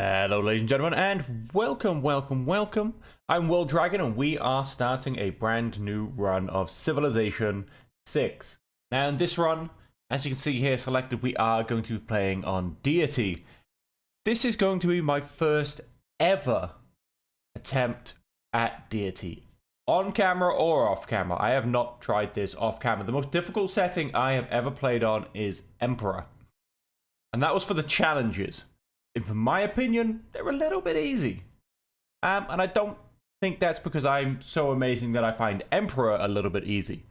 Hello ladies and gentlemen, and welcome. I'm World Dragon, and we are starting a brand new run of Civilization 6. Now in this run, as you can see here selected, we are going to be playing on Deity. This is going to be my first ever attempt at Deity. On camera or off camera. I have not tried this off camera. The most difficult setting I have ever played on is Emperor. And that was for the challenges. In my opinion, they're a little bit easy. And I don't think that's because I'm so amazing that I find Emperor a little bit easy.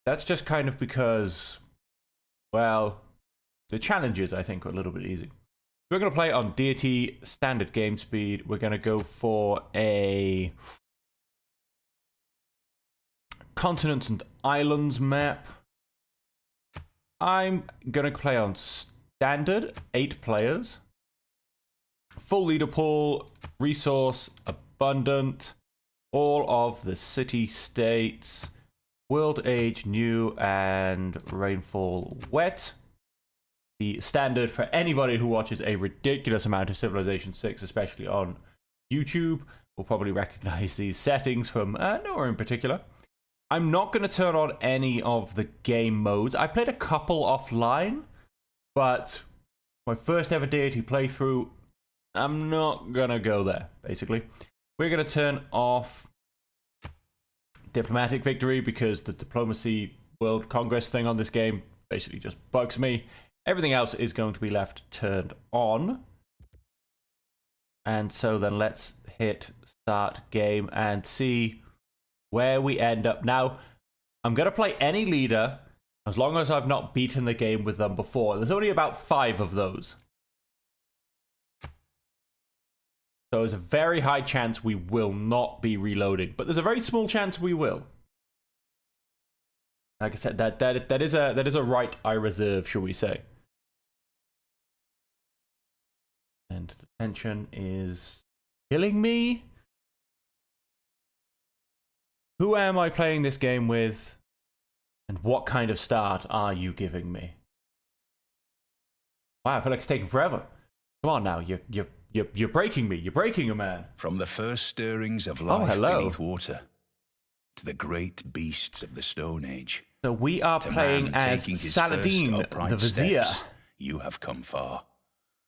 That's just kind of because, well, the challenges I think are a little bit easy. We're going to play on Deity, standard game speed. We're going to go for a continents and islands map. I'm going to play on standard, 8 players, full leader pool, resource abundant, all of the city-states, world age new, and rainfall wet. The standard for anybody who watches a ridiculous amount of Civilization 6, especially on YouTube, will probably recognize these settings from nowhere in particular. I'm not going to turn on any of the game modes. I played a couple offline, but my first ever Deity playthrough, I'm not going to go there, basically. We're going to turn off Diplomatic Victory because the Diplomacy World Congress thing on this game basically just bugs me. Everything else is going to be left turned on. And so then let's hit start game and see where we end up. Now, I'm going to play any leader as long as I've not beaten the game with them before. There's only about 5 of those. So there's a very high chance we will not be reloading, but there's a very small chance we will. Like I said, that is a right I reserve, shall we say. And the tension is killing me. Who am I playing this game with? And what kind of start are you giving me? Wow, I feel like it's taking forever. Come on now, you're breaking me. You're breaking a man. From the first stirrings of life beneath water to the great beasts of the Stone Age. So we are playing as Saladin, the Vizier. You have come far.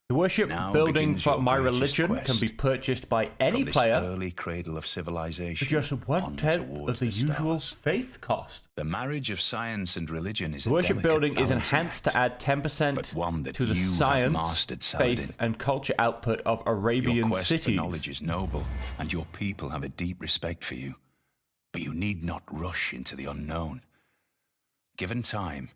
The worship building for my religion can be purchased by any player early cradle of civilization for just 1/10 of the usual faith cost. The marriage of science and religion is the worship building is enhanced to add 10% to the science, faith, and culture output of Arabian your quest cities. For knowledge is noble, and your people have a deep respect for you. But you need not rush into the unknown. Given time,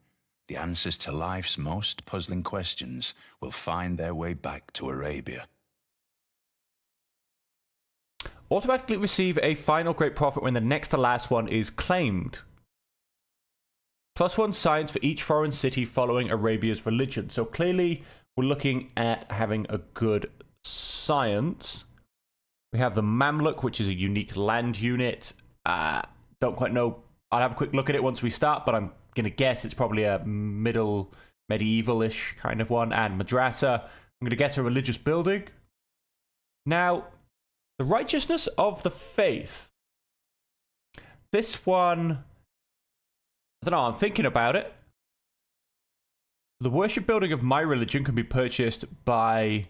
the answers to life's most puzzling questions will find their way back to Arabia. Automatically receive a final great profit when the next to last one is claimed. +1 science for each foreign city following Arabia's religion. So clearly we're looking at having a good science. We have the Mamluk, which is a unique land unit. Don't quite know. I'll have a quick look at it once we start, but I'm gonna guess it's probably a medieval-ish kind of one. And Madrasa, I'm gonna guess a religious building. Now, the righteousness of the faith. This one, I don't know, I'm thinking about it. The worship building of my religion can be purchased by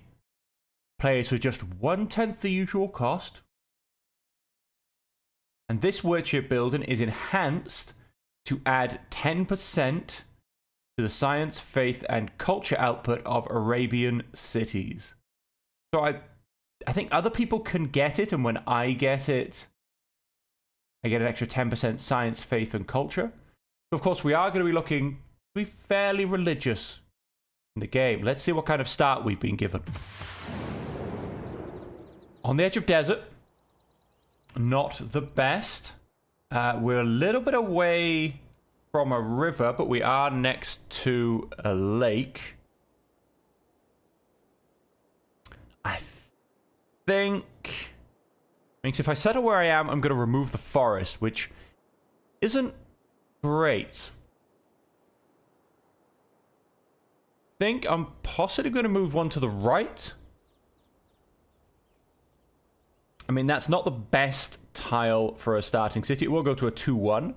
players with just 1/10 the usual cost. And this worship building is enhanced to add 10% to the science, faith, and culture output of Arabian cities. So I think other people can get it, and when I get it, I get an extra 10% science, faith, and culture. So of course, we are going to be looking to be fairly religious in the game. Let's see what kind of start we've been given. On the edge of desert. Not the best. We're a little bit away from a river, but we are next to a lake. I think means if I settle where I am, I'm going to remove the forest, which isn't great. I think I'm possibly going to move one to the right. I mean, that's not the best tile for a starting city. It will go to a 2-1.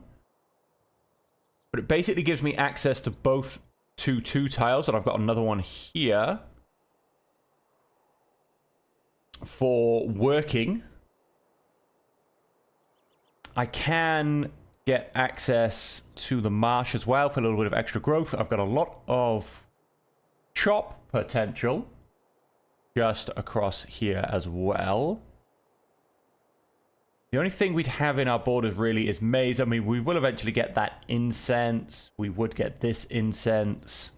But it basically gives me access to both 2-2 tiles, and I've got another one here for working. I can get access to the marsh as well for a little bit of extra growth. I've got a lot of chop potential just across here as well. The only thing we'd have in our borders really is maize. I mean, we will eventually get that incense. We would get this incense.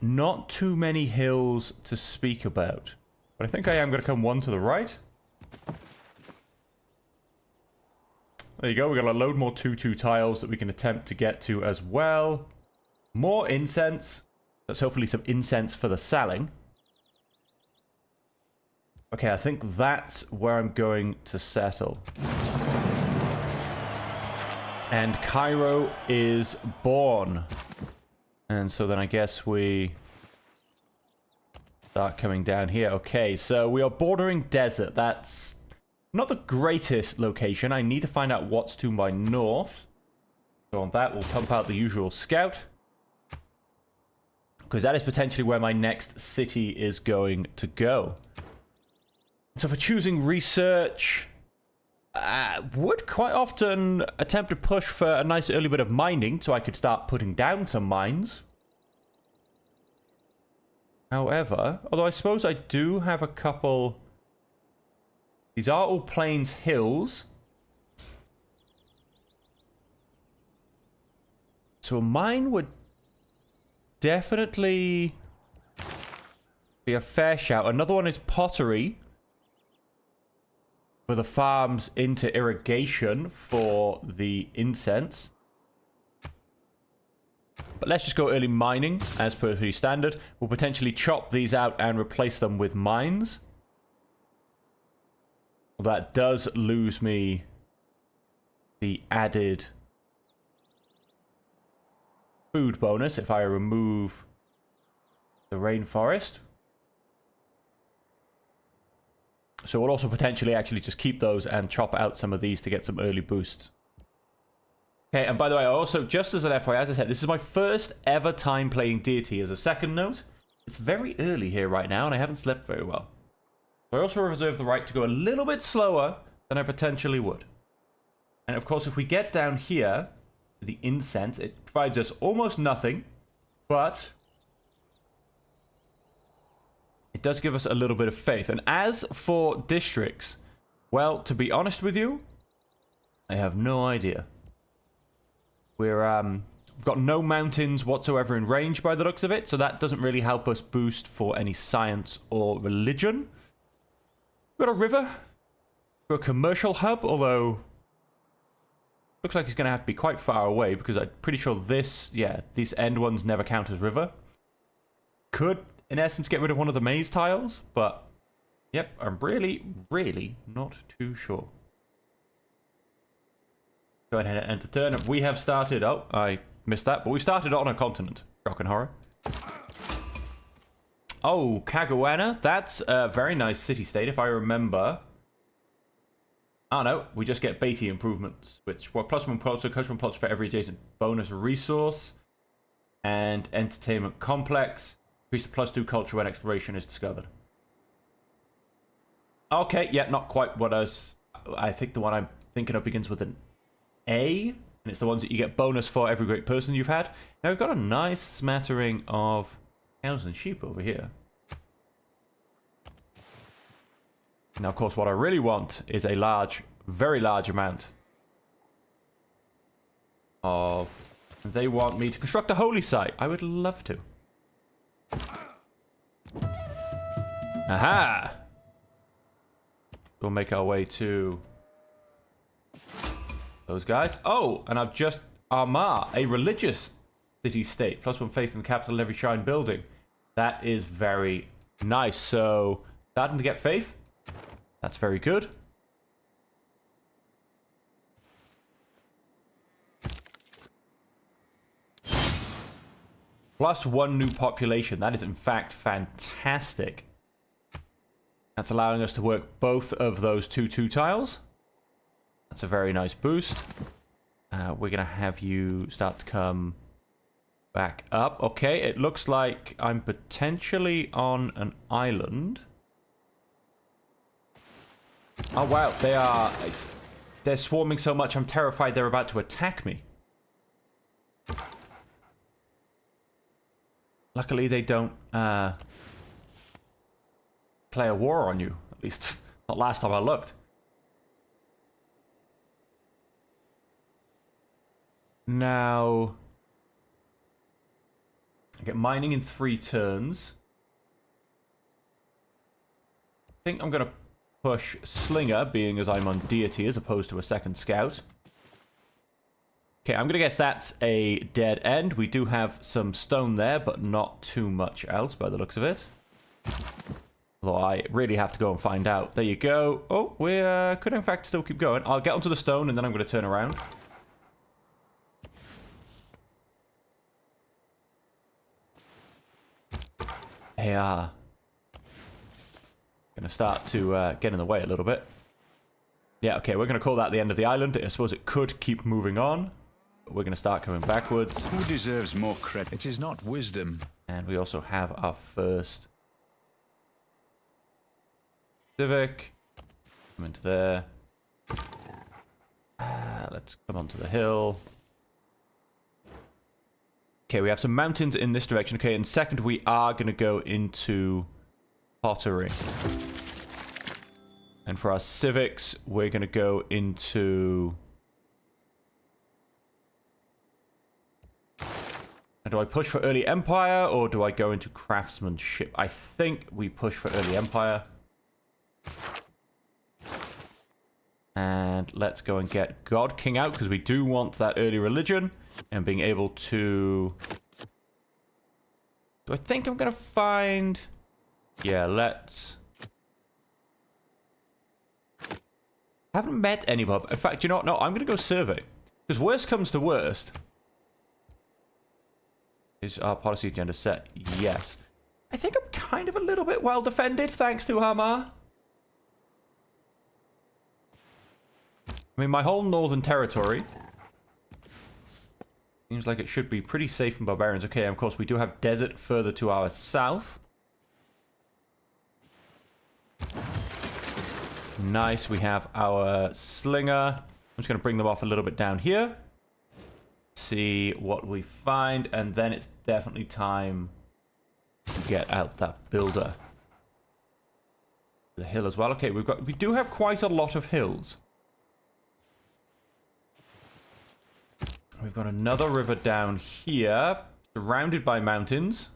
Not too many hills to speak about. But I think I am going to come one to the right. There you go. We've got a load more 2-2 tiles that we can attempt to get to as well. More incense. That's hopefully some incense for the selling. Okay, I think that's where I'm going to settle. And Cairo is born. And so then I guess we start coming down here. Okay, so we are bordering desert. That's not the greatest location. I need to find out what's to my north. So on that, we'll pump out the usual scout. Because that is potentially where my next city is going to go. So for choosing research, would quite often attempt to push for a nice early bit of mining so I could start putting down some mines. However, although I suppose I do have a couple... These are all plains hills. So a mine would definitely be a fair shout. Another one is pottery. For the farms into irrigation for the incense. But let's just go early mining as per the standard. We'll potentially chop these out and replace them with mines. That does lose me the added food bonus if I remove the rainforest. So we'll also potentially actually just keep those and chop out some of these to get some early boosts. Okay, and by the way, I also, just as an FYI, as I said, this is my first ever time playing Deity. As a second note, it's very early here right now, and I haven't slept very well. So I also reserve the right to go a little bit slower than I potentially would. And of course, if we get down here, to the incense, it provides us almost nothing, but it does give us a little bit of faith. And as for districts, well, to be honest with you, I have no idea. We've got no mountains whatsoever in range by the looks of it, so that doesn't really help us boost for any science or religion. We've got a river. We've got a commercial hub, although looks like it's going to have to be quite far away because I'm pretty sure this, yeah, these end ones never count as river. Could in essence get rid of one of the maze tiles, but yep, I'm really not too sure. Go ahead and enter turn. We have started, oh, I missed that, but we started on a continent. Shock and horror. Oh, Caguana, that's a very nice city-state if I remember. Oh no, we just get Deity improvements, which were +1 plots, so +1 plots for every adjacent bonus resource. And entertainment complex. Increase the +2 culture when exploration is discovered. Okay, yeah, not quite what I think the one I'm thinking of begins with an A. And it's the ones that you get bonus for every great person you've had. Now we've got a nice smattering of cows and sheep over here. Now, of course, what I really want is a large, very large amount of... They want me to construct a holy site. I would love to. Aha! We'll make our way to those guys. Oh, and I've just... Armagh, a religious city-state. +1 faith in the capital of every shrine building. That is very nice. So, starting to get faith. That's very good. +1 new population. That is, in fact, fantastic. That's That's allowing us to work both of those 2-2 tiles. That's a very nice boost. We're going to have you start to come back up. Okay, it looks like I'm potentially on an island. Oh, wow. They're swarming so much, I'm terrified they're about to attack me. Luckily, they don't play a war on you. At least, not last time I looked. Now, I get mining in 3 turns. I think I'm going to push Slinger, being as I'm on Deity, as opposed to a second scout. Okay, I'm going to guess that's a dead end. We do have some stone there, but not too much else by the looks of it. Although I really have to go and find out. There you go. Oh, we could in fact still keep going. I'll get onto the stone and then I'm going to turn around. Yeah. Gonna start to get in the way a little bit. Yeah, okay, we're gonna call that the end of the island. I suppose it could keep moving on, but we're gonna start coming backwards. Who deserves more credit? It is not wisdom. And we also have our first Civic. Come into there. Let's come onto the hill. Okay, we have some mountains in this direction. Okay, in second, we are going to go into pottery. And for our civics, we're going to go into... Now, do I push for early empire, or do I go into craftsmanship? I think we push for early empire. And let's go and get God King out, because we do want that early religion. And being able to... Do I think I'm going to find... Yeah, let's... I haven't met anybody. In fact, you know what? No, I'm going to go survey. Because worst comes to worst... Is our policy agenda set? Yes. I think I'm kind of a little bit well defended, thanks to Hamar. I mean, my whole northern territory... Seems like it should be pretty safe from barbarians. Okay, and of course, we do have desert further to our south. Nice, we have our slinger. I'm just going to bring them off a little bit down here. See what we find, and then it's definitely time to get out that builder. The hill as well. Okay, we do have quite a lot of hills. We've got another river down here, surrounded by mountains.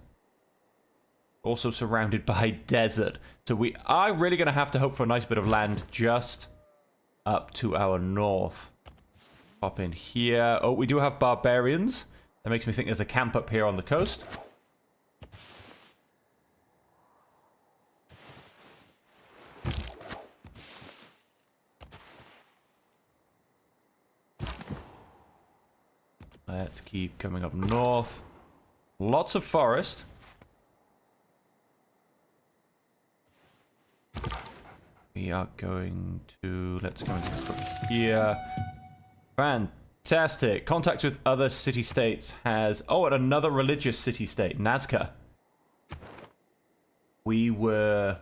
Also surrounded by desert. So we are really going to have to hope for a nice bit of land just up to our north. Pop in here. Oh, we do have barbarians. That makes me think there's a camp up here on the coast. Let's keep coming up north. Lots of forest. We are going to... Let's go into here. Fantastic. Contact with other city-states has... Oh, and another religious city-state, Nazca. We were...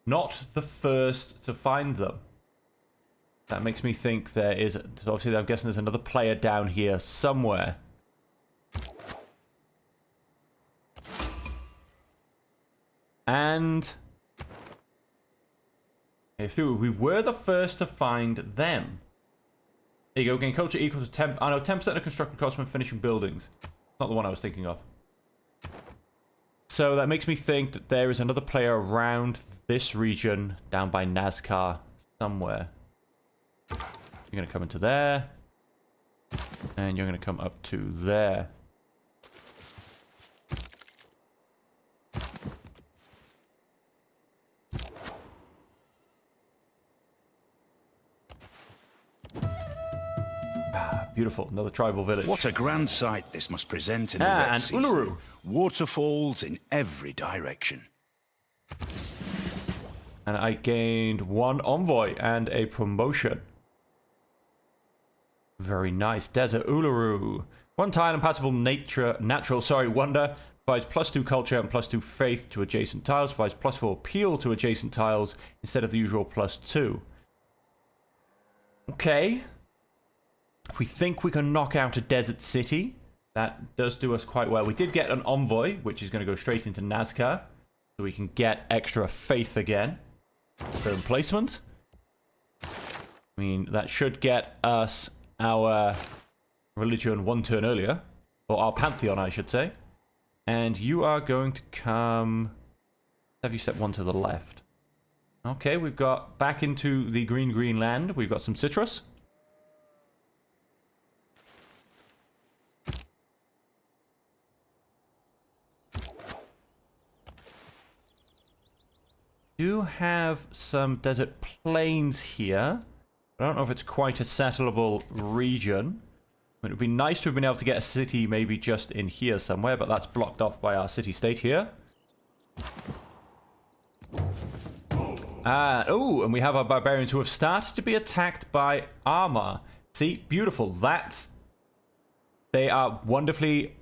not the first to find them. That makes me think there is... Obviously, I'm guessing there's another player down here somewhere. And... if we were the first to find them. There you go. Gain culture equal to 10... I know, 10% of construction costs when finishing buildings. Not the one I was thinking of. So that makes me think that there is another player around this region down by Nazca somewhere. You're going to come into there. And you're going to come up to there. Ah, beautiful. Another tribal village. What a grand sight this must present in the Red and Season. Uluru. Waterfalls in every direction. And I gained 1 envoy and a promotion. Very nice. Desert Uluru. 1 tile and passable wonder. Provides +2 culture and +2 faith to adjacent tiles. Provides +4 appeal to adjacent tiles instead of the usual +2. Okay. If we think we can knock out a desert city, that does do us quite well. We did get an envoy, which is going to go straight into Nazca. So we can get extra faith again. Firm placement. I mean, that should get us our religion 1 turn earlier. Or our pantheon, I should say. And you are going to come... Have you step 1 to the left? Okay, we've got back into the green land. We've got some citrus. Do have some desert plains here. I don't know if it's quite a settleable region. It would be nice to have been able to get a city maybe just in here somewhere, but that's blocked off by our city-state here. Oh, and we have our barbarians who have started to be attacked by armor. See, beautiful. They are wonderfully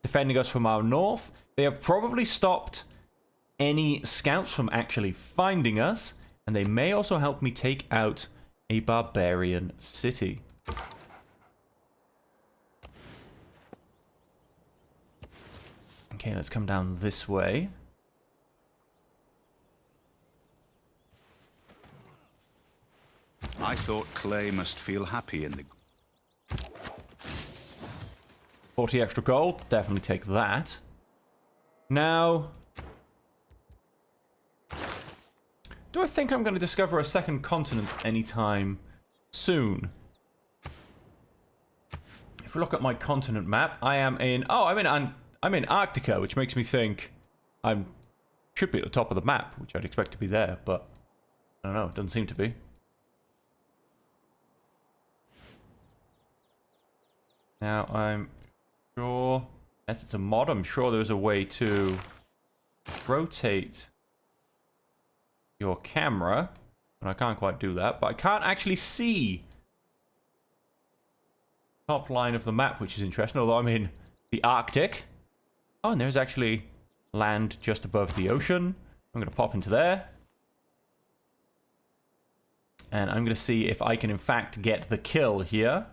defending us from our north. They have probably stopped any scouts from actually finding us, and they may also help me take out a barbarian city. Okay, let's come down this way. I thought Clay must feel happy in the... 40 extra gold, definitely take that. Now... do I think I'm going to discover a second continent anytime soon? If we look at my continent map, I am in... oh, I'm in Antarctica, which makes me think I should be at the top of the map, which I'd expect to be there, but I don't know, it doesn't seem to be. Now, I'm sure... yes, it's a mod. I'm sure there's a way to rotate your camera, and I can't quite do that, but I can't actually see top line of the map, which is interesting, although I'm in the Arctic. Oh, and there's actually land just above the ocean. I'm going to pop into there. And I'm going to see if I can, in fact, get the kill here.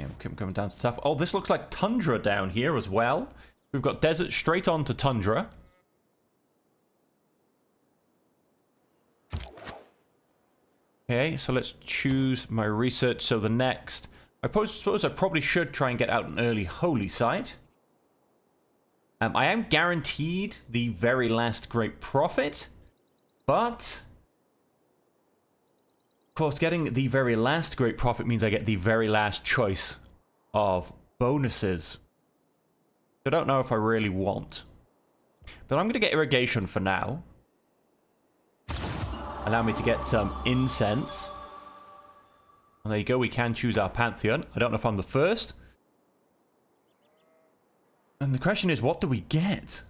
Okay, I'm coming down to stuff. Oh, this looks like tundra down here as well. We've got desert straight on to tundra. Okay, so let's choose my research. So the next... I suppose I probably should try and get out an early holy site. I am guaranteed the very last great prophet, but... of course, getting the very last great prophet means I get the very last choice of bonuses. I don't know if I really want. But I'm going to get irrigation for now. Allow me to get some incense. And there you go, we can choose our pantheon. I don't know if I'm the first. And the question is, what do we get?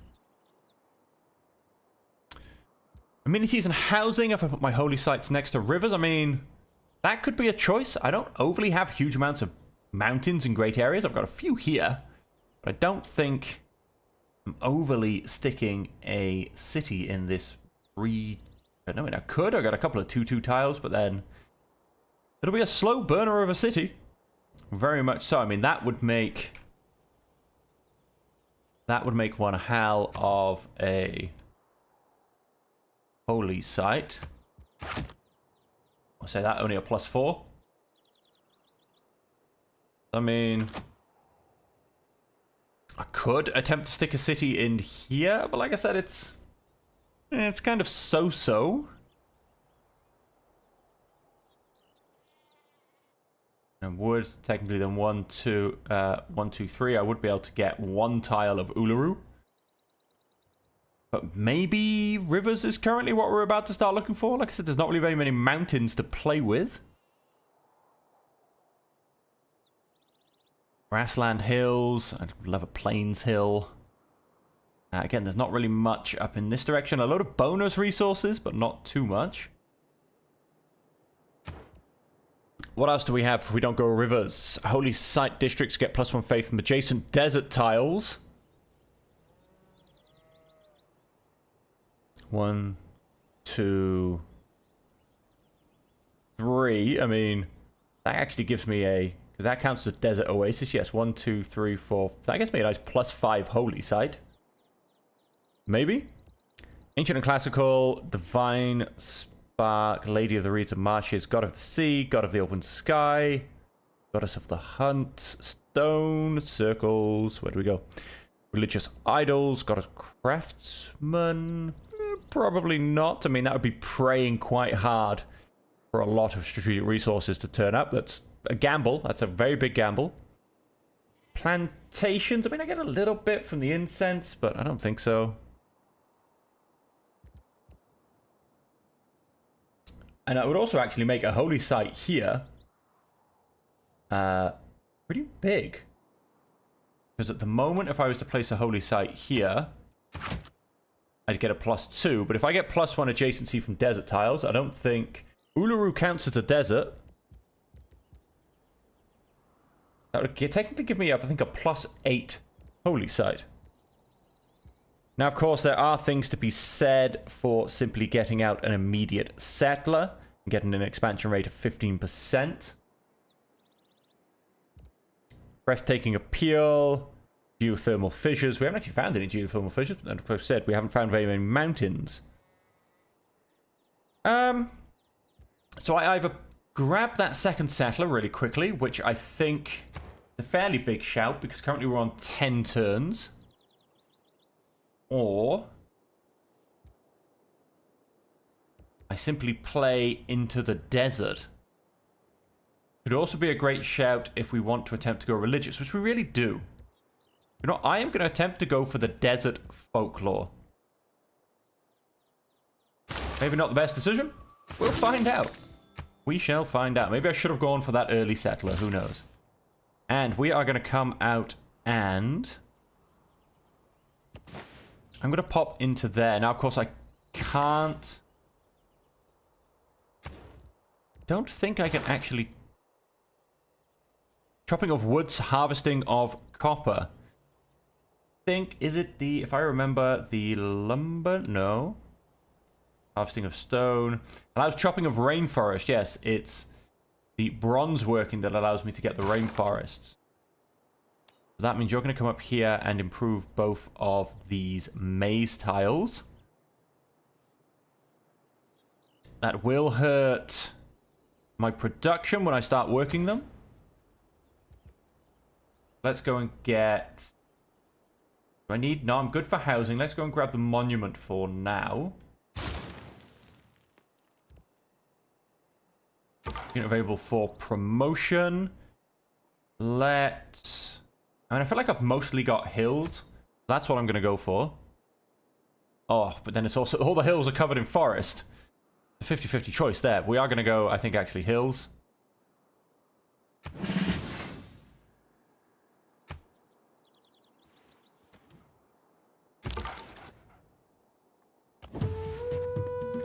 Amenities and housing, if I put my holy sites next to rivers, I mean, that could be a choice. I don't overly have huge amounts of mountains in great areas. I've got a few here, but I don't think I'm overly sticking a city in this region. I mean, I could. I got a couple of 2-2 tiles, but then it'll be a slow burner of a city. Very much so. I mean, that would make one hell of a holy site. I'll say that only a +4. I mean, I could attempt to stick a city in here, but like I said, it's kind of so-so. And would technically then 1, 2, 3. I would be able to get 1 tile of Uluru. But maybe rivers is currently what we're about to start looking for. Like I said, there's not really very many mountains to play with. Grassland hills. I'd love a plains hill. Again, there's not really much up in this direction. A load of bonus resources, but not too much. What else do we have if we don't go rivers? Holy Site districts get +1 faith from adjacent desert tiles. 1, 2, 3. I mean, that actually gives me a... because that counts as a desert oasis. Yes, 1, 2, 3, 4. That gets me a nice +5 Holy Site. Maybe? Ancient and Classical, Divine Spark, Lady of the Reeds of Marshes, God of the Sea, God of the Open Sky, Goddess of the Hunt, Stone, Circles, where do we go? Religious Idols, God of Craftsman, probably not. I mean, that would be praying quite hard for a lot of strategic resources to turn up. That's a gamble. That's a very big gamble. Plantations, I mean, I get a little bit from the incense, but I don't think so. And I would also actually make a holy site here pretty big. Because at the moment, if I was to place a holy site here, I'd get a +2. But if I get +1 adjacency from desert tiles, I don't think Uluru counts as a desert. That would technically give me, I think, a +8 holy site. Now, of course, there are things to be said for simply getting out an immediate settler and getting an expansion rate of 15%. Breathtaking appeal, geothermal fissures. We haven't actually found any geothermal fissures, and as I said, we haven't found very many mountains. So I either grab that second settler really quickly, which I think is a fairly big shout because currently we're on 10 turns. Or I simply play into the desert. Could also be a great shout if we want to attempt to go religious, which we really do. You know, I am going to attempt to go for the desert folklore. Maybe not the best decision. We'll find out. We shall find out. Maybe I should have gone for that early settler. Who knows? And we are going to come out and... I'm going to pop into there. Now, of course, I can't... don't think I can actually... chopping of woods, harvesting of copper. Is it the... if I remember, the lumber? No. Harvesting of stone. Allows chopping of rainforest. Yes, it's the bronze working that allows me to get the rainforests. So that means you're going to come up here and improve both of these maze tiles. That will hurt my production when I start working them. Let's go and get... do I need... no, I'm good for housing. Let's go and grab the monument for now. Unit available for promotion. Let's... I mean, I feel like I've mostly got hills. That's what I'm going to go for. Oh, but then it's also... all the hills are covered in forest. A 50-50 choice there. We are going to go, I think, actually, hills.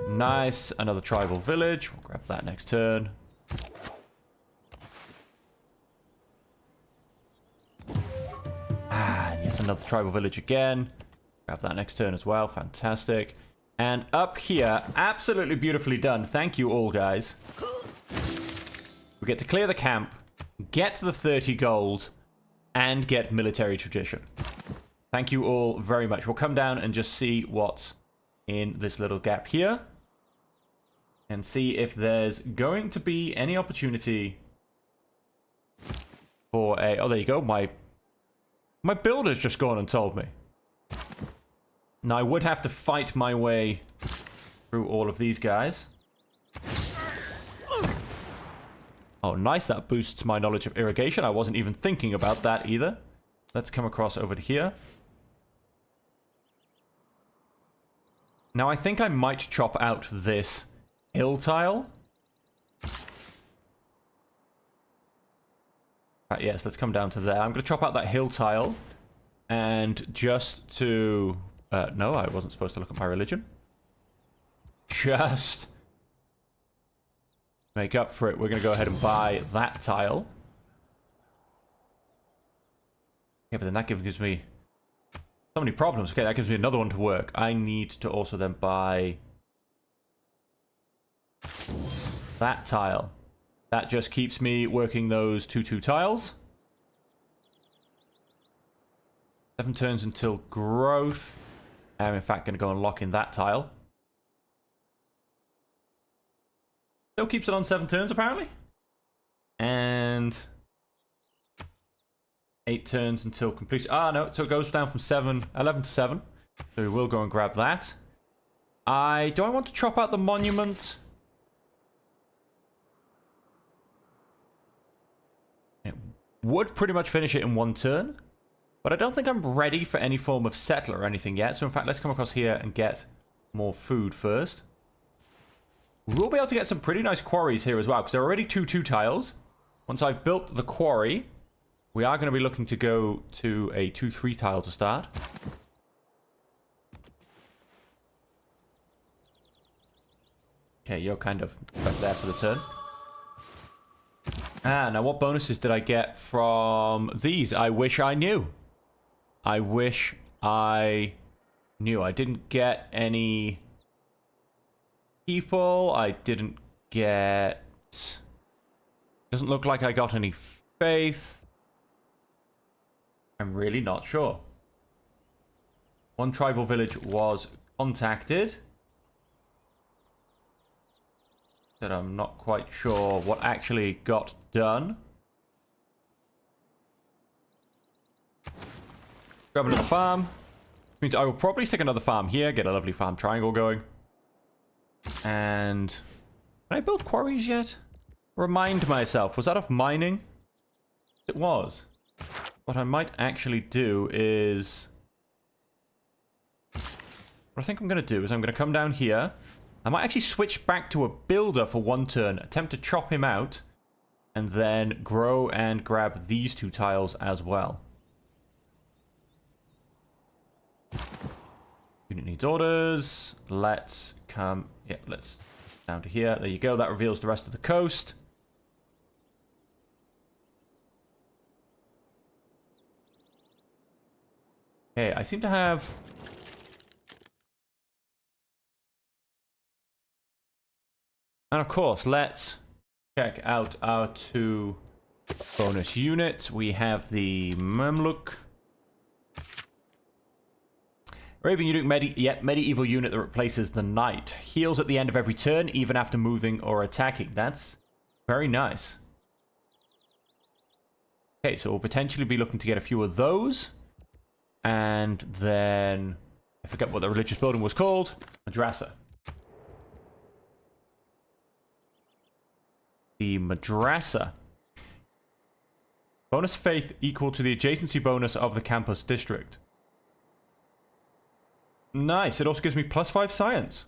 Nice. Another tribal village. We'll grab that next turn. Yes, another tribal village again. Grab that next turn as well. Fantastic. And up here, absolutely beautifully done. Thank you all, guys. We get to clear the camp, get the 30 gold, and get military tradition. Thank you all very much. We'll come down and just see what's in this little gap here. And see if there's going to be any opportunity for a... oh, there you go. My builder's just gone and told me. Now, I would have to fight my way through all of these guys. Oh, nice. That boosts my knowledge of irrigation. I wasn't even thinking about that either. Let's come across over to here. Now, I think I might chop out this hill tile. Right, yes, let's come down to there. I'm going to chop out that hill tile. And just to... no, I wasn't supposed to look at my religion. Just make up for it. We're going to go ahead and buy that tile. Yeah, but then that gives me so many problems. Okay, that gives me another one to work. I need to also then buy that tile. That just keeps me working those 2-2 tiles. 7 turns until growth. I'm in fact going to go and lock in that tile. Still keeps it on 7 turns apparently. And 8 turns until completion. Ah, no, so it goes down from 11 to 7. So we will go and grab that. Do I want to chop out the monument? It would pretty much finish it in 1 turn. But I don't think I'm ready for any form of settler or anything yet. So in fact, let's come across here and get more food first. We'll be able to get some pretty nice quarries here as well, because there are already 2-2 tiles. Once I've built the quarry, we are going to be looking to go to a 2-3 tile to start. Okay, you're kind of right there for the turn. Ah, now what bonuses did I get from these? I wish I knew. I wish I knew. I didn't get any people. I didn't get... Doesn't look like I got any faith. I'm really not sure. One tribal village was contacted. That I'm not quite sure what actually got done. Grab another farm. Which means I will probably stick another farm here, get a lovely farm triangle going. And... Can I build quarries yet? Remind myself, was that off mining? It was. What I might actually do is... What I think I'm going to do is I'm going to come down here. I might actually switch back to a builder for 1 turn, attempt to chop him out, and then grow and grab these 2 tiles as well. Unit needs orders. Let's come... Yeah, let's... Down to here. There you go. That reveals the rest of the coast. Okay, I seem to have... And of course, let's check out our 2 bonus units. We have the Mamluk. Arabian unit, medieval unit that replaces the knight. Heals at the end of every turn, even after moving or attacking. That's very nice. Okay, so we'll potentially be looking to get a few of those. And then... I forget what the religious building was called. Madrasa. The Madrasa. Bonus faith equal to the adjacency bonus of the campus district. Nice. It also gives me +5 science.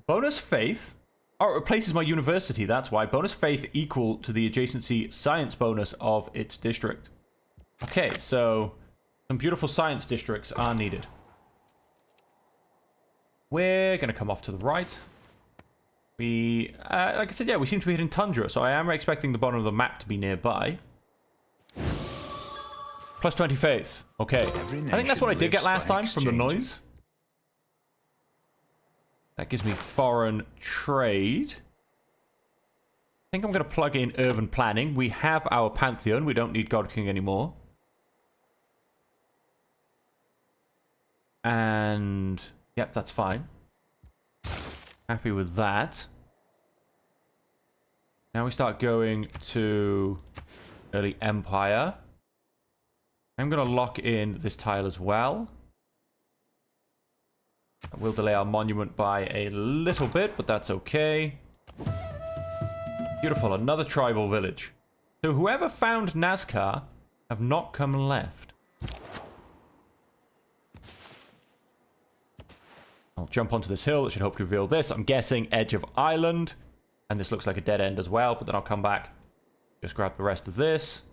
Bonus faith. Oh, it replaces my university. That's why. Bonus faith equal to the adjacency science bonus of its district. Okay, so some beautiful science districts are needed. We're going to come off to the right. We, like I said, yeah, we seem to be hitting tundra, so I am expecting the bottom of the map to be nearby. +20 faith. Okay. I think that's what I did get last time from the noise. That gives me foreign trade. I think I'm going to plug in urban planning. We have our pantheon. We don't need God King anymore. And, yep, that's fine. Happy with that. Now we start going to early empire. I'm going to lock in this tile as well. We'll delay our monument by a little bit, but that's okay. Beautiful, another tribal village. So whoever found Nazca have not come left. I'll jump onto this hill. It should hopefully reveal this. I'm guessing edge of island. And this looks like a dead end as well, but then I'll come back Just grab the rest of this.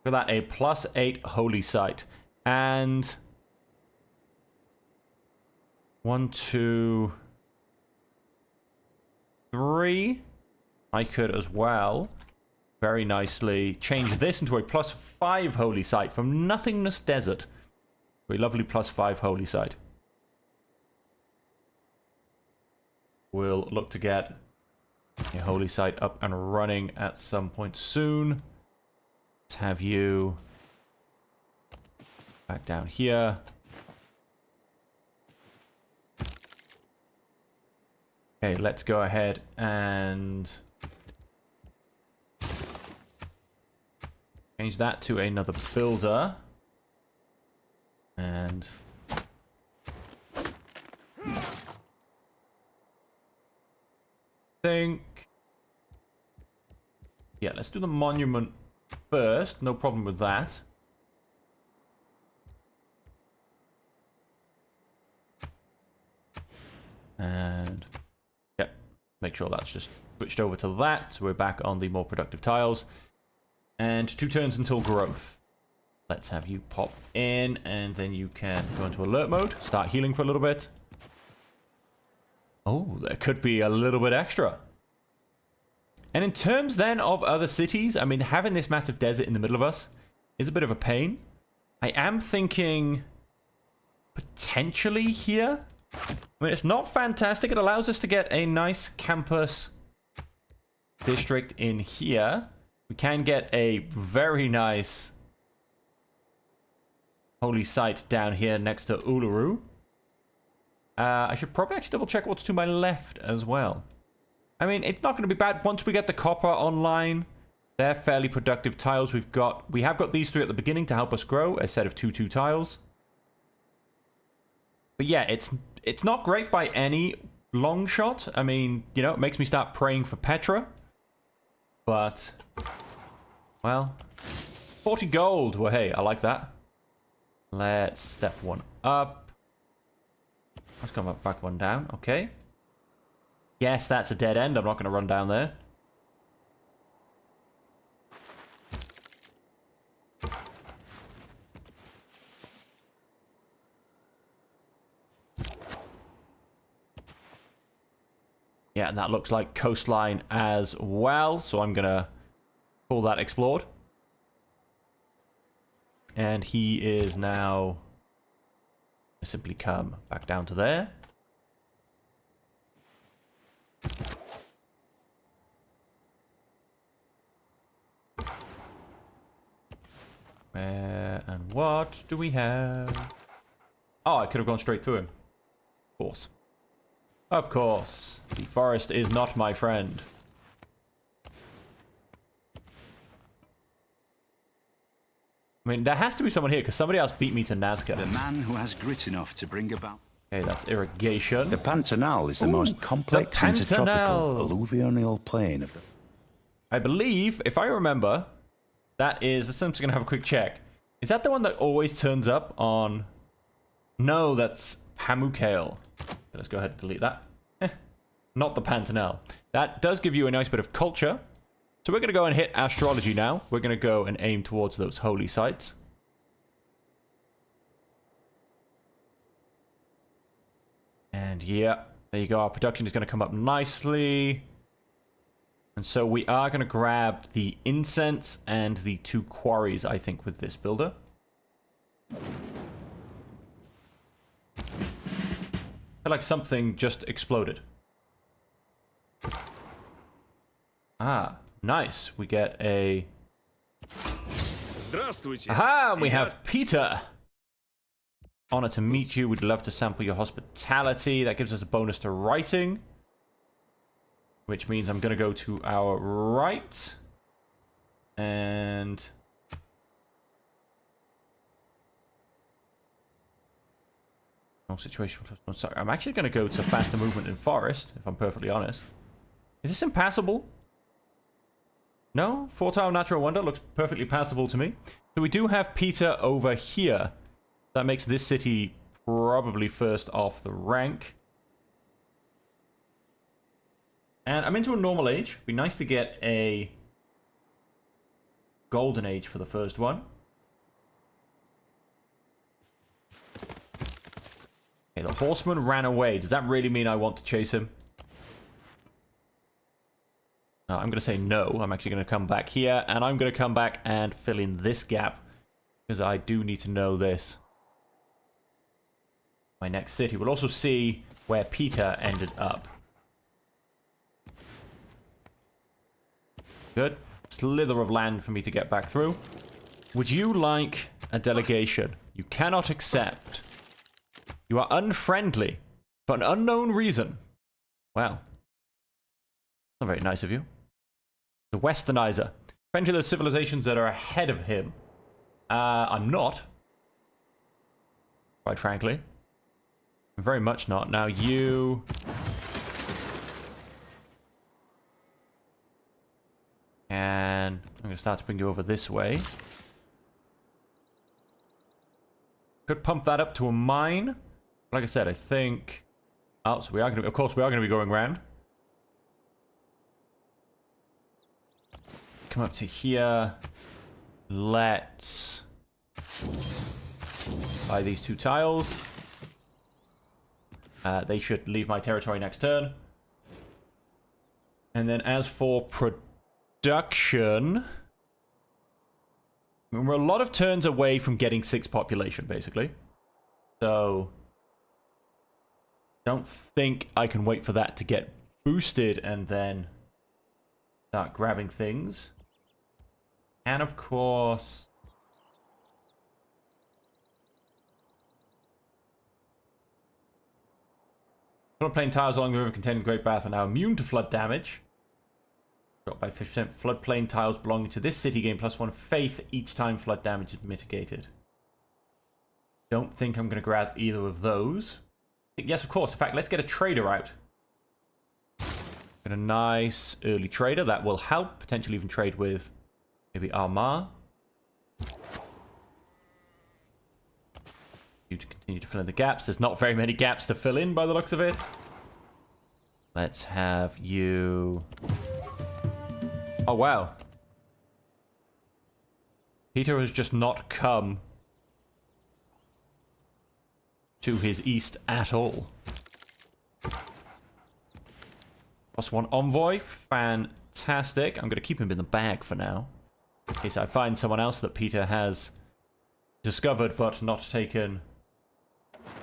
Look at that, a +8 holy site. And 1, 2, 3. I could as well very nicely change this into a +5 holy site from Nothingness Desert. A lovely +5 holy site. We'll look to get a holy site up and running at some point soon. Let's have you back down here. Okay, let's go ahead and change that to another builder. And yeah, let's do the monument first. No problem with that. And yep, make sure that's just switched over to that. So we're back on the more productive tiles. And 2 turns until growth. Let's have you pop in, and then you can go into alert mode. Start healing for a little bit. Oh, there could be a little bit extra. And in terms then of other cities, I mean, having this massive desert in the middle of us is a bit of a pain. I am thinking potentially here. I mean, it's not fantastic. It allows us to get a nice campus district in here. We can get a very nice holy site down here next to Uluru. I should probably actually double check what's to my left as well. I mean, it's not going to be bad once we get the copper online. They're fairly productive tiles. We have got these 3 at the beginning to help us grow, a set of 2 tiles. But yeah, it's not great by any long shot. I mean, you know, it makes me start praying for Petra. But, well, 40 gold. Well, hey, I like that. Let's step 1 up. Let's come back 1 down. Okay. Yes, that's a dead end. I'm not going to run down there. Yeah, and that looks like coastline as well. So I'm going to call that explored. And he is now simply come back down to there. Where and what do we have? Oh, I could have gone straight through him. Of course. Of course. The forest is not my friend. I mean, there has to be someone here, because somebody else beat me to Nazca. The man who has grit enough to bring about... Okay, that's irrigation. The Pantanal is the most complex intertropical alluvial plain of the... I believe, if I remember, that is... I'm just going to have a quick check. Is that the one that always turns up on... No, that's Pamukale. Let's go ahead and delete that. Not the Pantanal. That does give you a nice bit of culture. So we're going to go and hit astrology now. We're going to go and aim towards those holy sites. And yeah, there you go. Our production is going to come up nicely. And so we are going to grab the incense and the 2 quarries, I think, with this builder. I feel like something just exploded. Ah, nice. We get a... Aha! We have Peter. Honor to meet you. We'd love to sample your hospitality. That gives us a bonus to writing. Which means I'm going to go to our right. And... No situation. Sorry, I'm actually going to go to faster movement in forest, if I'm perfectly honest. Is this impassable? No? 4-tile natural wonder looks perfectly passable to me. So we do have Peter over here. That makes this city probably first off the rank. And I'm into a normal age. Be nice to get a golden age for the first one. Okay, the horseman ran away. Does that really mean I want to chase him? I'm going to say no. I'm actually going to come back here, and I'm going to come back and fill in this gap, because I do need to know this. My next city. We'll also see where Peter ended up. Good. Slither of land for me to get back through. Would you like a delegation? You cannot accept. You are unfriendly for an unknown reason. Well, not very nice of you. The Westernizer. Friend to those civilizations that are ahead of him. I'm not. Quite frankly. I'm very much not. Now you... And I'm going to start to bring you over this way. Could pump that up to a mine. Like I said, I think... Oh, so we are going to... Of course, we are going to be going around. Come up to here. Let's buy these 2 tiles. They should leave my territory next turn. And then as for production... I mean, we're a lot of turns away from getting 6 population, basically. So... don't think I can wait for that to get boosted and then start grabbing things. And of course... floodplain tiles along the river containing Great Bath are now immune to flood damage. Dropped by 50%. Floodplain tiles belonging to this city gain +1 faith each time flood damage is mitigated. Don't think I'm going to grab either of those. Yes, of course. In fact, let's get a trader out. Get a nice early trader. That will help. Potentially even trade with maybe Armagh. You to continue to fill in the gaps. There's not very many gaps to fill in by the looks of it. Let's have you... Oh, wow. Peter has just not come to his east at all. +1 envoy. Fantastic. I'm going to keep him in the bag for now. In case I find someone else that Peter has discovered but not taken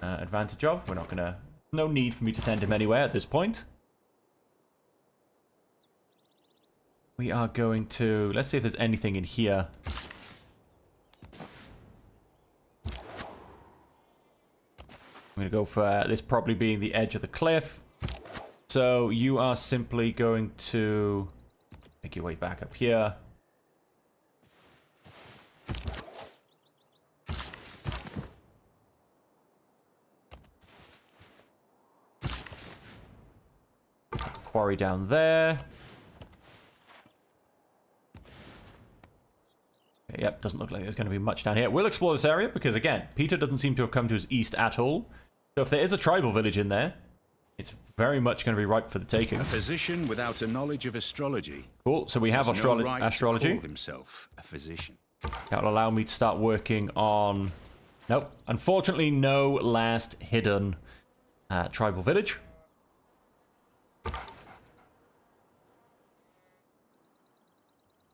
advantage of. We're not going to... No need for me to send him anywhere at this point. We are going to... Let's see if there's anything in here. I'm going to go for this probably being the edge of the cliff. So you are simply going to make your way back up here. Quarry down there. Okay, yep, doesn't look like there's going to be much down here. We'll explore this area because, again, Peter doesn't seem to have come to his east at all. So if there is a tribal village in there, it's very much going to be ripe for the taking. A physician without a knowledge of astrology. Cool, so we have astrology. To call himself a physician. That'll allow me to start working on... Nope, unfortunately no last hidden tribal village.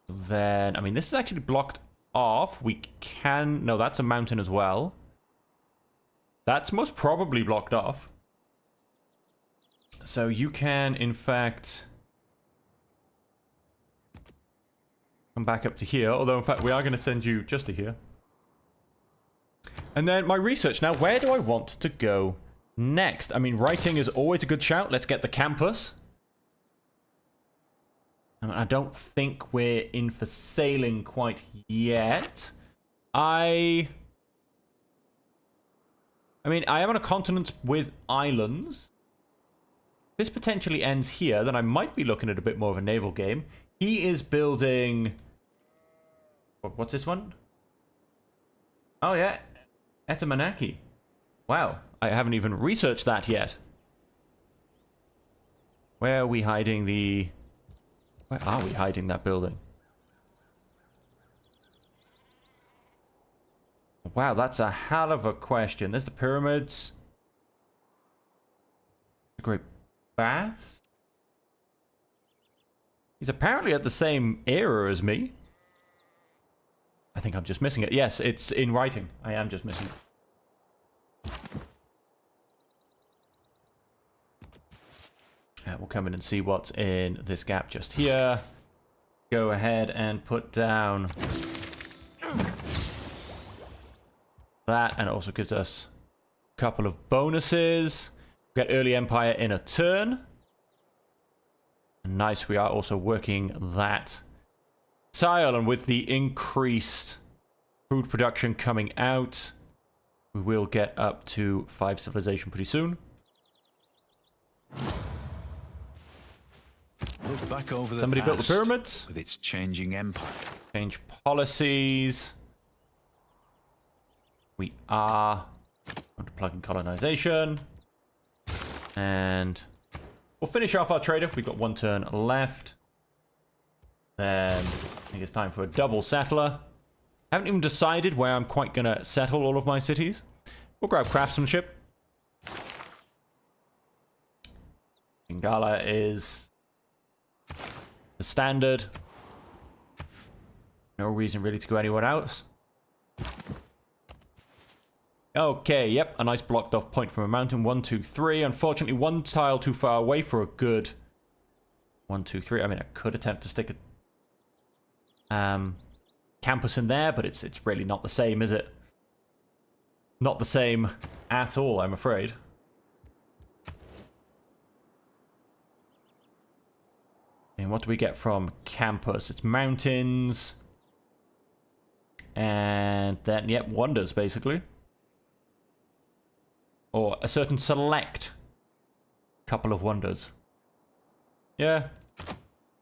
Then, I mean, this is actually blocked off. We can... No, that's a mountain as well. That's most probably blocked off. So you can, in fact... come back up to here. Although, in fact, we are going to send you just to here. And then my research. Now, where do I want to go next? I mean, writing is always a good shout. Let's get the campus. I don't think we're in for sailing quite yet. I mean, I am on a continent with islands. If this potentially ends here, then I might be looking at a bit more of a naval game. He is building... What's this one? Oh, yeah. Etamanaki. Wow. I haven't even researched that yet. Where are we hiding the... Where are we hiding that building? Wow, that's a hell of a question. There's the pyramids. The Great Baths. He's apparently at the same era as me. I think I'm just missing it. Yes, it's in writing. I am just missing it. We'll come in and see what's in this gap just here. Go ahead and put down that, and it also gives us a couple of bonuses. Get early empire in a turn. And nice, we are also working that tile, and with the increased food production coming out, we will get up to 5 civilization pretty soon. Look back over the Somebody built the past pyramids. with its changing empire. Change policies. We are plugging colonization. And we'll finish off our trader. We've got 1 turn left. Then I think it's time for a double settler. I haven't even decided where I'm quite going to settle all of my cities. We'll grab craftsmanship. Bengala is the standard. No reason really to go anywhere else. Okay, yep, a nice blocked off point from a mountain. 1, 2, 3. Unfortunately, 1 tile too far away for a good 1, 2, 3. I mean, I could attempt to stick a campus in there, but it's really not the same, is it? Not the same at all, I'm afraid. And what do we get from campus? It's mountains. And then, yep, wonders, basically. Or a certain select couple of wonders. Yeah.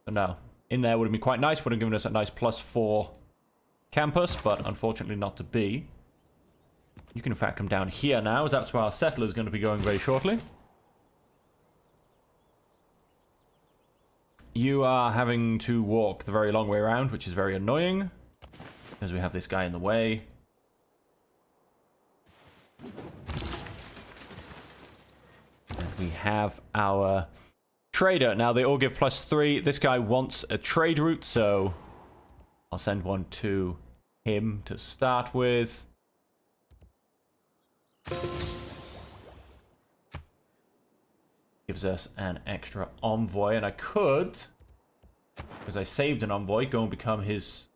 But no. In there would have been quite nice. Would have given us a nice +4 campus, but unfortunately not to be. You can in fact come down here now, as that's where our settler is going to be going very shortly. You are having to walk the very long way around, which is very annoying, because we have this guy in the way. And we have our trader. Now, they all give +3. This guy wants a trade route, so I'll send one to him to start with. Gives us an extra envoy, and I could, because I saved an envoy, go and become his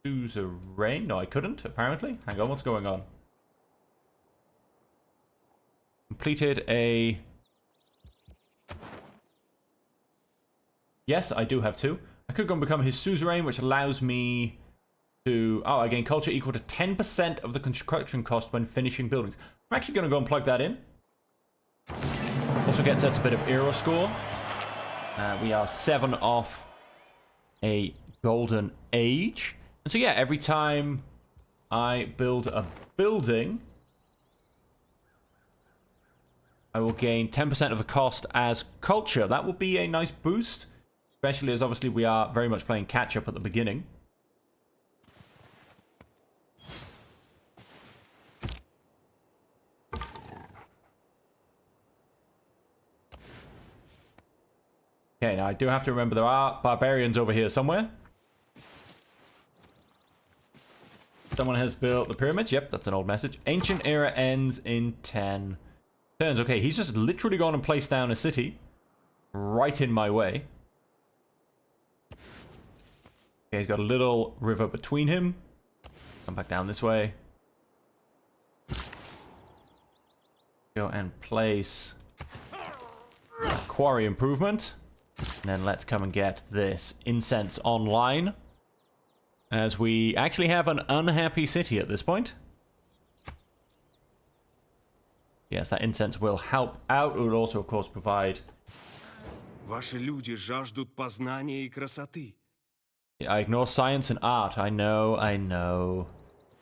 suzerain. No, I couldn't, apparently. Hang on, what's going on? Completed a... Yes, I do have 2. I could go and become his suzerain, which allows me to... Oh, I gain culture equal to 10% of the construction cost when finishing buildings. I'm actually going to go and plug that in. Also gets us a bit of era score. We are 7 off a golden age. And so yeah, every time I build a building, I will gain 10% of the cost as culture. That will be a nice boost, especially as obviously we are very much playing catch up at the beginning. Okay, now I do have to remember there are barbarians over here somewhere. Someone has built the pyramids. Yep, that's an old message. Ancient era ends in 10 turns. Okay, he's just literally gone and placed down a city right in my way. Okay, he's got a little river between him. Come back down this way. Go and place a quarry improvement. And then let's come and get this incense online, as we actually have an unhappy city at this point. Yes, that incense will help out. It will also, of course, provide... Ваши люди жаждут познания и красоты. I ignore science and art. I know, I know.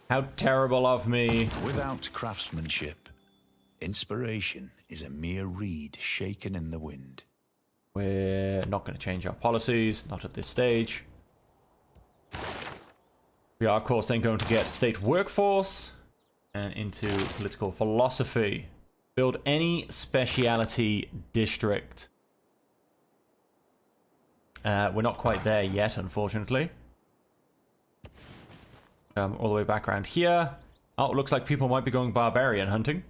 How terrible of me. Without craftsmanship, inspiration is a mere reed shaken in the wind. We're not going to change our policies, not at this stage. We are, of course, then going to get state workforce. and into political philosophy. Build any speciality district. We're not quite there yet, unfortunately. All the way back around here. Oh, it looks like people might be going barbarian hunting.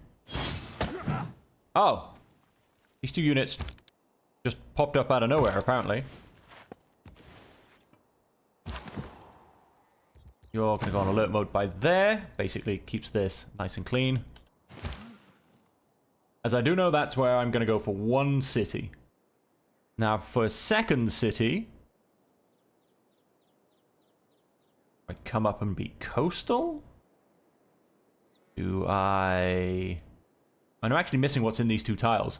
Oh! These two units just popped up out of nowhere, apparently. You're going to go on alert mode by there. Basically keeps this nice and clean. As I do know, that's where I'm going to go for one city. Now, for a second city... I come up and be coastal? Do I... I'm actually missing what's in these two tiles.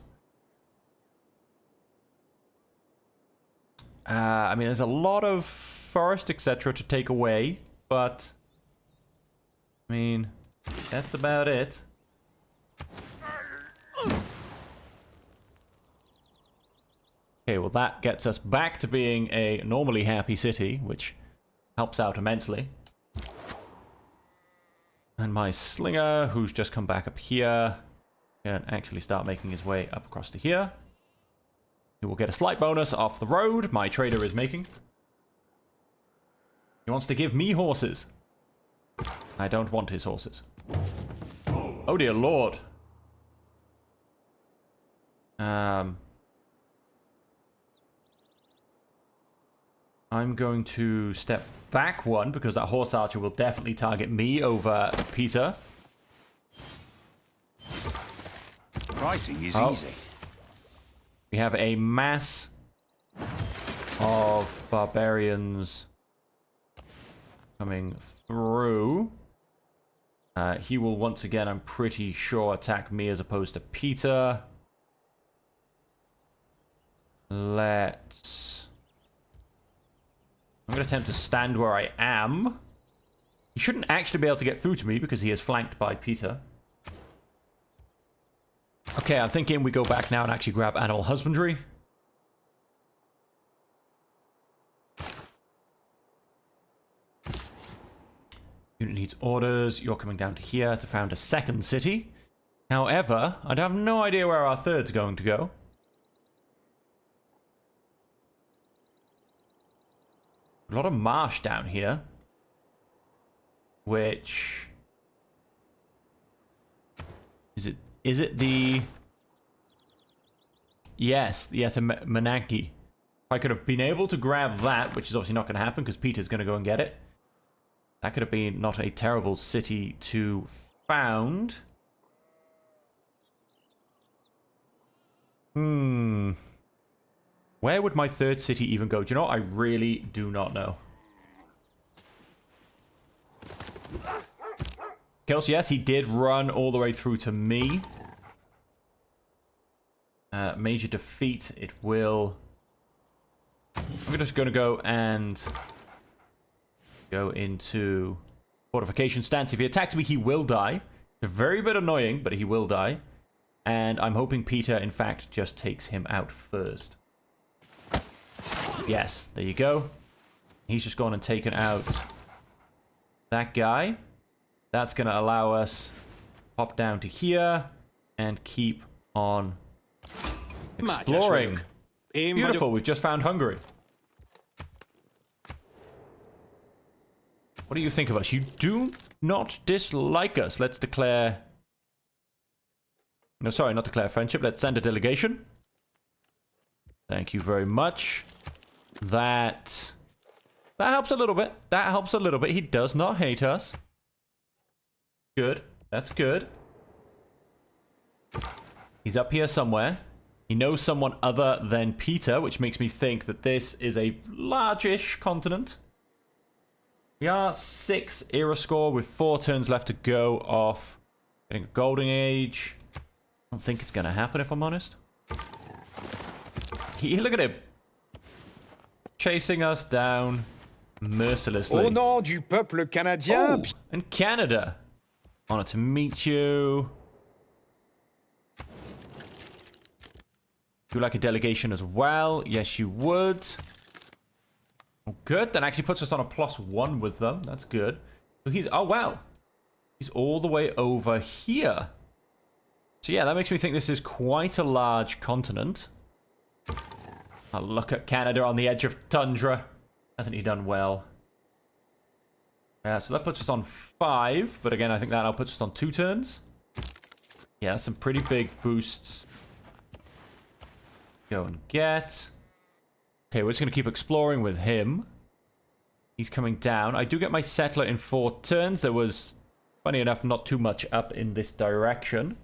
I mean, there's a lot of forest, etc. to take away, but... I mean, that's about it. Okay, well that gets us back to being a normally happy city, which helps out immensely. And my slinger, who's just come back up here, can actually start making his way up across to here. He will get a slight bonus off the road my trader is making. He wants to give me horses. I don't want his horses. Oh dear lord. I'm going to step back one because that horse archer will definitely target me over Peter. Writing is easy. We have a mass of barbarians coming through. He will once again, I'm pretty sure, attack me as opposed to Peter. Let's... I'm going to attempt to stand where I am. He shouldn't actually be able to get through to me because he is flanked by Peter. Okay, I'm thinking we go back now and actually grab animal husbandry. Unit needs orders. You're coming down to here to found a second city. However, I have no idea where our third's going to go. A lot of marsh down here. Which... Is it the... Yes, a Menanke. If I could have been able to grab that, which is obviously not going to happen because Peter's going to go and get it. That could have been not a terrible city to found. Where would my third city even go? Do you know what? I really do not know. Kills, yes, he did run all the way through to me. Major defeat, it will... I'm just going to go and go into fortification stance. If he attacks me, he will die. It's a very bit annoying, but he will die. And I'm hoping Peter, in fact, just takes him out first. Yes, there you go. He's just gone and taken out that guy. That's going to allow us pop down to here and keep on exploring. Beautiful, we've just found Hungary. What do you think of us? You do not dislike us. Let's declare... No, sorry, not declare friendship. Let's send a delegation. Thank you very much. That helps a little bit. That helps a little bit. He does not hate us. Good. That's good. He's up here somewhere. He knows someone other than Peter, which makes me think that this is a large-ish continent. We are 6 era score with 4 turns left to go off getting a golden age. I don't think it's going to happen, if I'm honest. Look at him. Chasing us down mercilessly. Au nom du peuple canadien. Oh, and Canada. Honored to meet you. You like a delegation as well? Yes, you would. Oh, good. That actually puts us on a +1 with them. That's good. So he's... Oh, wow. He's all the way over here. So yeah, that makes me think this is quite a large continent. Oh, look at Canada on the edge of tundra. Hasn't he done well? So that puts us on 5, but again, I think that now puts us on 2 turns. Yeah, some pretty big boosts. Go and get. Okay, we're just going to keep exploring with him. He's coming down. I do get my settler in 4 turns. There was, funny enough, not too much up in this direction.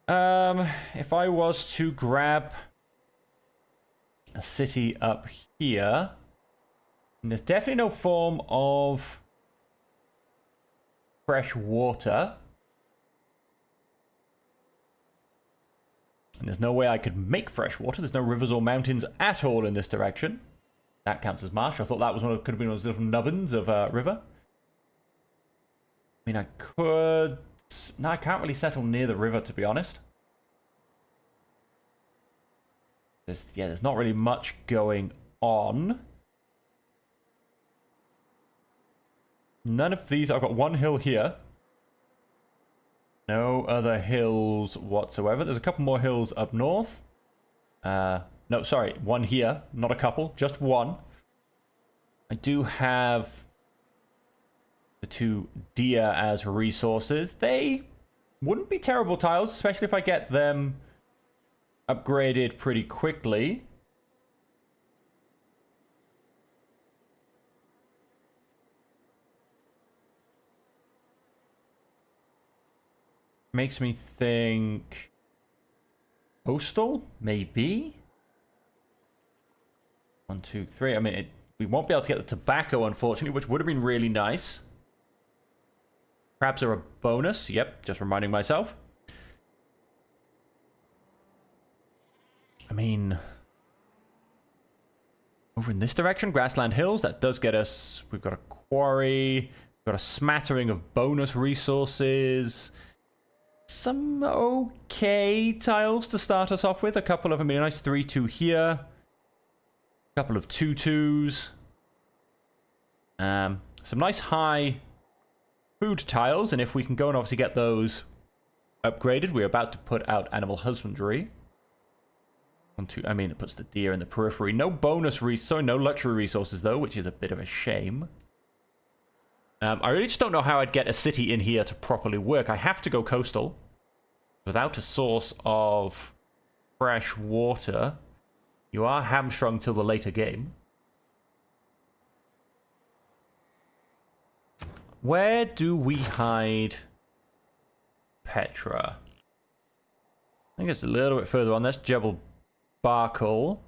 If I was to grab a city up here, and there's definitely no form of fresh water. And there's no way I could make fresh water. There's no rivers or mountains at all in this direction. That counts as marsh. I thought that was could have been one of those little nubbins of a river. I mean, I could... No, I can't really settle near the river, to be honest. There's not really much going on. None of these... I've got 1 hill here. No other hills whatsoever. There's a couple more hills up north. No, sorry. 1 here. Not a couple. Just 1. I do have the 2 deer as resources. They wouldn't be terrible tiles, especially if I get them upgraded pretty quickly. Makes me think... Coastal? Maybe? 1, 2, 3. I mean, we won't be able to get the tobacco, unfortunately, which would have been really nice. Crabs are a bonus. Yep, just reminding myself. I mean... Over in this direction, Grassland Hills, that does get us... We've got a quarry. We've got a smattering of bonus resources. Some okay tiles to start us off with. A couple of them, a nice 3-2 here. A couple of 2-2s. Some nice high food tiles, and if we can go and obviously get those upgraded, we're about to put out animal husbandry. 1, 2, I mean, it puts the deer in the periphery. No bonus no luxury resources though, which is a bit of a shame. I really just don't know how I'd get a city in here to properly work. I have to go coastal. Without a source of fresh water, you are hamstrung till the later game. Where do we hide Petra? I think it's a little bit further on. That's Jebel Barkle.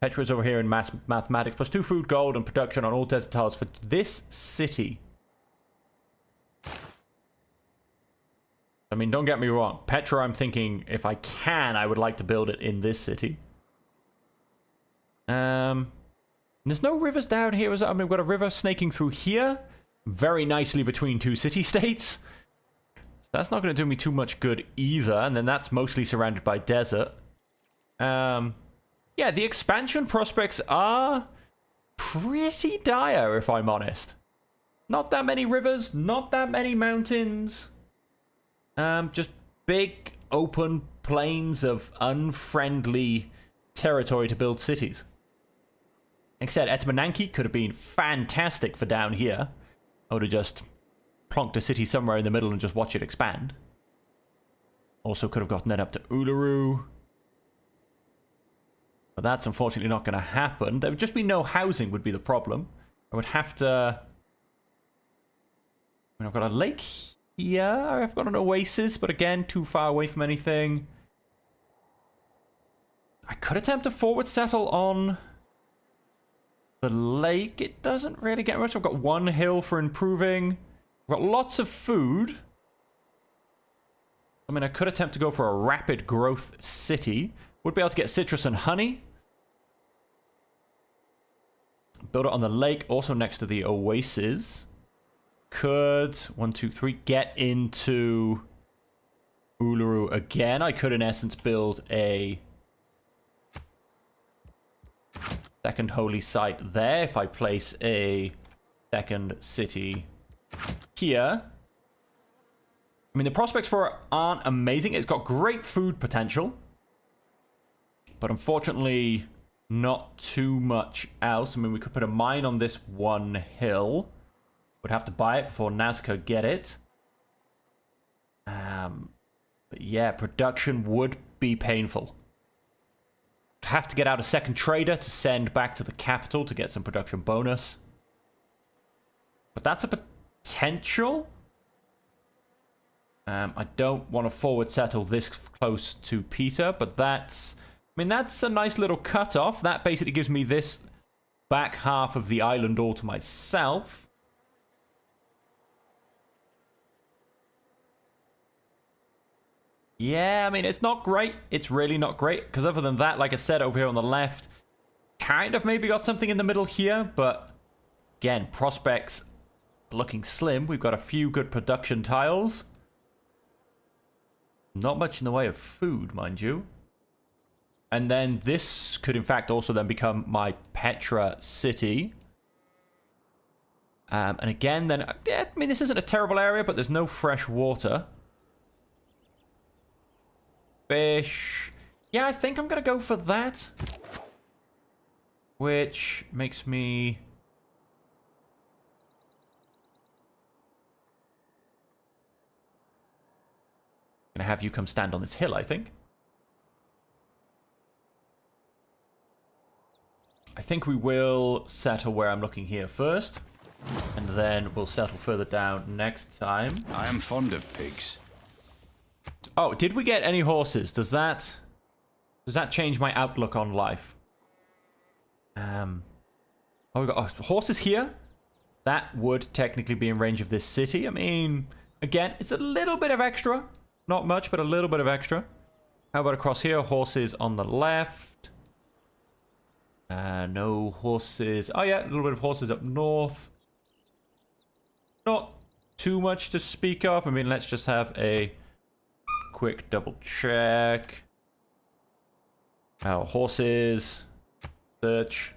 Petra's over here in mathematics. Plus 2 food, gold, and production on all desert tiles for this city. I mean, don't get me wrong. Petra, I'm thinking, if I can, I would like to build it in this city. There's no rivers down here. I mean, we've got a river snaking through here. Very nicely between 2 city-states. So that's not going to do me too much good either. And then that's mostly surrounded by desert. Yeah, the expansion prospects are pretty dire, if I'm honest. Not that many rivers, not that many mountains. Just big, open plains of unfriendly territory to build cities. Like I said, Etmananki could have been fantastic for down here. I would have just plonked a city somewhere in the middle and just watch it expand. Also could have gotten that up to Uluru. But that's unfortunately not going to happen. There would just be no housing would be the problem. I would have to... I mean, I've got a lake here. I've got an oasis, but again, too far away from anything. I could attempt to forward settle on the lake. It doesn't really get much. I've got 1 hill for improving. I've got lots of food. I mean, I could attempt to go for a rapid growth city. Would be able to get citrus and honey. Build it on the lake, also next to the oasis. Could, 1, 2, 3, get into Uluru again. I could, in essence, build a second holy site there if I place a second city here. I mean, the prospects for it aren't amazing. It's got great food potential. But unfortunately, not too much else. I mean, we could put a mine on this one hill. Would have to buy it before Nazca get it. But yeah, production would be painful. Have to get out a second trader to send back to the capital to get some production bonus. But that's a potential. I don't want to forward settle this close to Peter, but that's... I mean, that's a nice little cutoff. That basically gives me this back half of the island all to myself. Yeah, I mean, it's not great. It's really not great. Because other than that, like I said, over here on the left, kind of maybe got something in the middle here. But again, prospects looking slim. We've got a few good production tiles. Not much in the way of food, mind you. And then this could, in fact, also then become my Petra city. And again, then, yeah, I mean, this isn't a terrible area, but there's no fresh water. Fish. Yeah, I think I'm going to go for that. Which makes me... Gonna have you come stand on this hill, I think. I think we will settle where I'm looking here first. And then we'll settle further down next time. I am fond of pigs. Oh, did we get any horses? Does that change my outlook on life? Oh, we got horses here. That would technically be in range of this city. I mean, again, it's a little bit of extra. Not much, but a little bit of extra. How about across here? Horses on the left. No horses. Oh, yeah, a little bit of horses up north. Not too much to speak of. I mean, let's just have a quick double check. Horses. Search.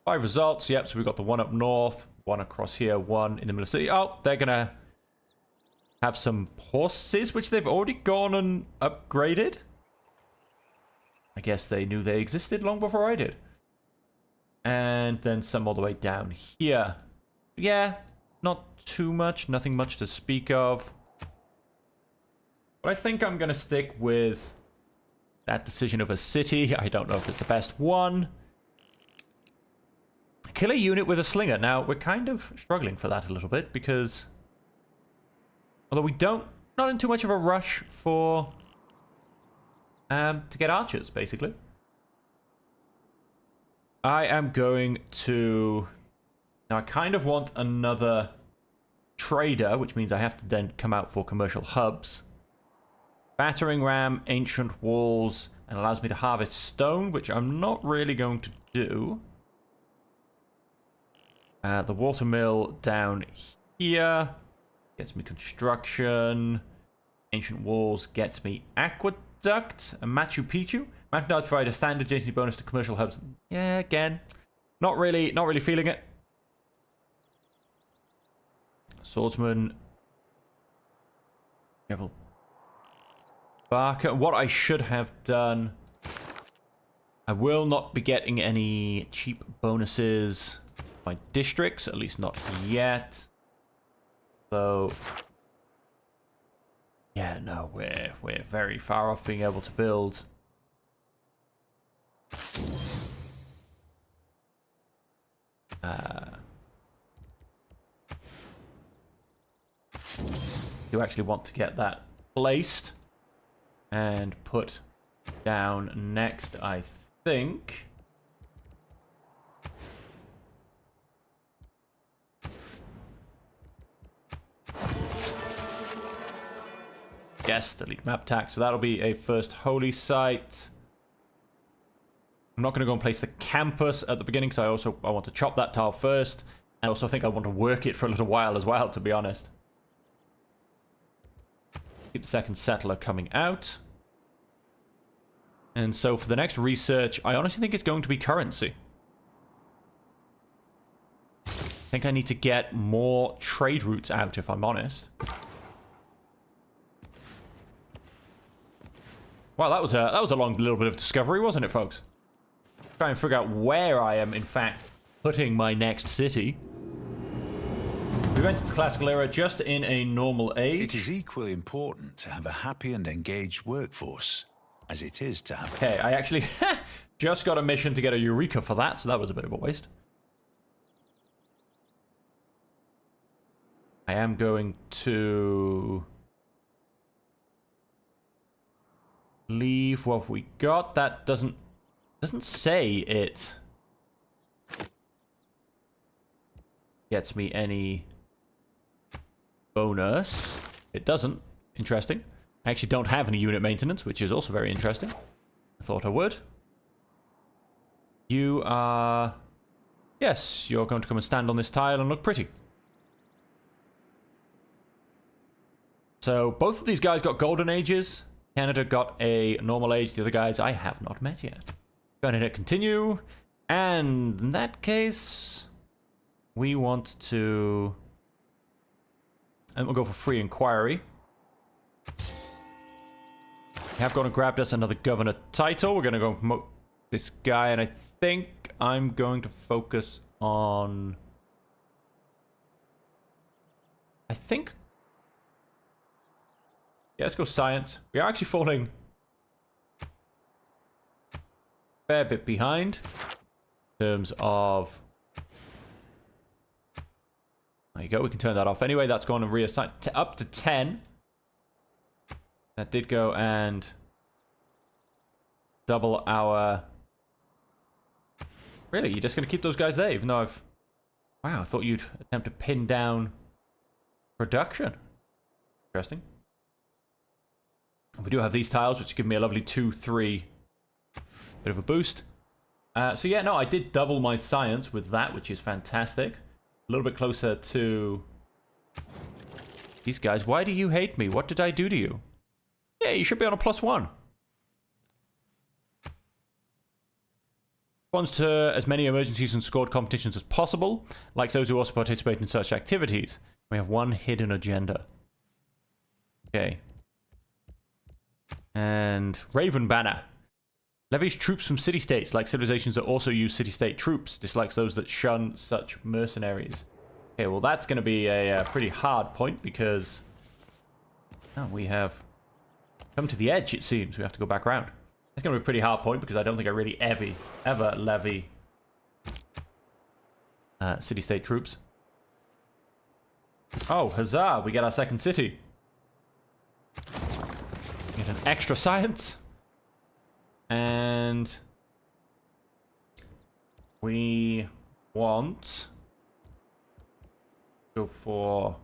5 results. Yep, so we've got the one up north, one across here, one in the middle of the city. Oh, they're going to have some horses, which they've already gone and upgraded. I guess they knew they existed long before I did. And then some all the way down here. Yeah, not too much. Nothing much to speak of. But I think I'm going to stick with that decision of a city. I don't know if it's the best one. Kill a unit with a slinger. Now, we're kind of struggling for that a little bit because... Although we not in too much of a rush for... to get archers, basically. I am going to... Now, I kind of want another trader, which means I have to then come out for commercial hubs. Battering ram, ancient walls, and allows me to harvest stone, which I'm not really going to do. The watermill down here gets me construction. Ancient walls gets me aqueduct. And Machu Picchu. Mountain Darts provide a standard adjacency bonus to commercial hubs. Yeah, again, not really feeling it. Swordsman. Rebel Barker. What I should have done. I will not be getting any cheap bonuses by districts, at least not yet. So yeah, no, we're very far off being able to build. You actually want to get that placed and put down next, I think. Yes, delete map tag. So that'll be a first holy site. I'm not going to go and place the campus at the beginning because I want to chop that tile first. And also think I want to work it for a little while as well, to be honest. Keep the second settler coming out. And so for the next research, I honestly think it's going to be currency. think I need to get more trade routes out, if I'm honest. Wow, that was a long little bit of discovery, wasn't it, folks? Try and figure out where I am, in fact, putting my next city. We entered the classical era just in a normal age. It is equally important to have a happy and engaged workforce as it is to have... Okay, I actually just got a mission to get a Eureka for that, so that was a bit of a waste. I am going to leave what we got. That doesn't say it gets me any bonus. It doesn't. Interesting. I actually don't have any unit maintenance, which is also very interesting. I thought I would. You are... Yes, you're going to come and stand on this tile and look pretty. So both of these guys got golden ages. Canada got a normal age. The other guys I have not met yet. Going to hit continue. And in that case, we want to... And we'll go for free inquiry. We have gone and grabbed us another governor title. We're going to go and promote this guy. And I think I'm going to focus on... I think... Yeah, let's go science. We are actually falling a fair bit behind in terms of... There you go, we can turn that off. Anyway, that's going to reassign up to 10. That did go and double our... Really? You're just going to keep those guys there, even though I've... Wow, I thought you'd attempt to pin down production. Interesting. We do have these tiles, which give me a lovely 2-3 bit of a boost. So yeah, no, I did double my science with that, which is fantastic. A little bit closer to these guys. Why do you hate me? What did I do to you? Yeah, you should be on a +1. Responds to as many emergencies and scored competitions as possible, like those who also participate in such activities. We have one hidden agenda. Okay. And Raven Banner. Levies troops from city-states, like civilizations that also use city-state troops. Dislikes those that shun such mercenaries. Okay, well that's going to be a pretty hard point because... Oh, we have come to the edge, it seems. We have to go back around. It's going to be a pretty hard point because I don't think I really ever levy city-state troops. Oh, huzzah! We get our second city. Get an extra science. And we want to go for...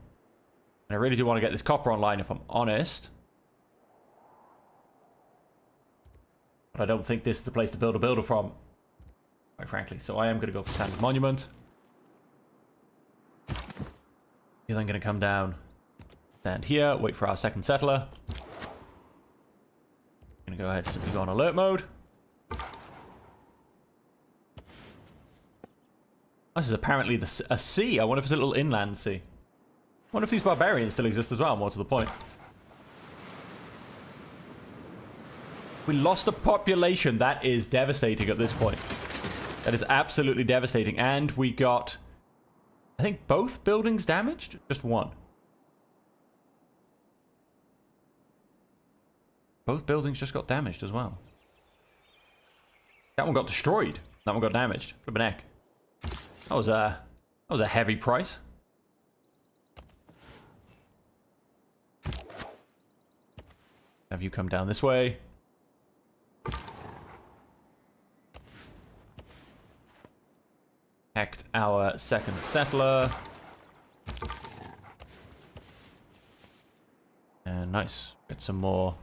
And I really do want to get this copper online if I'm honest. But I don't think this is the place to build a builder from, quite frankly. So I am going to go for Standard Monument. You're then going to come down, stand here, wait for our second settler. Going to go ahead and simply go on alert mode. This is apparently a sea. I wonder if it's a little inland sea. I wonder if these barbarians still exist as well, more to the point. We lost a population. That is devastating at this point. That is absolutely devastating. And we got, I think, both buildings damaged? Just one. Both buildings just got damaged as well. That one got destroyed. That one got damaged. Flippin' heck. That was a heavy price. Have you come down this way? Protect our second settler. And nice. Get some more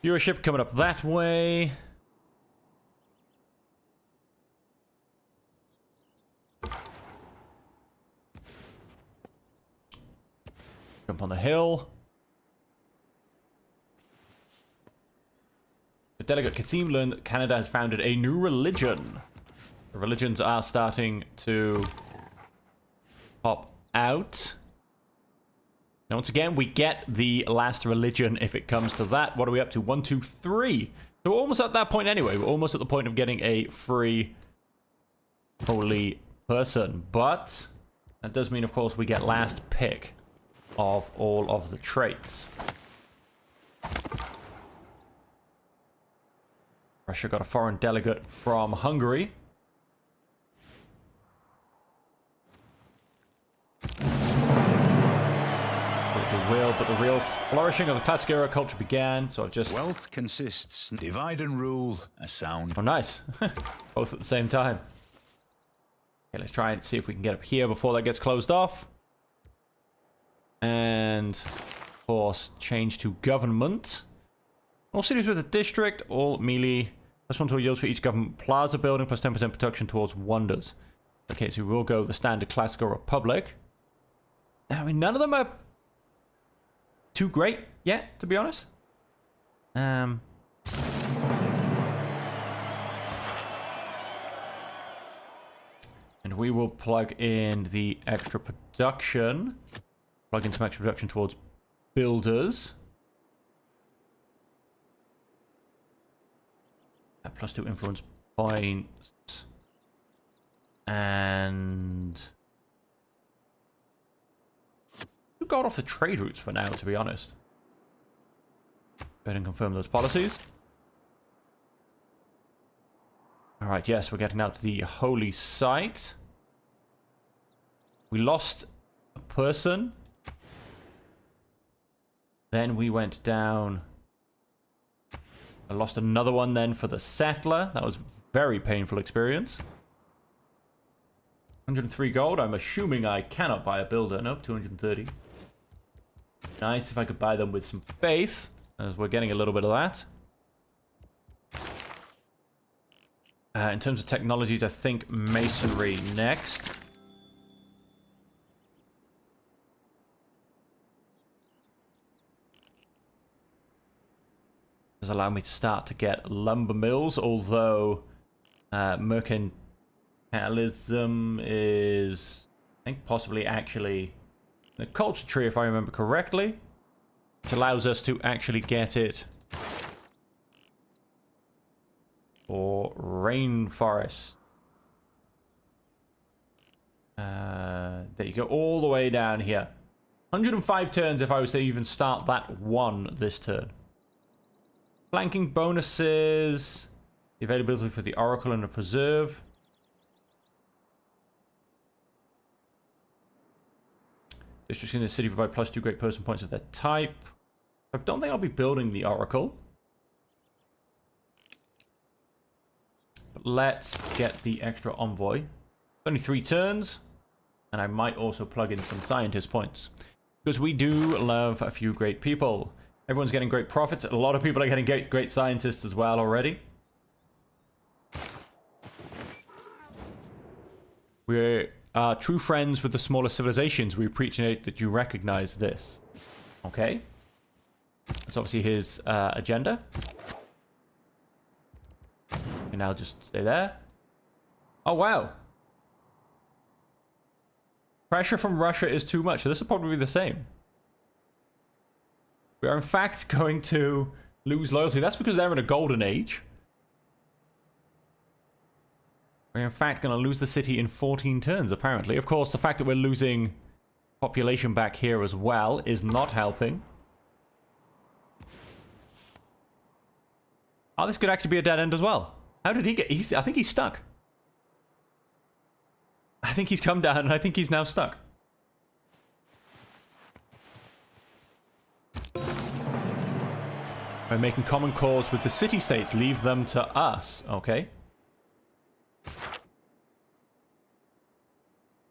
viewership coming up that way. Jump on the hill. The delegate Kasim learned that Canada has founded a new religion. The religions are starting to pop out. Now, once again, we get the last religion if it comes to that. What are we up to? 1, 2, 3. So we're almost at that point anyway. We're almost at the point of getting a free holy person. But that does mean, of course, we get last pick of all of the traits. Russia got a foreign delegate from Hungary. But the real flourishing of the classic era culture began, so I've just... Wealth consists... Divide and rule, a sound... Oh, nice. Both at the same time. Okay, let's try and see if we can get up here before that gets closed off. And, of course, change to government. All cities with a district, all melee. +1 to yields for each government plaza building, plus 10% protection towards wonders. Okay, so we will go the standard classical republic. I mean, none of them are too great yet, to be honest. And we will plug in the extra production. Plug in some extra production towards builders. +2 influence points. And... got off the trade routes for now, to be honest. Go ahead and confirm those policies. Alright, yes, we're getting out to the holy site. We lost a person. Then we went down. I lost another one then for the settler. That was a very painful experience. 103 gold. I'm assuming I cannot buy a builder. Nope, 230. Nice if I could buy them with some faith, as we're getting a little bit of that. In terms of technologies, I think masonry next. Does allow me to start to get lumber mills, although mercantilism is, I think, possibly actually the culture tree, if I remember correctly, which allows us to actually get it for rainforest. There you go, all the way down here. 105 turns if I was to even start that one this turn. Flanking bonuses, the availability for the Oracle and the Preserve. Districts in the city provide +2 great person points of their type. I don't think I'll be building the Oracle. But let's get the extra envoy. Only 3 turns. And I might also plug in some scientist points. Because we do love a few great people. Everyone's getting great profits. A lot of people are getting great scientists as well already. We're true friends with the smaller civilizations. We appreciate that you recognize this. Okay. That's obviously his agenda. And now just stay there. Oh, wow. Pressure from Russia is too much. So this will probably be the same. We are in fact going to lose loyalty. That's because they're in a golden age. We're in fact going to lose the city in 14 turns, apparently. Of course, the fact that we're losing population back here as well is not helping. Oh, this could actually be a dead end as well. How did he get... I think he's stuck. I think he's come down and I think he's now stuck. By making common cause with the city-states, leave them to us. Okay.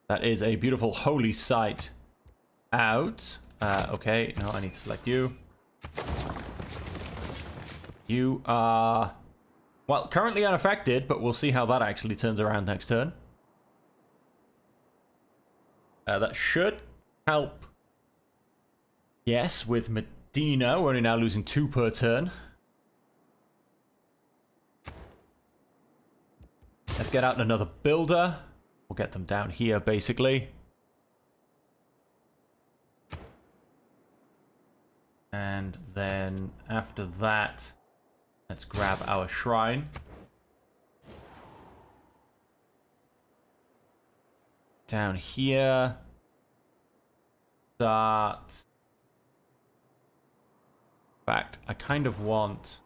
That is a beautiful holy site out. Okay, no, I need to select you. You are, well, currently unaffected, but we'll see how that actually turns around next turn. That should help. Yes, with Medina, we're only now losing 2 per turn. Let's let's get out another builder. We'll get them down here, basically. And then after that, let's grab our shrine. Down here. Start. In fact, I kind of want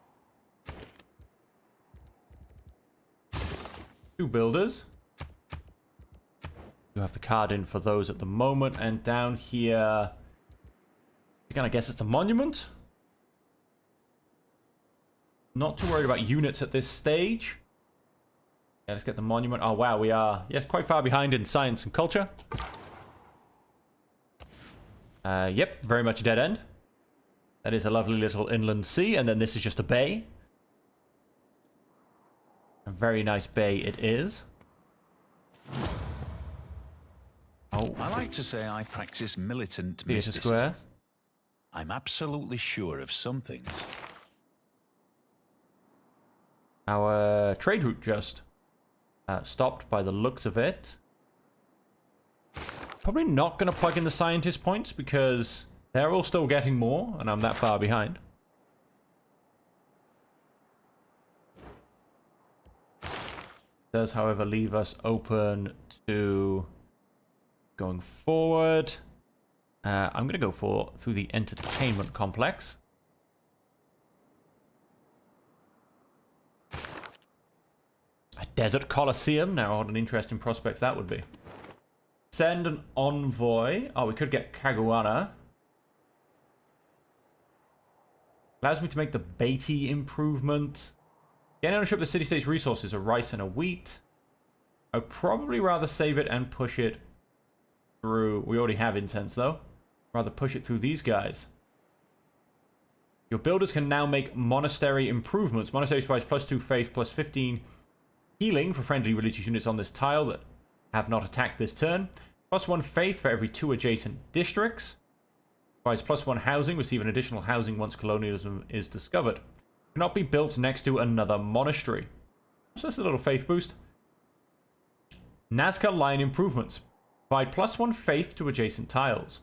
2 builders. You have the card in for those at the moment. And down here, again, I guess it's the monument. Not too worried about units at this stage. Yeah, let's get the monument. Oh, wow, we are quite far behind in science and culture. Yep, very much a dead end. That is a lovely little inland sea, and then this is just a bay. A very nice bay it is. Oh, I like to say I practice militant Theatre mysticism. Square. I'm absolutely sure of some things. Our trade route just stopped by the looks of it. Probably not going to plug in the scientist points because they're all still getting more, and I'm that far behind. Does, however, leave us open to going forward. I'm going to go through the entertainment complex. A desert coliseum. Now, what an interesting prospect that would be. Send an envoy. Oh, we could get Caguana. Allows me to make the Deity improvement. Gain ownership of the city-state's resources, a rice and a wheat. I'd probably rather save it and push it through. We already have incense, though. Rather push it through these guys. Your builders can now make monastery improvements. Monastery provides +2 faith, +15 healing for friendly religious units on this tile that have not attacked this turn. +1 faith for every 2 adjacent districts. Provides +1 housing. Receive an additional housing once colonialism is discovered. Cannot be built next to another monastery. So that's a little faith boost. Nazca line improvements. Provide +1 faith to adjacent tiles.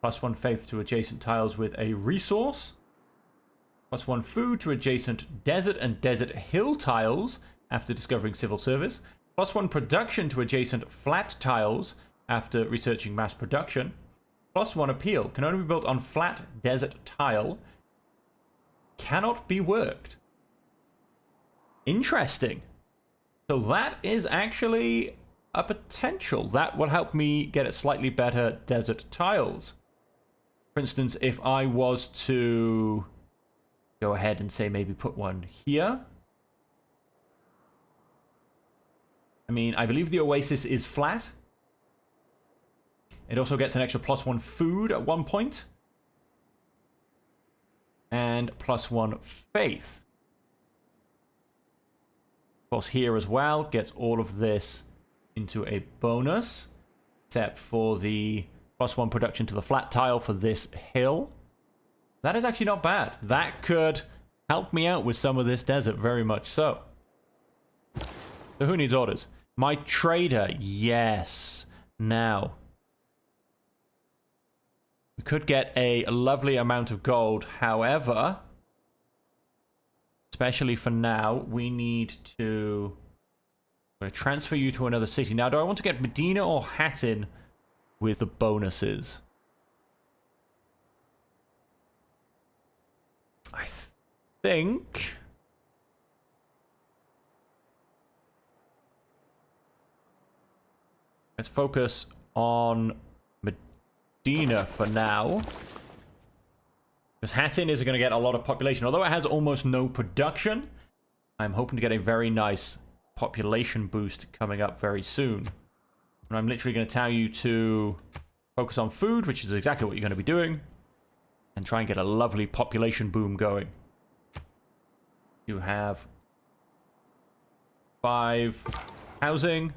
+1 faith to adjacent tiles with a resource. +1 food to adjacent desert and desert hill tiles after discovering civil service. +1 production to adjacent flat tiles after researching mass production. +1 appeal. Can only be built on flat desert tile. Cannot be worked. Interesting. So that is actually a potential. That will help me get slightly better desert tiles. For instance, if I was to go ahead and say maybe put one here. I mean, I believe the oasis is flat. It also gets an extra +1 food at one point. And +1 faith. Of course, here as well, gets all of this into a bonus. Except for the +1 production to the flat tile for this hill. That is actually not bad. That could help me out with some of this desert, very much so. So who needs orders? My trader, yes. Now, we could get a lovely amount of gold. However, especially for now, we need to... I'm going to transfer you to another city. Now, do I want to get Medina or Hattin with the bonuses? I think... let's focus on Medina for now. Because Hattin is going to get a lot of population. Although it has almost no production, I'm hoping to get a very nice population boost coming up very soon. And I'm literally going to tell you to focus on food, which is exactly what you're going to be doing. And try and get a lovely population boom going. You have 5 housing.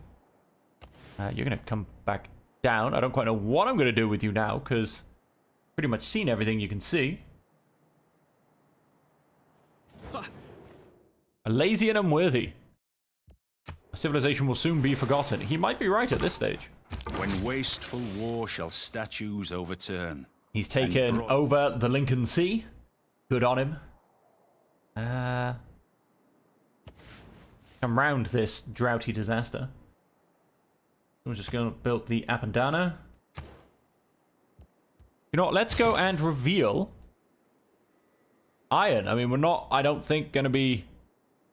You're going to come back down. I don't quite know what I'm going to do with you now, because pretty much seen everything you can see. A lazy and unworthy. A civilization will soon be forgotten. He might be right at this stage. When wasteful war shall statues overturn. He's taken over the Lincoln Sea. Good on him. Come round this droughty disaster. We're just going to build the Appandana. You know what? Let's go and reveal iron. I mean, we're not, I don't think, going to be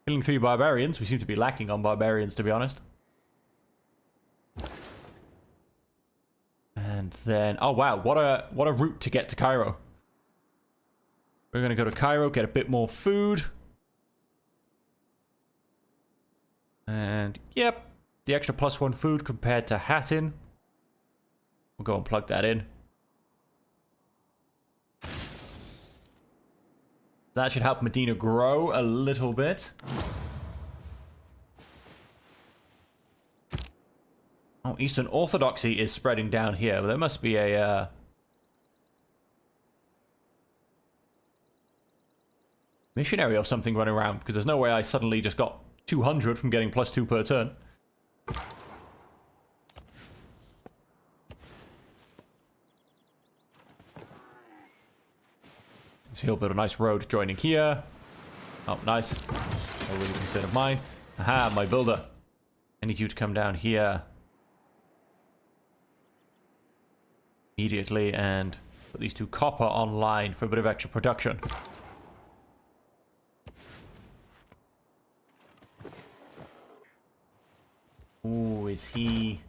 killing 3 barbarians. We seem to be lacking on barbarians, to be honest. And then, oh wow, what a route to get to Cairo. We're going to go to Cairo, get a bit more food. And, yep, the extra +1 food compared to Hattin. We'll go and plug that in. That should help Medina grow a little bit. Oh, Eastern Orthodoxy is spreading down here. But there must be a... missionary or something running around. Because there's no way I suddenly just got 200 from getting +2 per turn. So he'll build a nice road joining here. Oh, nice. That's a really concern of mine. Aha, my builder. I need you to come down here immediately and put these 2 copper online for a bit of extra production. Ooh, is he...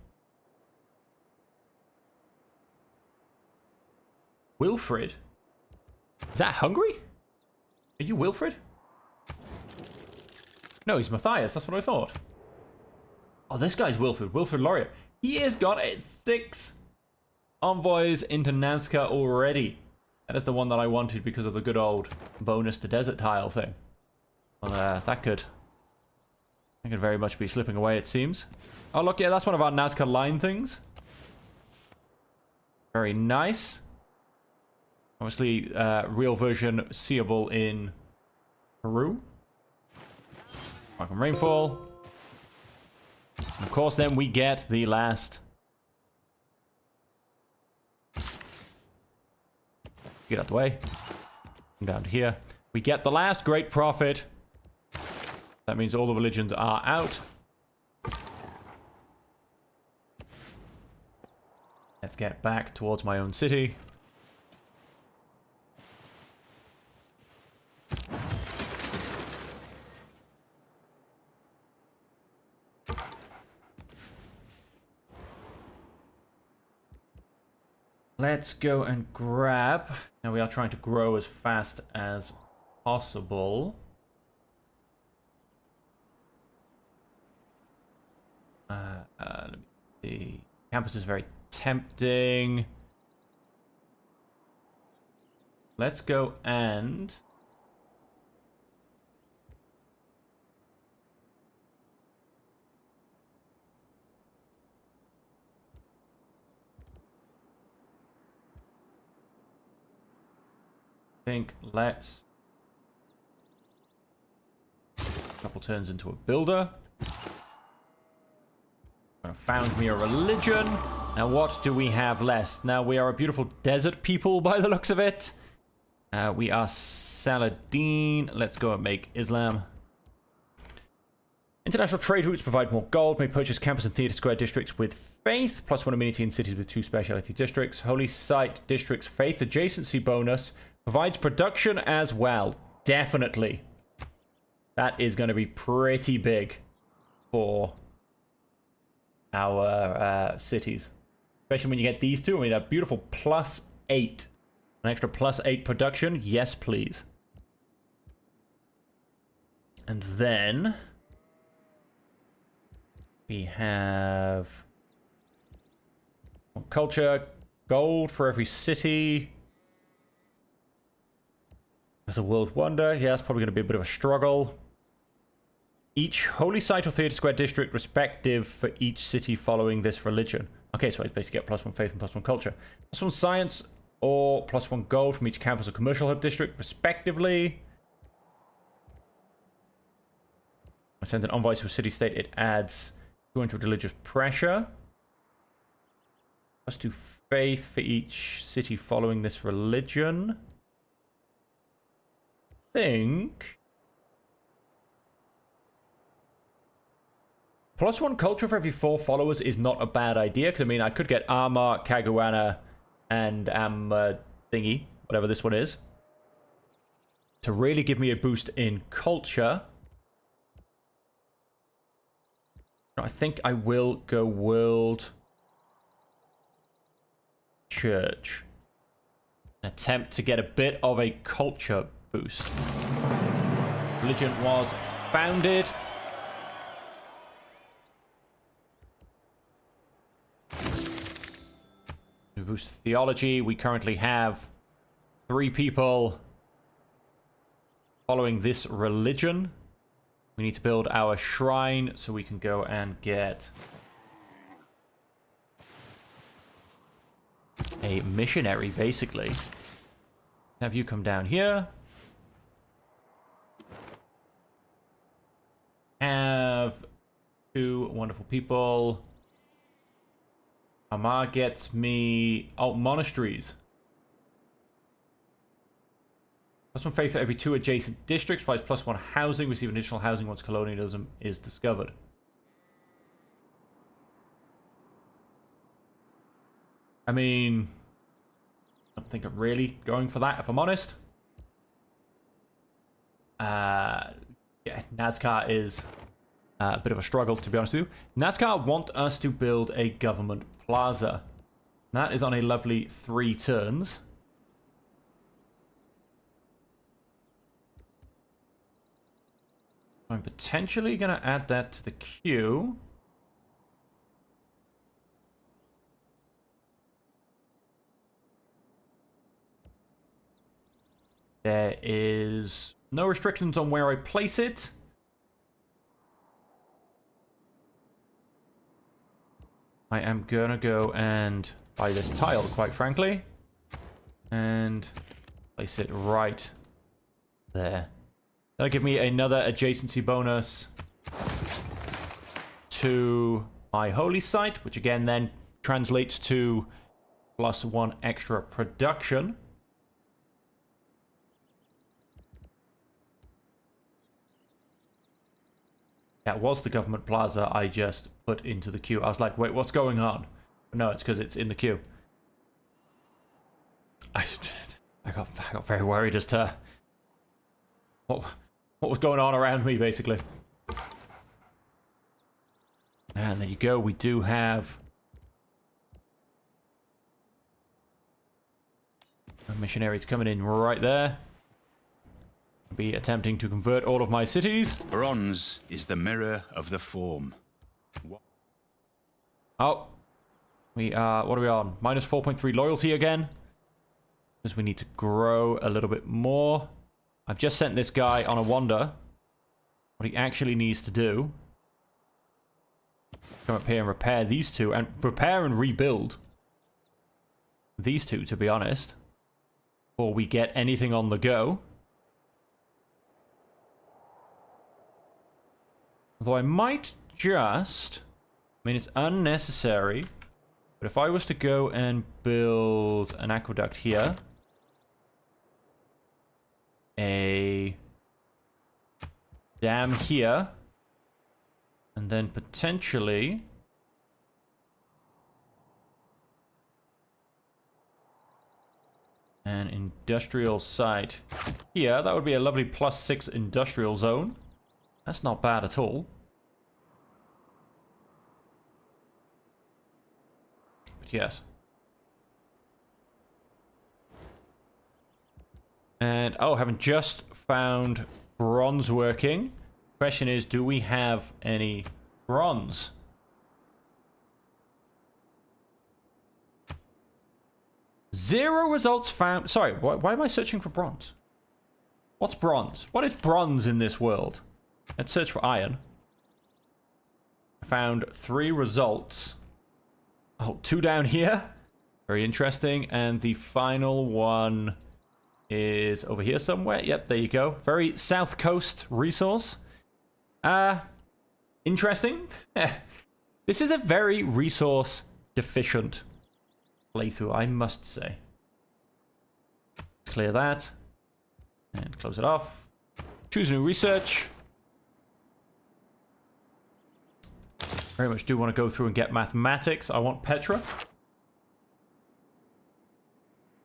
Wilfred? Is that Hungary? Are you Wilfred? No, he's Matthias. That's what I thought. Oh, this guy's Wilfred. Wilfred Laurier. He has got 6 envoys into Nazca already. That is the one that I wanted because of the good old bonus to desert tile thing. Well, that could very much be slipping away, it seems. Oh, look, yeah, that's one of our Nazca line things. Very nice. Obviously, real version seeable in Peru. Welcome rainfall. And of course, then we get the last. Get out the way. Come down to here. We get the last great prophet. That means all the religions are out. Let's get back towards my own city. Let's go and grab. Now we are trying to grow as fast as possible. Let me see. Campus is very tempting. Let's go and... let's... Couple turns into a builder. Found me a religion. Now what do we have left? Now we are a beautiful desert people by the looks of it. We are Saladin. Let's go and make Islam. International trade routes provide more gold. May purchase campus and theatre square districts with faith. +1 amenity in cities with 2 specialty districts. Holy site districts faith adjacency bonus. Provides production as well. Definitely. That is going to be pretty big for our cities. Especially when you get these 2. I mean, a beautiful +8. An extra +8 production. Yes, please. And then... we have... culture. Gold for every city. As a world wonder. Yeah, that's probably going to be a bit of a struggle. Each holy site or theatre square district respective for each city following this religion. Okay, so I basically get +1 faith and +1 culture. +1 science or +1 gold from each campus or commercial hub district respectively. I send an envoy to a city-state. It adds 200 religious pressure. +2 faith for each city following this religion. I think +1 culture for every 4 followers is not a bad idea. Because I mean, I could get Arma, Caguana, and thingy, whatever this one is, to really give me a boost in culture. I think I will go World Church. Attempt to get a bit of a culture boost. Religion was founded. We boost theology. We currently have 3 people following this religion. We need to build our shrine so we can go and get a missionary, basically. Have you come down here. Have 2 wonderful people. Amar gets me... Oh, monasteries. +1 faith for every 2 adjacent districts. Provides +1 housing. Receive additional housing once colonialism is discovered. I mean, I don't think I'm really going for that, if I'm honest. Yeah, NASCAR is a bit of a struggle, to be honest with you. NASCAR want us to build a government plaza. That is on a lovely 3 turns. I'm potentially going to add that to the queue. There is no restrictions on where I place it. I am going to go and buy this tile, quite frankly. And place it right there. That'll give me another adjacency bonus to my holy site, which again then translates to +1 extra production. That was the government plaza I just put into the queue. I was like, wait, what's going on? But no, it's because it's in the queue. I got very worried as to what was going on around me, basically. And there you go. We do have missionaries coming in right there. I'll be attempting to convert all of my cities. Bronze is the mirror of the form. Oh. We are... What are we on? -4.3 loyalty again. Because we need to grow a little bit more. I've just sent this guy on a wander. What he actually needs to do. Come up here and repair these 2. And repair and rebuild these 2, to be honest. Before we get anything on the go. Although I might just... I mean, it's unnecessary. But if I was to go and build an aqueduct here... a dam here, and then potentially an industrial site here. That would be a lovely +6 industrial zone. That's not bad at all. But yes. And, oh, haven't just found bronze working. Question is, do we have any bronze? Zero results found. Sorry, why am I searching for bronze? What's bronze? What is bronze in this world? Let's search for iron. I found 3 results. Oh, 2 down here. Very interesting. And the final one... is over here somewhere. Yep, there you go. Very south coast resource. Interesting. This is a very resource deficient playthrough, I must say. Clear that. And close it off. Choose new research. Very much do want to go through and get mathematics. I want Petra.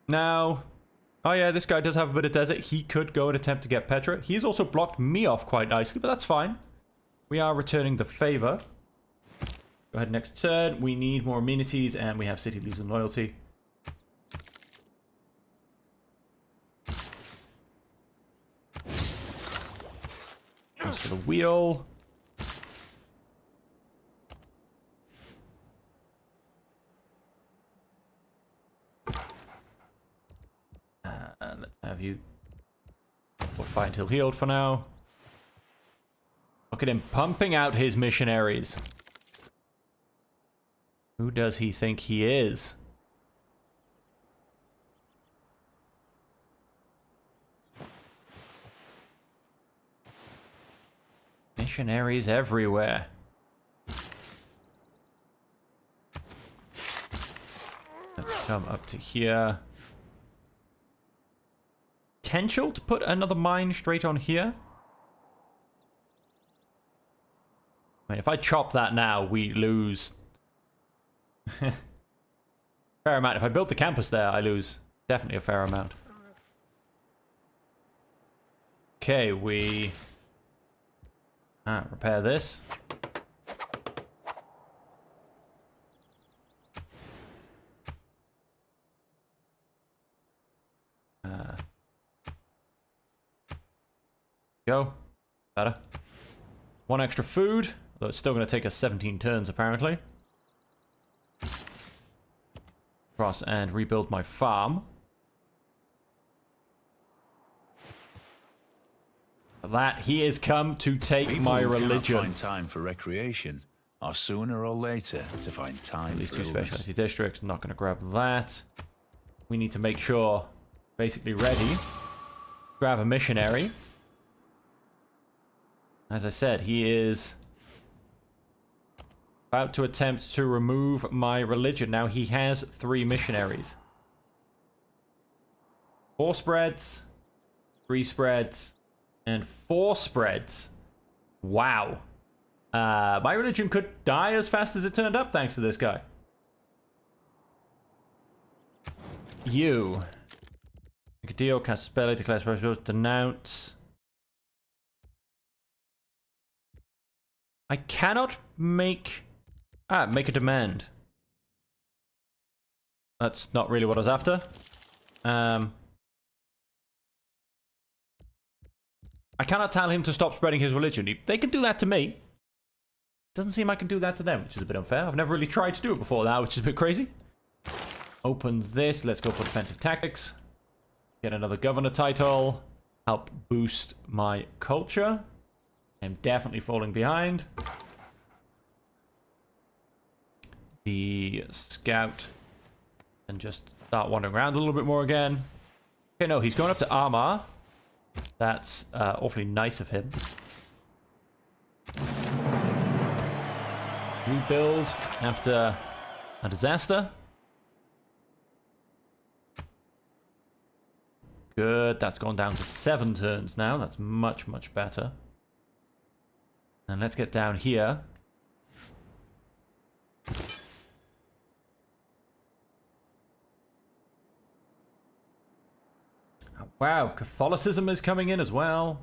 Now, oh yeah, this guy does have a bit of desert. He could go and attempt to get Petra. He's also blocked me off quite nicely, but that's fine. We are returning the favor. Go ahead, next turn. We need more amenities, and we have city leaves and loyalty. Goes for the wheel. Let's have you fight until healed for now. Look at him pumping out his missionaries. Who does he think he is? Missionaries everywhere. Let's come up to here. Potential to put another mine straight on here. I mean, if I chop that now, we lose. Fair amount. If I build the campus there, I lose definitely a fair amount. Okay, we repair this. Go. Better. One extra food, though it's still going to take us 17 turns apparently. Cross and rebuild my farm. For that, he has come to take People my who religion. cannot find time for recreation are sooner or later to find time These for two illness. specialty districts, not going to grab that. We need to make sure, basically ready. Grab a missionary. As I said, he is about to attempt to remove my religion. Now he has 3 missionaries. 4 spreads, 3 spreads, and 4 spreads. Wow. My religion could die as fast as it turned up thanks to this guy. You. Make a deal, cast a spell, declare special, denounce. I cannot make a demand. That's not really what I was after. I cannot tell him to stop spreading his religion. They can do that to me. Doesn't seem I can do that to them, which is a bit unfair. I've never really tried to do it before now, which is a bit crazy. Open this. Let's go for defensive tactics. Get another governor title. Help boost my culture. I'm definitely falling behind. The scout. And just start wandering around a little bit more again. Okay, no, he's going up to Armagh. That's awfully nice of him. Rebuild after a disaster. Good, that's gone down to 7 turns now. That's much, much better. And let's get down here. Oh, wow, Catholicism is coming in as well.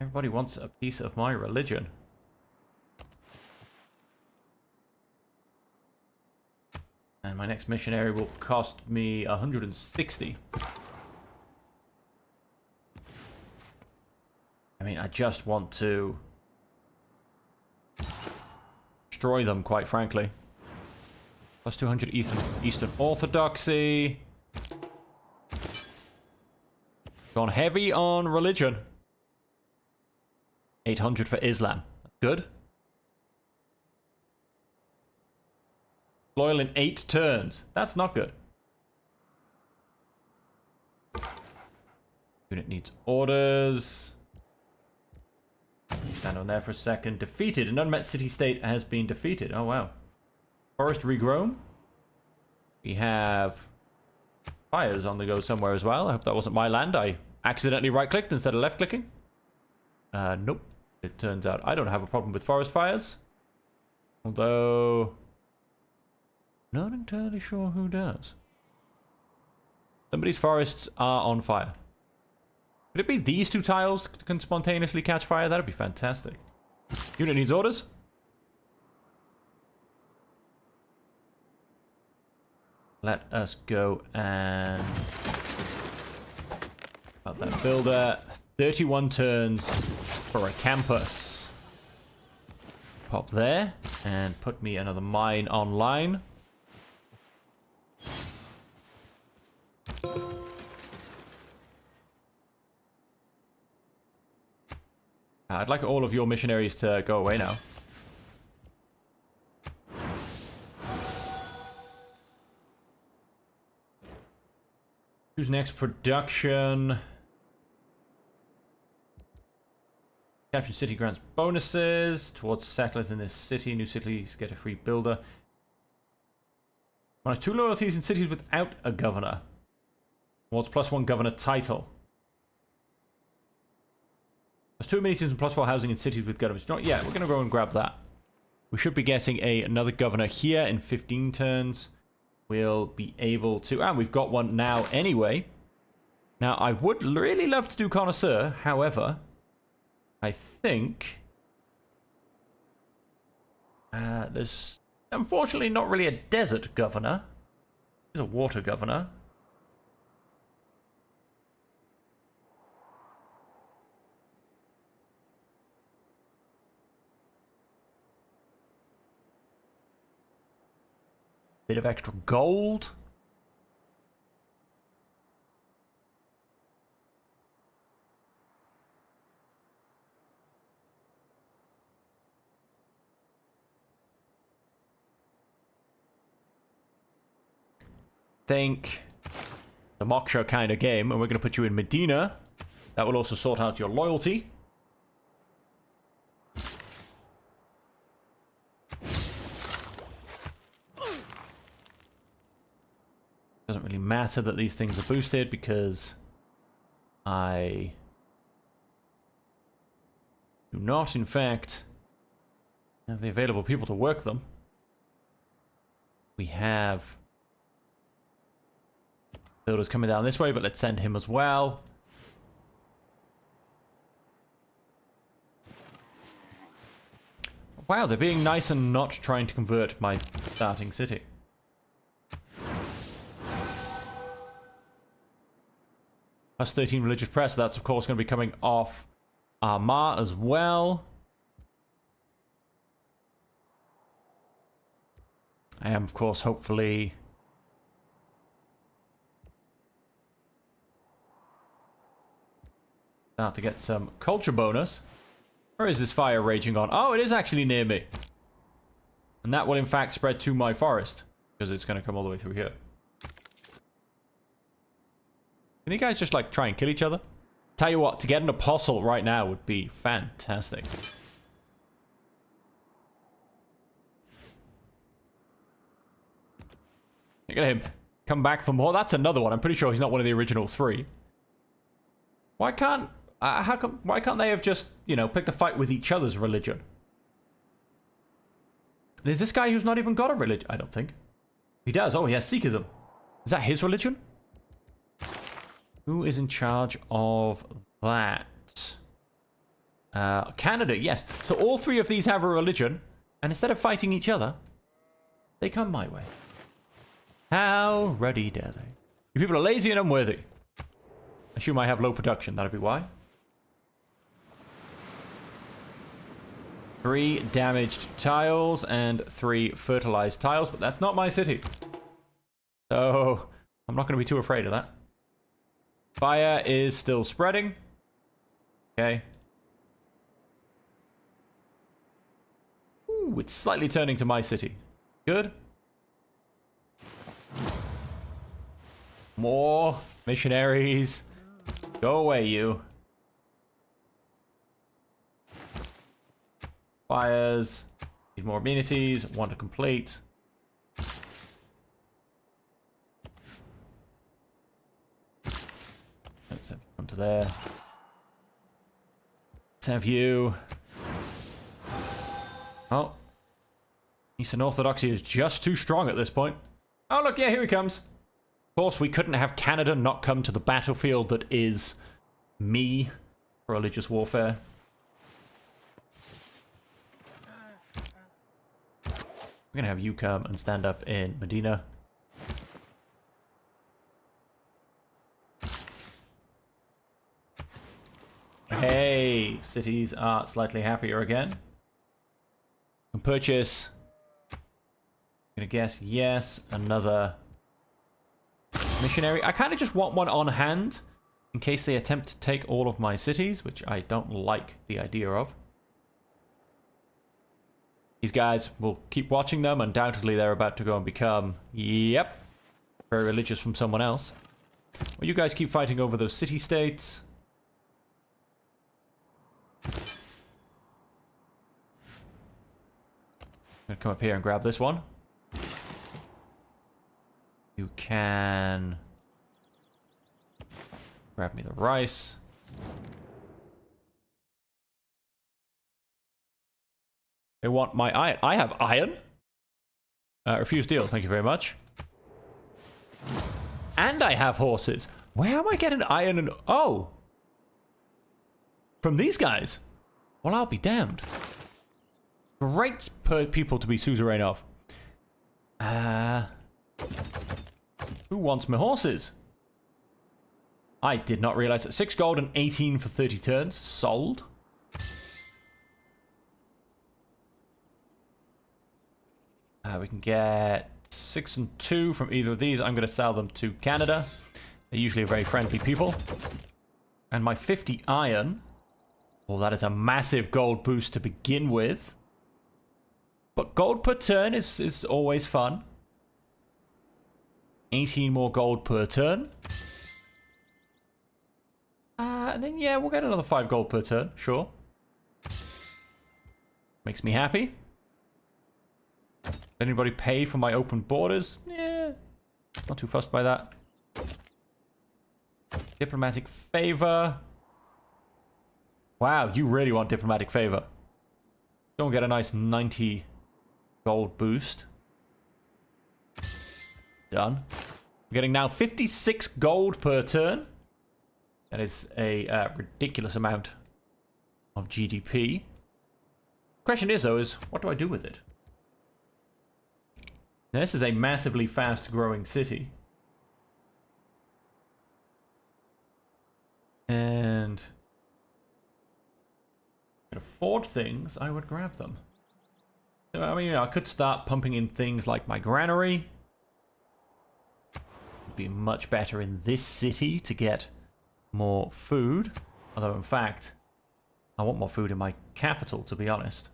Everybody wants a piece of my religion. And my next missionary will cost me 160. I mean, I just want to destroy them, quite frankly. Plus 200 Eastern Orthodoxy. Gone heavy on religion. 800 for Islam. Good. Loyal in 8 turns. That's not good. Unit needs orders. Stand on there for a second. Defeated. An unmet city-state has been defeated. Oh, wow. Forest regrown. We have fires on the go somewhere as well. I hope that wasn't my land. I accidentally right-clicked instead of left-clicking. Nope. It turns out I don't have a problem with forest fires. Although, not entirely sure who does. Somebody's forests are on fire. Could it be these two tiles that can spontaneously catch fire? That'd be fantastic. Unit needs orders. Let us go and... About that builder. 31 turns for a campus. Pop there. And put me another mine online. I'd like all of your missionaries to go away now. Who's next? Production. Captured city grants bonuses towards settlers in this city. New cities get a free builder. Minus 2 loyalties in cities without a governor. Towards +1 governor title. Plus 2 amenities and +4 housing in cities with governors. Not yet. We're going to go and grab that. We should be getting another governor here in 15 turns. We'll be able to... And we've got one now anyway. Now, I would really love to do Connoisseur. However, I think... there's unfortunately not really a desert governor. There's a water governor. Bit of extra gold. Think the Moksha kind of game, and we're going to put you in Medina. That will also sort out your loyalty. Doesn't really matter that these things are boosted because I do not, in fact, have the available people to work them. We have builders coming down this way, but let's send him as well. Wow, they're being nice and not trying to convert my starting city. Plus 13 religious press. That's, of course, going to be coming off Armagh as well. I am, of course, hopefully... start to get some culture bonus. Where is this fire raging on? Oh, it is actually near me. And that will, in fact, spread to my forest. Because it's going to come all the way through here. Can you guys just, like, try and kill each other? Tell you what, to get an apostle right now would be fantastic. Look at him. Come back for more. That's another one. I'm pretty sure he's not one of the original 3. Why can't... why can't they have just, you know, picked a fight with each other's religion? There's this guy who's not even got a religion, I don't think. He does. Oh, he has Sikhism. Is that his religion? Who is in charge of that? Canada, yes. So all 3 of these have a religion, and instead of fighting each other, they come my way. How ready dare they? You people are lazy and unworthy. I assume I have low production, that'd be why. 3 damaged tiles and 3 fertilized tiles, but that's not my city. So, I'm not going to be too afraid of that. Fire is still spreading. Okay. Ooh, it's slightly turning to my city. Good. More missionaries. Go away, you. Fires. Need more amenities. 1 to complete. Let's have you come to there. Let's have you. Oh. Eastern Orthodoxy is just too strong at this point. Oh, look, yeah, here he comes. Of course, we couldn't have Canada not come to the battlefield that is me for religious warfare. We're going to have you come and stand up in Medina. Hey, cities are slightly happier again. Can purchase. I'm gonna guess yes. Another missionary. I kind of just want one on hand in case they attempt to take all of my cities, which I don't like the idea of. These guys will keep watching them. Undoubtedly, they're about to go and become, yep, very religious from someone else. Well, you guys keep fighting over those city-states. I'm gonna come up here and grab this one. You can grab me the rice. They want my iron. I have iron. Refuse deal, thank you very much. And I have horses. Where am I getting iron and... Oh! From these guys? Well, I'll be damned. Great people to be suzerain of. Who wants my horses? I did not realize that 6 gold and 18 for 30 turns. Sold. We can get 6 and 2 from either of these. I'm going to sell them to Canada. They're usually very friendly people. And my 50 iron. Well, that is a massive gold boost to begin with. But gold per turn is always fun. 18 more gold per turn. And then, yeah, we'll get another 5 gold per turn. Sure. Makes me happy. Anybody pay for my open borders? Yeah. Not too fussed by that. Diplomatic favor. Wow, you really want diplomatic favor. Don't get a nice 90 gold boost. Done. We're getting now 56 gold per turn. That is a ridiculous amount of GDP. Question is, though, is what do I do with it? Now, this is a massively fast-growing city. And... if I could afford things, I would grab them. So, I mean, you know, I could start pumping in things like my granary. It'd be much better in this city to get more food. Although, in fact, I want more food in my capital, to be honest.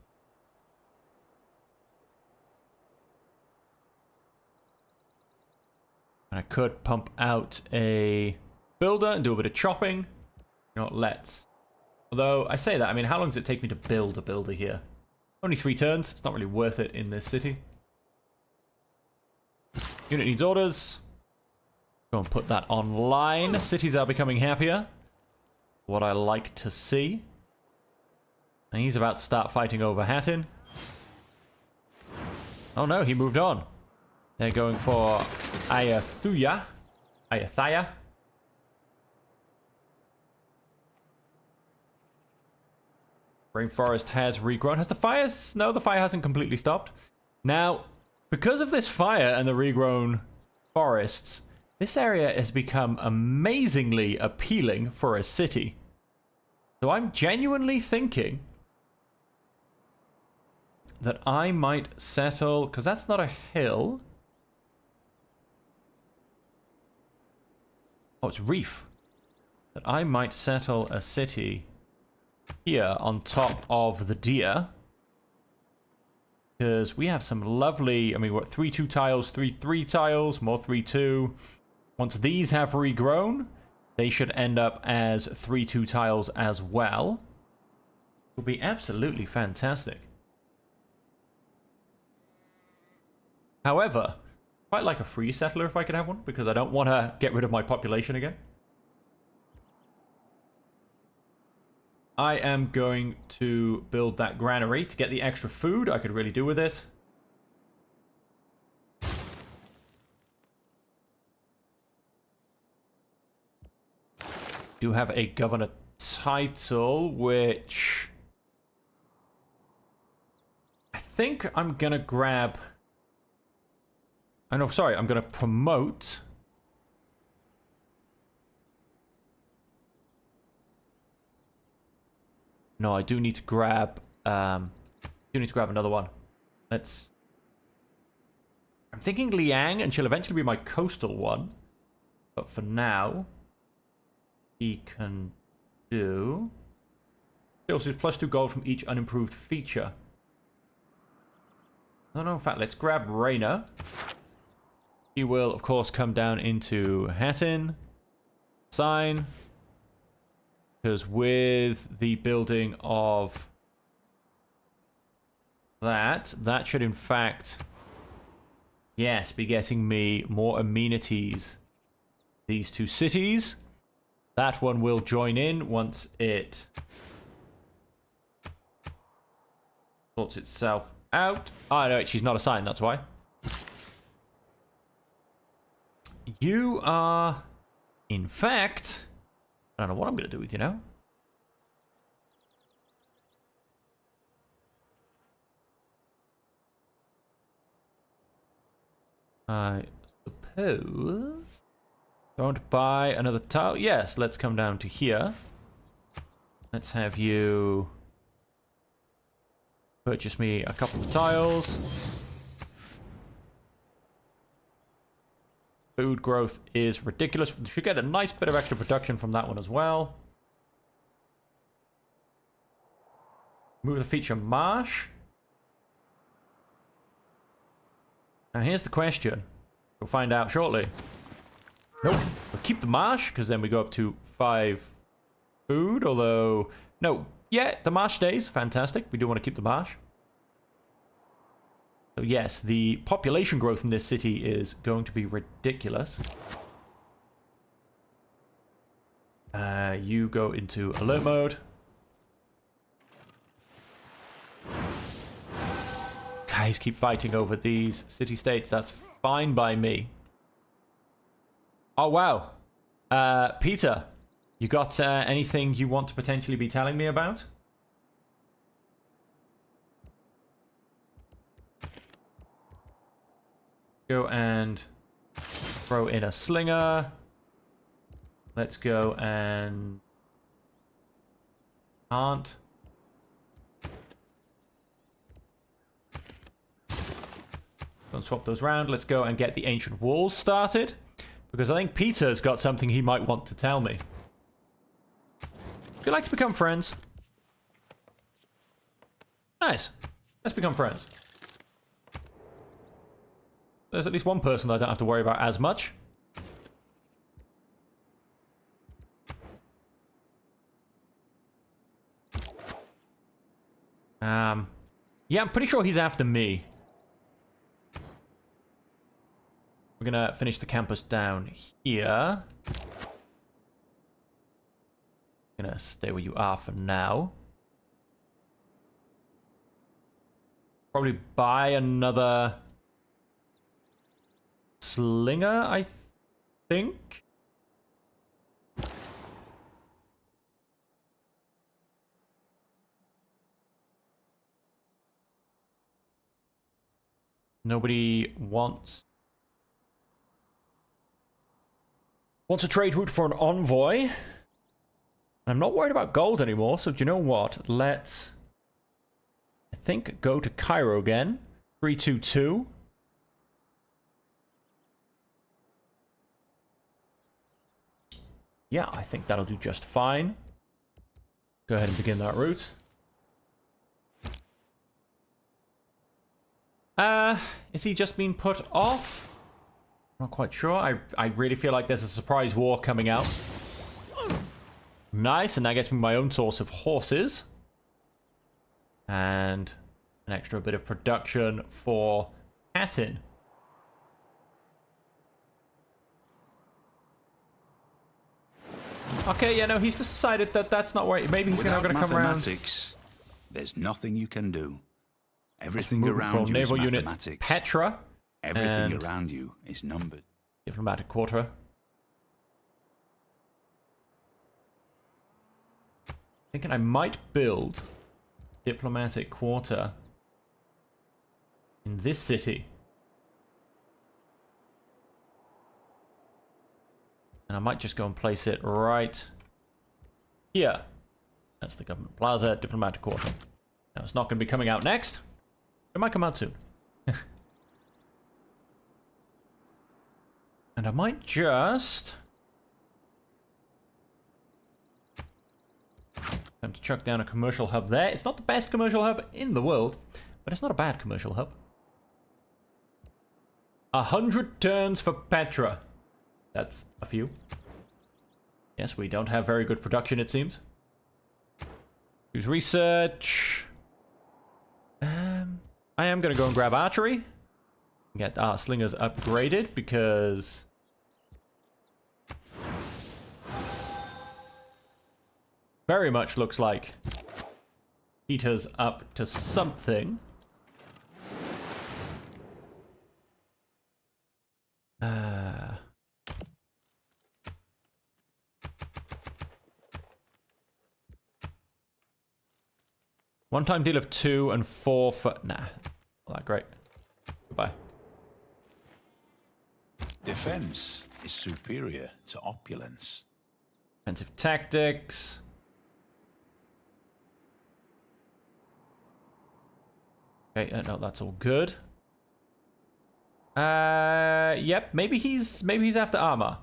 And I could pump out a builder and do a bit of chopping. You know what, let's. Although, I say that, I mean, how long does it take me to build a builder here? Only 3 turns. It's not really worth it in this city. Unit needs orders. Go and put that online. Cities are becoming happier. What I like to see. And he's about to start fighting over Hattin. Oh no, he moved on. They're going for Ayathaya. Rainforest has regrown. Has the fire... No, the fire hasn't completely stopped. Now, because of this fire and the regrown forests, this area has become amazingly appealing for a city. So I'm genuinely thinking that I might settle... because that's not a hill. Oh, it's reef. That I might settle a city here on top of the deer. Because we have some lovely... I mean, what, 3-2 tiles, 3-3 tiles, more 3-2. Once these have regrown, they should end up as 3-2 tiles as well. It will be absolutely fantastic. However, quite like a free settler if I could have one, because I don't want to get rid of my population again. I am going to build that granary to get the extra food I could really do with it. Do have a governor title, which I think I'm gonna grab. Oh no, sorry, I'm gonna promote. No, I do need to grab. Another one. Let's. I'm thinking Liang, and she'll eventually be my coastal one. But for now, he can do. Also, +2 gold from each unimproved feature. No, in fact, let's grab Raina. He will, of course, come down into Hattin. Sign. Because with the building of that should, in fact, yes, be getting me more amenities. These two cities. That one will join in once it sorts itself out. Oh, no, she's not assigned, that's why. You are, in fact, I don't know what I'm going to do with you now. I suppose. Don't buy another tile. Yes, let's come down to here. Let's have you purchase me a couple of tiles. Food growth is ridiculous. We should get a nice bit of extra production from that one as well. Move the feature marsh. Now here's the question. We'll find out shortly. Nope. We'll keep the marsh, because then we go up to 5 food, although... No. Yeah, the marsh stays. Fantastic. We do want to keep the marsh. So yes, the population growth in this city is going to be ridiculous. You go into alert mode. Guys keep fighting over these city-states. That's fine by me. Oh, wow. Peter, you got anything you want to potentially be telling me about? Go and throw in a slinger. Let's go and... Can't. Don't swap those around. Let's go and get the ancient walls started. Because I think Peter's got something he might want to tell me. Would you like to become friends? Nice. Let's become friends. There's at least one person I don't have to worry about as much. Yeah, I'm pretty sure he's after me. We're gonna finish the campus down here. Gonna stay where you are for now. Probably buy another slinger, I think. Nobody wants a trade route for an envoy. I'm not worried about gold anymore, so do you know what? Let's, I think, go to Cairo again. 322. Yeah, I think that'll do just fine. Go ahead and begin that route. Is he just being put off? Not quite sure. I really feel like there's a surprise war coming out. Nice, and that gets me my own source of horses. And an extra bit of production for Hattin. Okay, yeah, no, he's just decided that that's not where... Maybe he's not Without going to come around. mathematics, there's nothing you can do. Everything Movement around from you naval is units mathematics. Petra. Everything and around you is numbered. Diplomatic quarter. Thinking I might build diplomatic quarter in this city. And I might just go and place it right here. That's the government plaza, diplomatic quarter. Now, it's not going to be coming out next. It might come out soon. And I might just... time to chuck down a commercial hub there. It's not the best commercial hub in the world, but it's not a bad commercial hub. 100 turns for Petra. That's a few. Yes, we don't have very good production, it seems. Use research. I am going to go and grab archery. Get our slingers upgraded because... very much looks like Peter's up to something. One-time deal of 2 and 4 for... Nah, not that great. Goodbye. Defense is superior to opulence. Defensive tactics. Okay, no, that's all good. Yep, maybe he's after armor.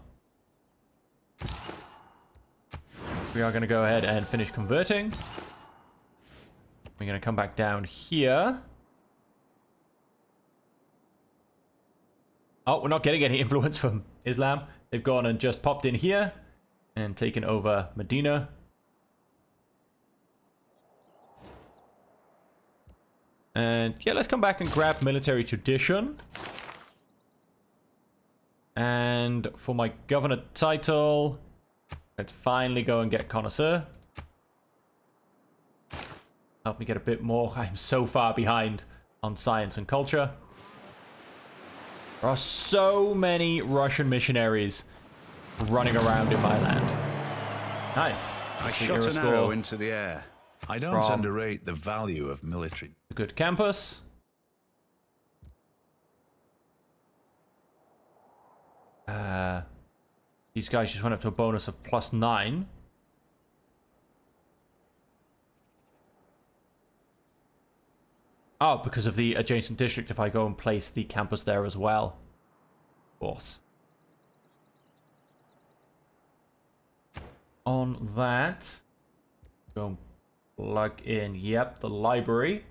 We are going to go ahead and finish converting. We're going to come back down here. Oh, we're not getting any influence from Islam. They've gone and just popped in here and taken over Medina. And yeah, let's come back and grab military tradition. And for my governor title, let's finally go and get connoisseur. Help me get a bit more. I'm so far behind on science and culture. There are so many Russian missionaries running around in my land. Nice. I shot an arrow into the air. I don't From underrate the value of military. a good campus. These guys just went up to a bonus of +9. Oh, because of the adjacent district, if I go and place the campus there as well. Of course. On that, go and plug in, yep, the library.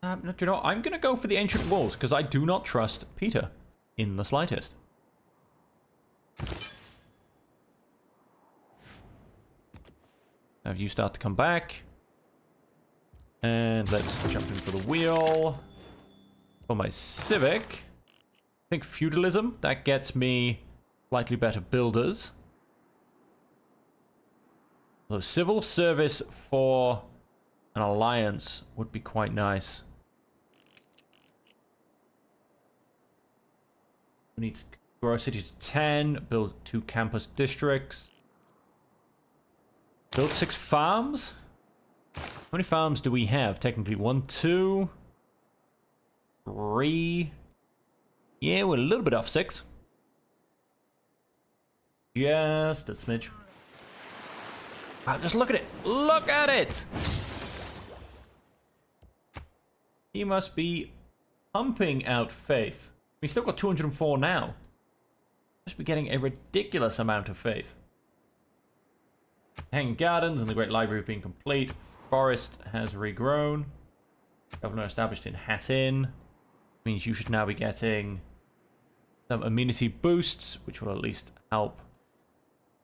No, do you know what? I'm going to go for the ancient walls because I do not trust Peter in the slightest. Now you start to come back. And let's jump into the wheel. For my civic, I think feudalism, that gets me slightly better builders. So civil service for an alliance would be quite nice. We need to grow our city to 10, build 2 campus districts. Build 6 farms? How many farms do we have? Technically 1, 2, 3. Yeah, we're a little bit off 6. Just a smidge. Wow, just look at it. Look at it! He must be pumping out faith. We still got 204 now. Must be getting a ridiculous amount of faith. Hanging Gardens and the Great Library have been complete. Forest has regrown. Governor established in Hattin. Means you should now be getting some amenity boosts, which will at least help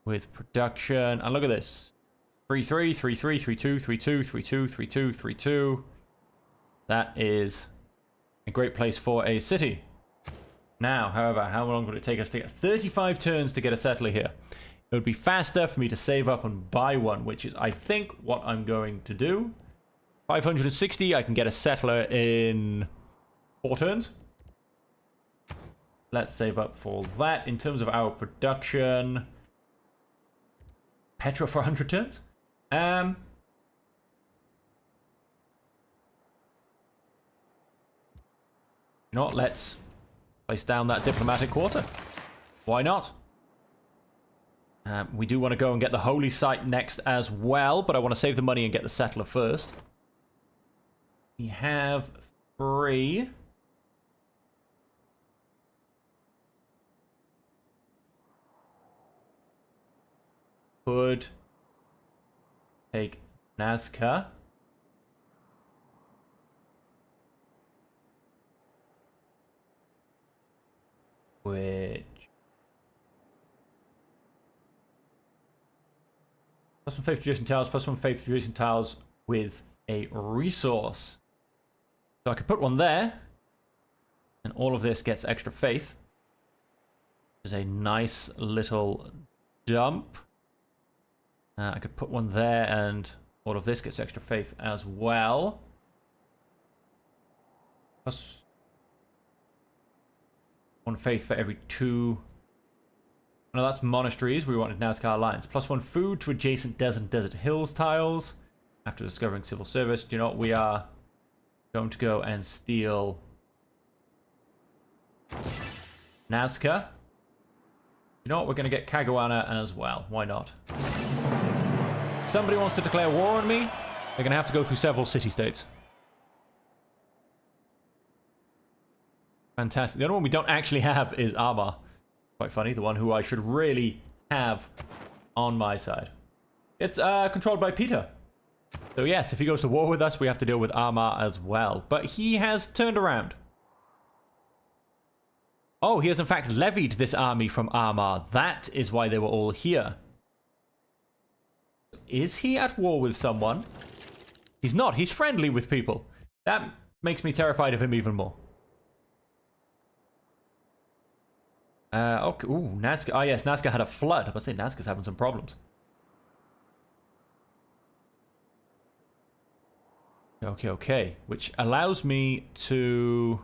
with production. And look at this. 3-3, 3-3, 3-2, 3-2, 3-2, 3-2, 3-2. That is A great place for a city. Now, however, how long would it take us to get 35 turns to get a settler here? It would be faster for me to save up and buy one, which is, I think, what I'm going to do. 560, I can get a settler in 4 turns. Let's save up for that. In terms of our production, Petra for 100 turns. You know what? Let's place down that diplomatic quarter. Why not? We do want to go and get the holy site next as well, but I want to save the money and get the settler first. We have 3. Could take Nazca. Which... +1 faith tradition tiles, +1 faith tradition tiles with a resource. So I could put one there. And all of this gets extra faith. Which is a nice little dump. I could put one there and all of this gets extra faith as well. Plus 1 faith for every 2. No, that's monasteries. We wanted Nazca Alliance. +1 food to adjacent desert hills tiles. After discovering civil service. Do you know what? We are going to go and steal Nazca. You know what? We're going to get Caguana as well. Why not? If somebody wants to declare war on me, they're going to have to go through several city-states. Fantastic. The only one we don't actually have is Armagh. Quite funny. The one who I should really have on my side. It's controlled by Peter. So yes, if he goes to war with us, we have to deal with Armagh as well. But he has turned around. Oh, he has in fact levied this army from Armagh. That is why they were all here. Is he at war with someone? He's not. He's friendly with people. That makes me terrified of him even more. Okay. Ooh, Nazca. Oh, yes, Nazca had a flood. I must say, Nazca's having some problems. Okay. Which allows me to...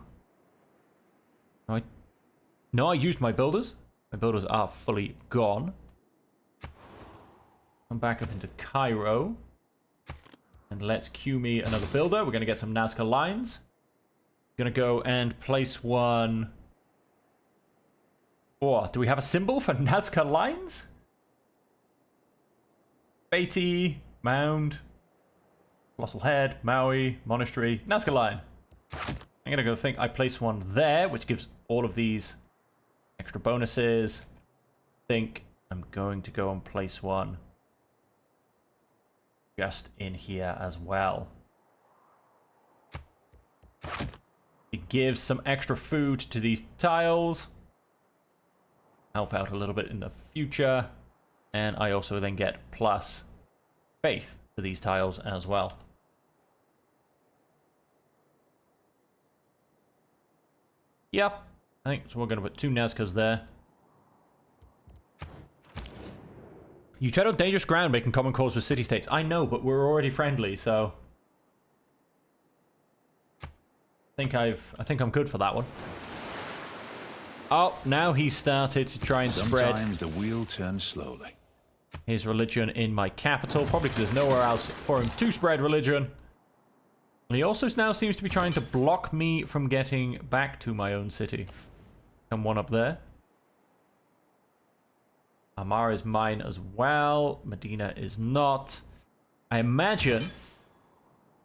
No, I used my builders. My builders are fully gone. Come back up into Cairo. And let's queue me another builder. We're going to get some Nazca lines. Going to go and place one... Oh, do we have a symbol for Nazca lines? Deity, Mound, Colossal Head, Maui, Monastery, Nazca line. I'm going to go think I place one there, which gives all of these extra bonuses. Think I'm going to go and place one just in here as well. It gives some extra food to these tiles. Help out a little bit in the future. And I also then get plus faith to these tiles as well. Yep. I think so. We're going to put 2 Nazcas there. You tread on dangerous ground making common cause with city-states. I know, but we're already friendly, so... I think I'm good for that one. Oh, now he's started to try and spread... Sometimes the wheel turns slowly. ...his religion in my capital. Probably because there's nowhere else for him to spread religion. And he also now seems to be trying to block me from getting back to my own city. Come one up there. Amara is mine as well. Medina is not. I imagine...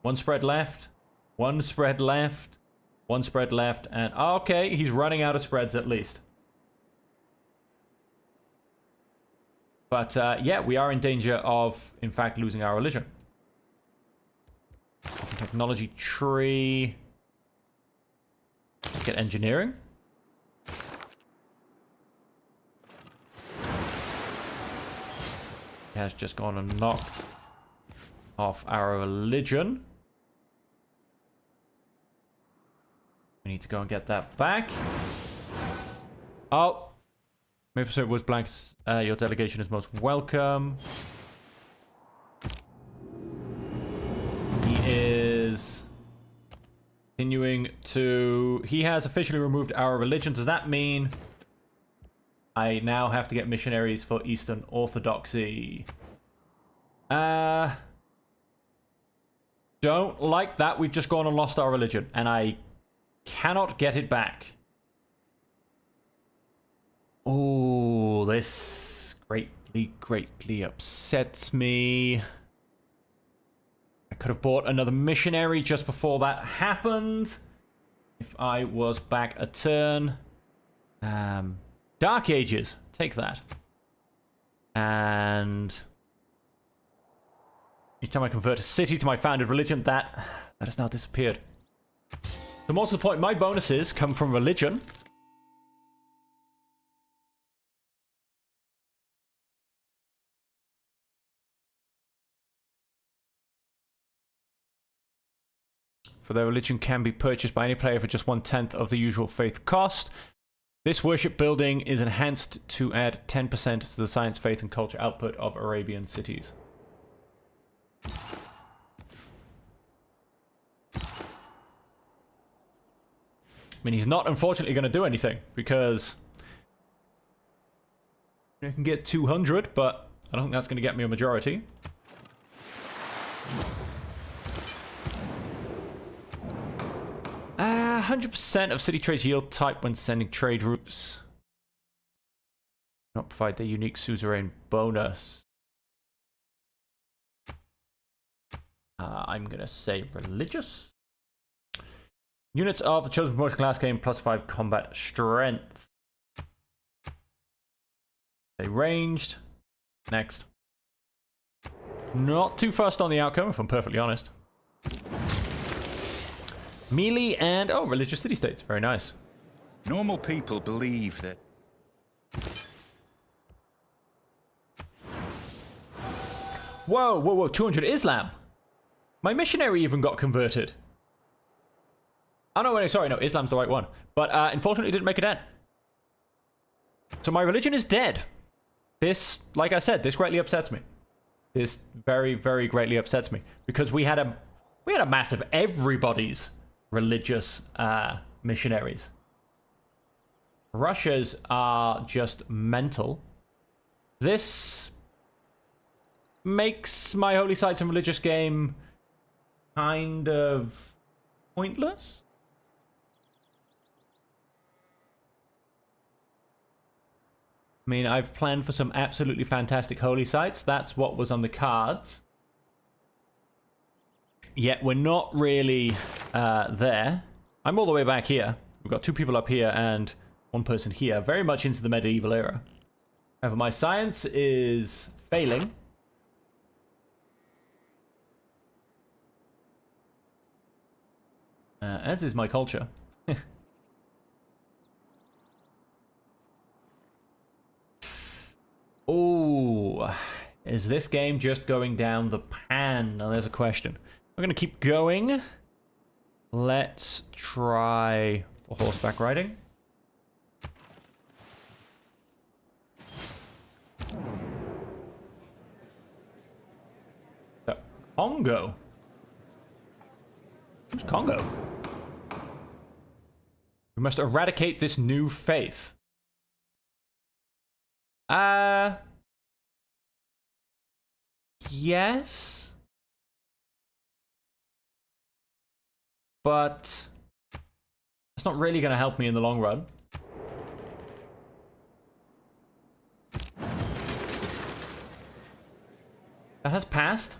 1 spread left. 1 spread left. 1 spread left. And okay, he's running out of spreads at least. But yeah, we are in danger of, in fact, losing our religion. Technology tree. Let's get engineering. He has just gone and knocked off our religion. We need to go and get that back. Oh. Maybe so it was blank. Your delegation is most welcome. He is continuing to... He has officially removed our religion. Does that mean I now have to get missionaries for Eastern Orthodoxy? Don't like that. We've just gone and lost our religion, and I cannot get it back. Oh, this greatly upsets me. I could have bought another missionary just before that happened. If I was back a turn. Dark Ages. Take that. And each time I convert a city to my founded religion, that has now disappeared. So more to the point, my bonuses come from religion. For their religion can be purchased by any player for just 1/10 of the usual faith cost. This worship building is enhanced to add 10% to the science, faith, and culture output of Arabian cities. I mean, he's not unfortunately going to do anything because I can get 200, but I don't think that's going to get me a majority. 100% of city trades yield type when sending trade routes. Not provide their unique suzerain bonus. I'm gonna say religious. Units of the chosen promotion class gain +5 combat strength. They ranged. Next. Not too fussed on the outcome, if I'm perfectly honest. Melee and, oh, religious city-states. Very nice. Normal people believe that... Whoa, 200 Islam. My missionary even got converted. Oh, no, wait, sorry, no, Islam's the right one. But unfortunately, it didn't make a dent. So my religion is dead. This, like I said, this greatly upsets me. This very, very greatly upsets me. Because we had a massive everybody's religious missionaries. Russia's are just mental. This makes my holy sites and religious game kind of pointless. I mean, I've planned for some absolutely fantastic holy sites. That's what was on the cards. Yet we're not really there. I'm all the way back here. We've got 2 people up here and 1 person here. Very much into the medieval era. However, my science is failing. As is my culture. Oh, is this game just going down the pan? Now there's a question. We're going to keep going. Let's try for horseback riding. So, Congo. Who's Congo? We must eradicate this new faith. Yes. But it's not really going to help me in the long run. That has passed.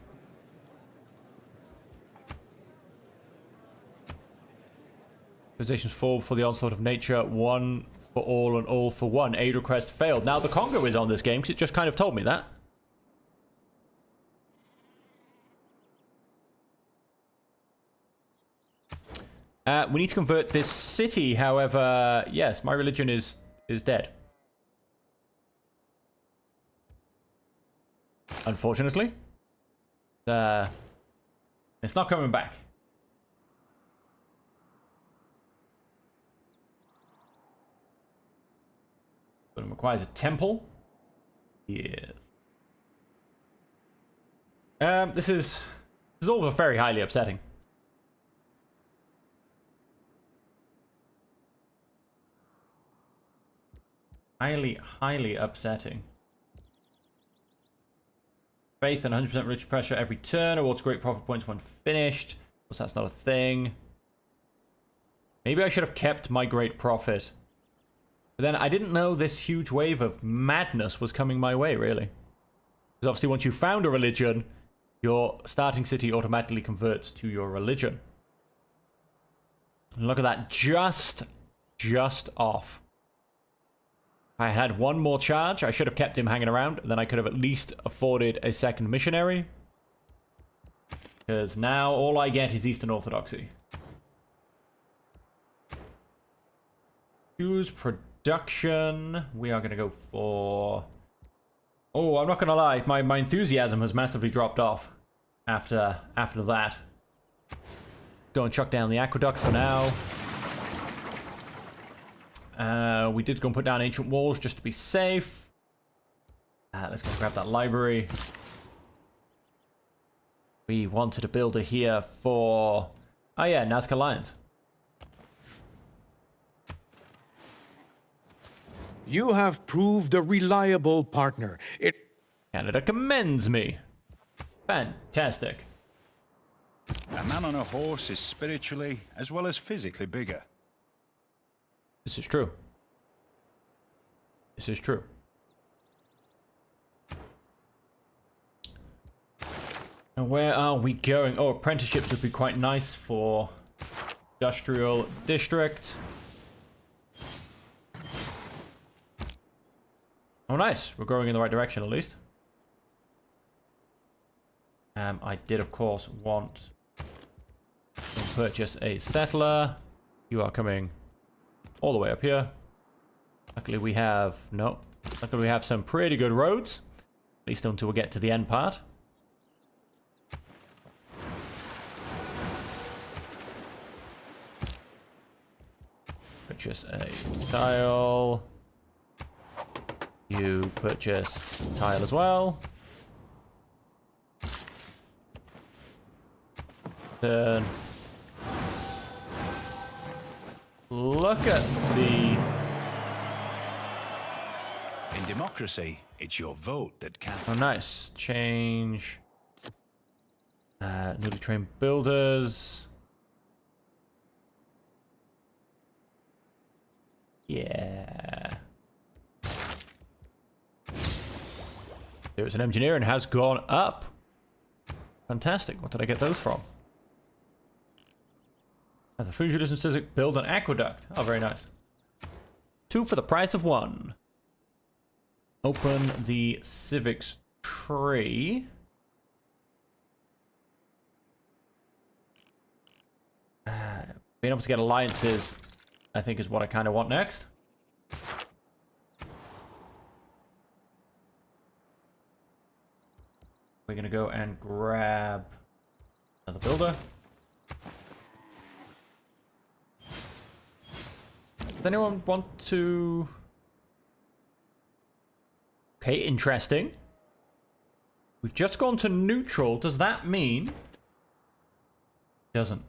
Civilizations fall for the onslaught of nature. 1 for all and all for 1. Aid request failed. Now the Congo is on this game because it just kind of told me that. We need to convert this city, however, yes, my religion is dead. Unfortunately. It's not coming back. requires a temple. Yes. This is all very highly upsetting. Highly upsetting. Faith and 100% rich pressure every turn. Awards great profit points when finished. Of course, that's not a thing. Maybe I should have kept my great profit. But then I didn't know this huge wave of madness was coming my way, really. Because obviously once you found a religion, your starting city automatically converts to your religion. And look at that. Just off. If I had one more charge, I should have kept him hanging around. Then I could have at least afforded a second missionary. Because now all I get is Eastern Orthodoxy. Choose production. We are going to go for... Oh, I'm not going to lie. My enthusiasm has massively dropped off after that. Go and chuck down the aqueduct for now. We did go and put down ancient walls just to be safe. Let's go grab that library. We wanted a builder here for... Oh yeah, Nazca Lions. You have proved a reliable partner. Canada commends me. Fantastic. A man on a horse is spiritually as well as physically bigger. This is true. This is true. And where are we going? Oh, apprenticeships would be quite nice for industrial district. Oh, nice. We're growing in the right direction, at least. I did, of course, want to purchase a settler. You are coming all the way up here. Luckily, we have... No. Luckily, we have some pretty good roads. At least until we get to the end part. Purchase a tile. You purchase tile as well. Turn. Look at the... In democracy, it's your vote that counts. Oh, nice. Change. Newly trained builders. Yeah. There's an engineer and has gone up. Fantastic. What did I get those from? The Fusion Civic build an aqueduct. Oh, very nice. 2 for the price of 1. Open the civics tree. Being able to get alliances, I think, is what I kind of want next. We're going to go and grab another builder. Does anyone want to... Okay, interesting. We've just gone to neutral. Does that mean... Doesn't.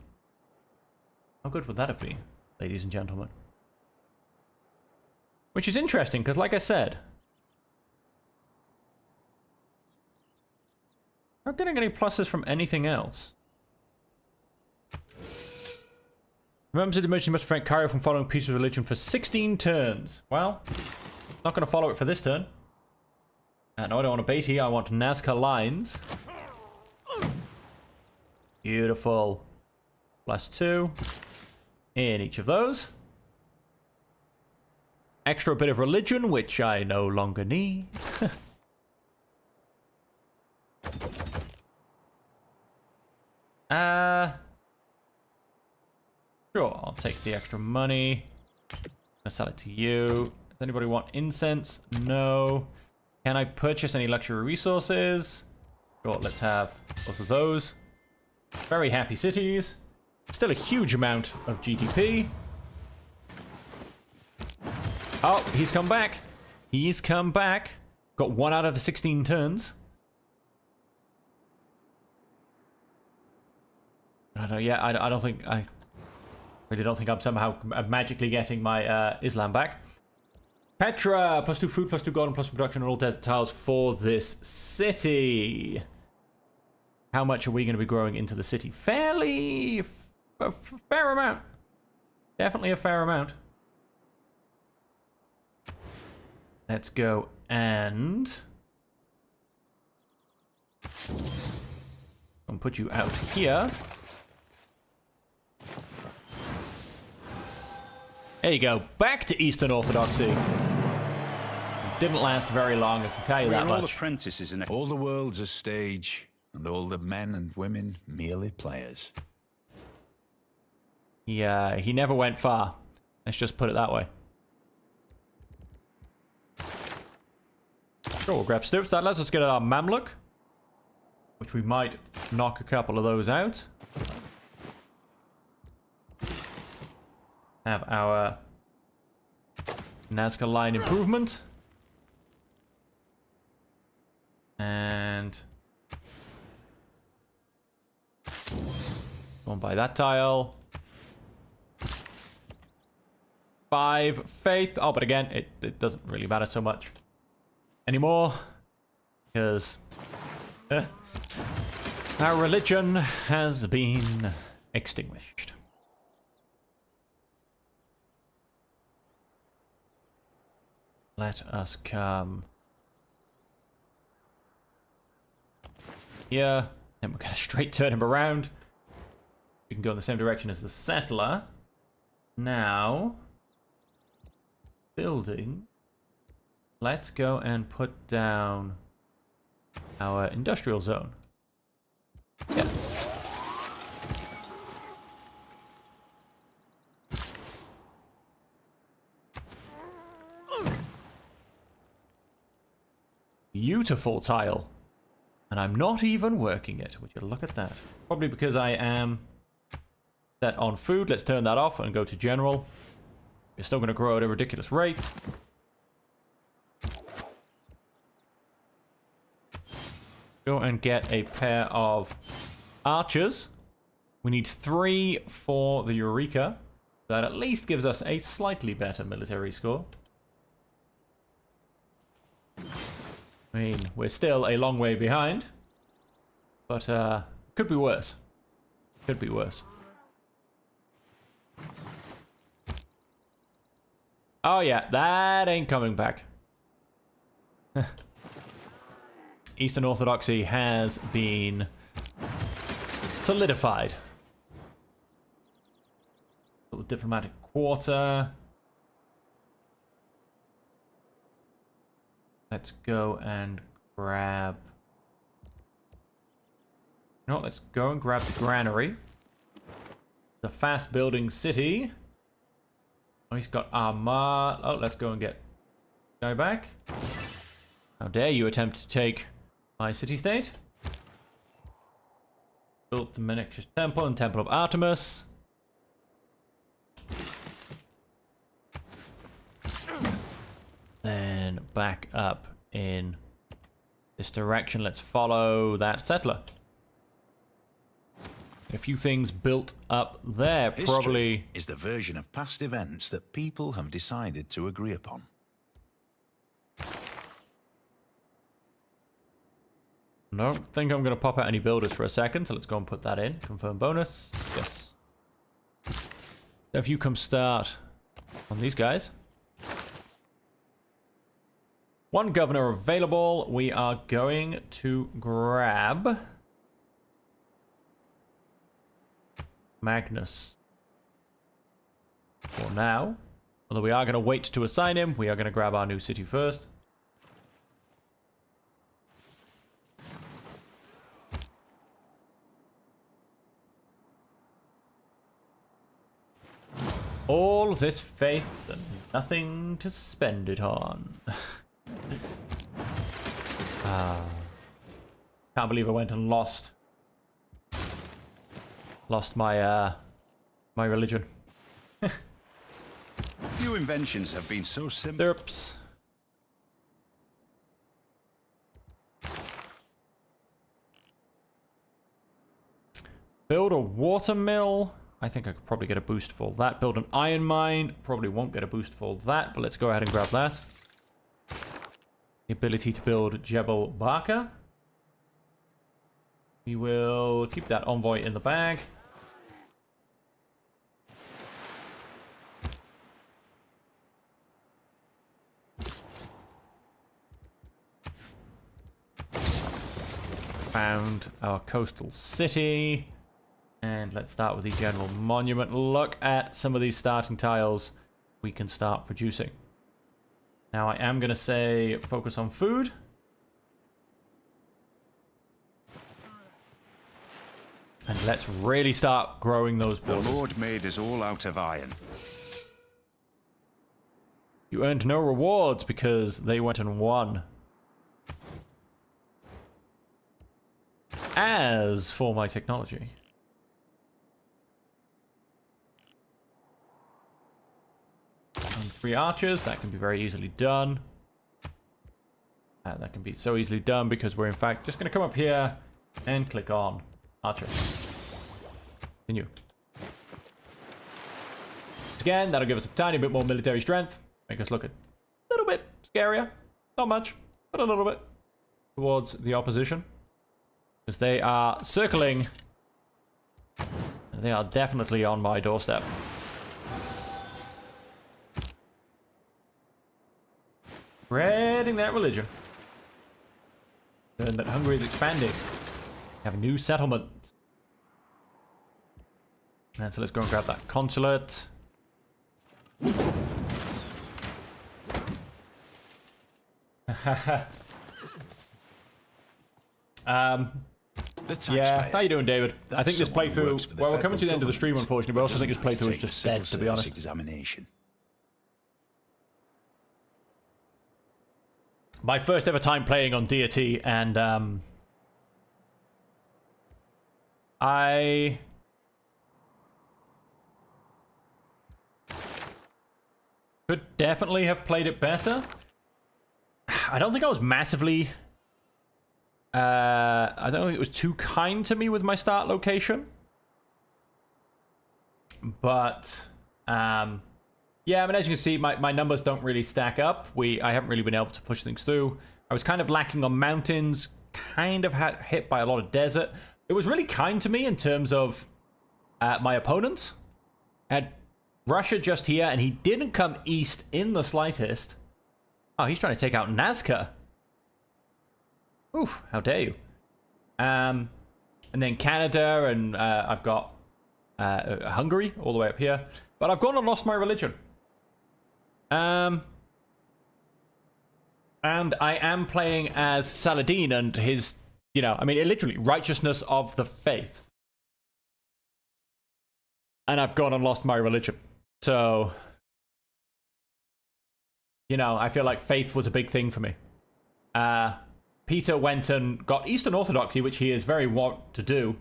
How good would that have been, ladies and gentlemen? Which is interesting, because like I said... I'm not getting any pluses from anything else. Remember to the emergency must prevent Cairo from following peace with religion for 16 turns. Well, not going to follow it for this turn. No, I don't want a Deity. I want Nazca Lines. Beautiful. +2 in each of those. Extra bit of religion, which I no longer need. Sure, I'll take the extra money. I'll sell it to you. Does anybody want incense? No. Can I purchase any luxury resources? Sure, let's have both of those. Very happy cities. Still a huge amount of GDP. Oh, he's come back. He's come back. Got 1 out of the 16 turns. I don't know, yeah, I don't think... I really don't think I'm somehow magically getting my Islam back. Petra, +2 food, +2 gold, and +2 production on all desert tiles for this city. How much are we going to be growing into the city? Fairly... a fair amount. Definitely a fair amount. Let's go and... I'll put you out here. There you go. Back to Eastern Orthodoxy. Didn't last very long, I can tell you that We're all much. apprentices in all the world's a stage, and all the men and women merely players. Yeah, he never went far. Let's just put it that way. Sure, we'll grab Stoops. That lets us get our Mamluk, which we might knock a couple of those out. Have our Nazca line improvement. And go and buy that tile. 5 faith. Oh, but again, it doesn't really matter so much anymore. Because our religion has been extinguished. Let us come here, and we're going to straight turn him around. We can go in the same direction as the settler. Now, building. Let's go and put down our industrial zone. Yes. Beautiful tile. And I'm not even working it. Would you look at that? Probably because I am set on food. Let's turn that off and go to general. We're still going to grow at a ridiculous rate. Go and get a pair of archers. We need 3 for the Eureka. That at least gives us a slightly better military score. I mean, we're still a long way behind, but could be worse. Could be worse. Oh yeah, that ain't coming back. Eastern Orthodoxy has been solidified. The diplomatic quarter. Let's go and grab... You know what, let's go and grab the granary. The fast building city. Oh, he's got armor. Oh, let's go and get guy back. How dare you attempt to take my city-state. Built the Menexus Temple and Temple of Artemis. Then back up in this direction. Let's follow that settler. A few things built up there. History Probably is the version of past events that people have decided to agree upon. no. Think I'm going to pop out any builders for a second. So let's go and put that in. Confirm bonus. Yes. So if you come start on these guys. 1 governor available. We are going to grab Magnus for now. Although we are going to wait to assign him. We are going to grab our new city first. All this faith and nothing to spend it on. Can't believe I went and lost my my religion. Few inventions have been so simple. Derps. Build a water mill. I think I could probably get a boost for that. Build an iron mine. Probably won't get a boost for that, but let's go ahead and grab that. The ability to build Jebel Barker. We will keep that envoy in the bag. Found our coastal city. And let's start with the general monument. Look at some of these starting tiles we can start producing. Now I am going to say focus on food. And let's really start growing those The buildings. Lord made us all out of iron. You earned no rewards because they went and won. As for my technology. And 3 archers, that can be very easily done. That can be so easily done because we're in fact just going to come up here and click on archer. Continue. Again, that'll give us a tiny bit more military strength. Make us look a little bit scarier. Not much, but a little bit. Towards the opposition. Because they are circling. They are definitely on my doorstep. Spreading that religion. And that Hungary is expanding. We have a new settlement. And so let's go and grab that consulate. Yeah, how you doing, David? I think this playthrough, well, we're coming to the end of the stream, unfortunately, but I also think this playthrough is just dead, to be honest. Examination. My first ever time playing on Deity, and I could definitely have played it better. I don't think I was massively... I don't think it was too kind to me with my start location. But, yeah, I mean, as you can see, my numbers don't really stack up. I haven't really been able to push things through. I was kind of lacking on mountains, kind of hit by a lot of desert. It was really kind to me in terms of my opponents. I had Russia just here, and he didn't come east in the slightest. Oh, he's trying to take out Nazca. Oof, how dare you. And then Canada, and I've got Hungary all the way up here. But I've gone and lost my religion. And I am playing as Saladin and his, you know, I mean, literally, righteousness of the faith. And I've gone and lost my religion. So, you know, I feel like faith was a big thing for me. Peter went and got Eastern Orthodoxy, which he is very wont to do.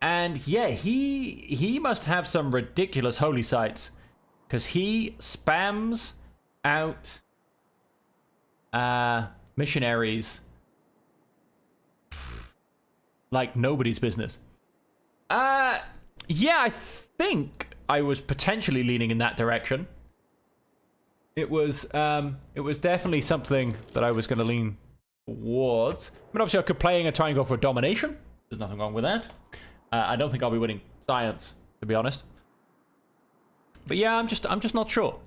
And yeah, he must have some ridiculous holy sites. Because he spams out missionaries like nobody's business. Yeah, I think I was potentially leaning in that direction. It was definitely something that I was going to lean towards. I mean, obviously I could play and try and go for a domination. There's nothing wrong with that. I don't think I'll be winning science, to be honest. But yeah, I'm just not sure.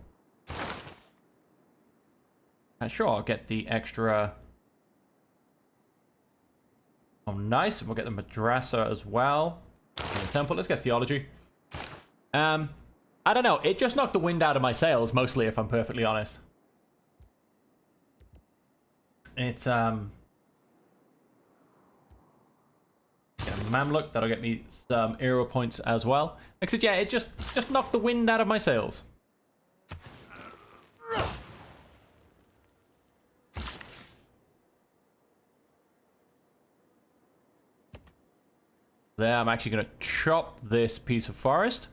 Sure, I'll get the extra. Oh, nice. We'll get the madrasa as well. And the temple. Let's get theology. I don't know. It just knocked the wind out of my sails, mostly, if I'm perfectly honest. It's get a Mamluk. That'll get me some hero points as well. Like I said, yeah, it just knocked the wind out of my sails. There, I'm actually going to chop this piece of forest.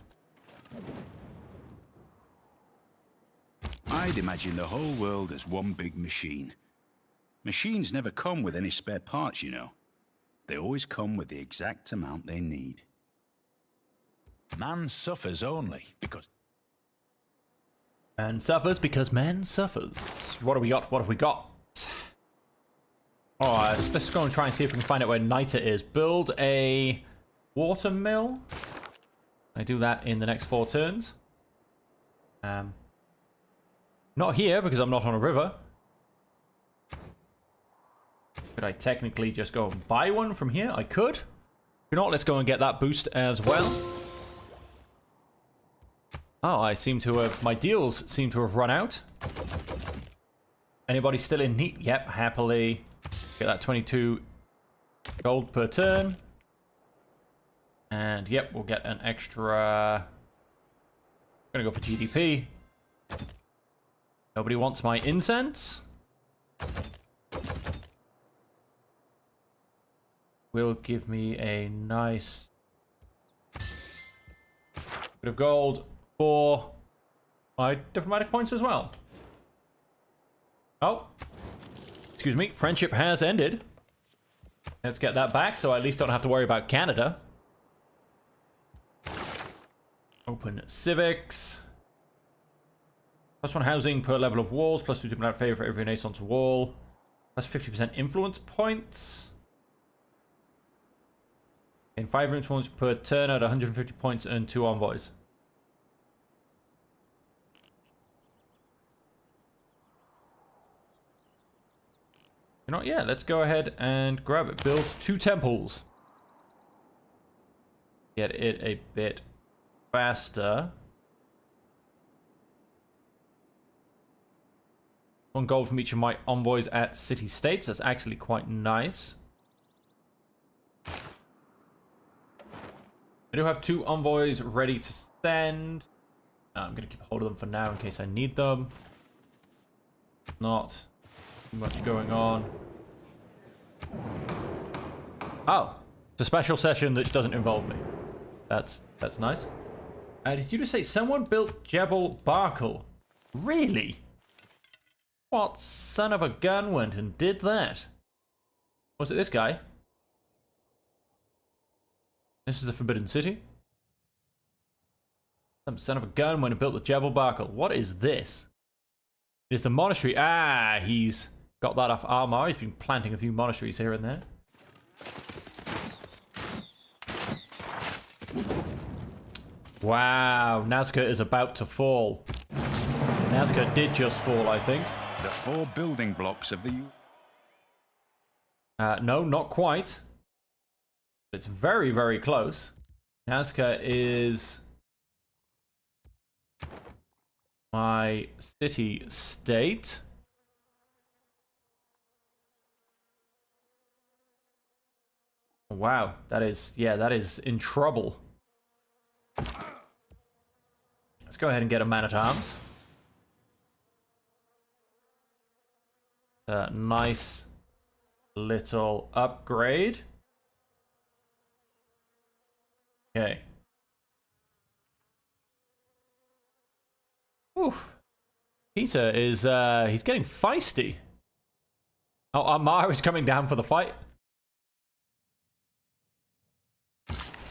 I'd imagine the whole world as one big machine. Machines never come with any spare parts, you know. They always come with the exact amount they need. Man suffers only because... Man suffers because man suffers. What do we got? What have we got? Oh, let's go and try and see if we can find out where Nita is. Build a water mill. I do that in the next 4 turns. Not here because I'm not on a river. Could I technically just go and buy one from here? I could. If not, let's go and get that boost as well. Oh, I seem to have... My deals seem to have run out. Anybody still in need? Yep, happily. Get that 22 gold per turn. And yep, we'll get an extra... I'm gonna go for GDP. Nobody wants my incense. Will give me a nice bit of gold for my diplomatic points as well. Oh, excuse me, friendship has ended. Let's get that back so I at least don't have to worry about Canada. Open civics. +1 housing per level of walls, +2 diplomatic favor for every Renaissance wall, +50% influence points. In 5 influence per turn at 150 points, earn 2 envoys. You know what? Yeah, let's go ahead and grab it. Build 2 temples. Get it a bit faster. 1 gold from each of my envoys at city-states. That's actually quite nice. I do have 2 envoys ready to send. I'm going to keep hold of them for now in case I need them. Not too much going on. Oh, it's a special session that doesn't involve me. That's nice. Did you just say someone built Jebel Barkle? Really? What son of a gun went and did that? Was it this guy? This is the Forbidden City. Some son of a gun went and built the Jebel Barkle. What is this? It is the monastery. Ah, he's got that off Armar. He's been planting a few monasteries here and there. Wow, Nazca is about to fall. Nazca did just fall, I think. The 4 building blocks of the... No, not quite. It's very, very close. Nazca is my city-state. Wow, that is, yeah, that is in trouble. Let's go ahead and get a man-at-arms. Nice little upgrade. Okay. Oof. Peter is, he's getting feisty. Oh, Armar is coming down for the fight.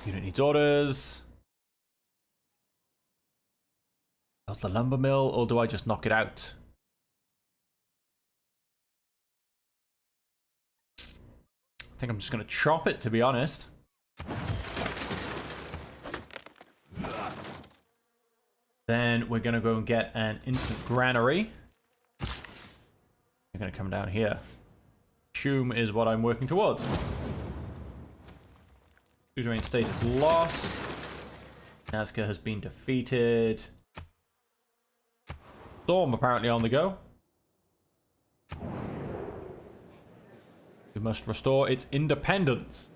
Unit needs orders. Build the lumber mill, or do I just knock it out? I think I'm just going to chop it, to be honest. Then we're going to go and get an instant granary. I'm going to come down here. Shum is what I'm working towards. Suzerain state is lost. Nazca has been defeated. Storm apparently on the go. We must restore its independence.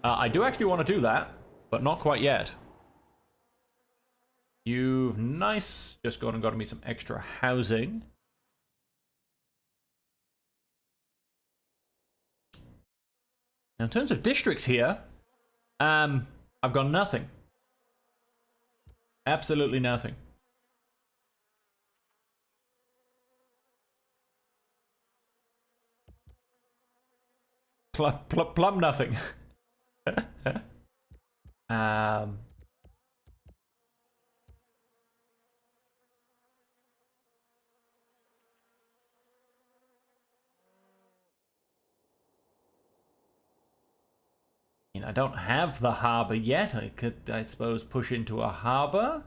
I do actually want to do that, but not quite yet. You've nice. Just gone and got me some extra housing. Now, in terms of districts here, I've got nothing. Absolutely nothing. Plum nothing. mean, I don't have the harbor yet. I could, I suppose, push into a harbor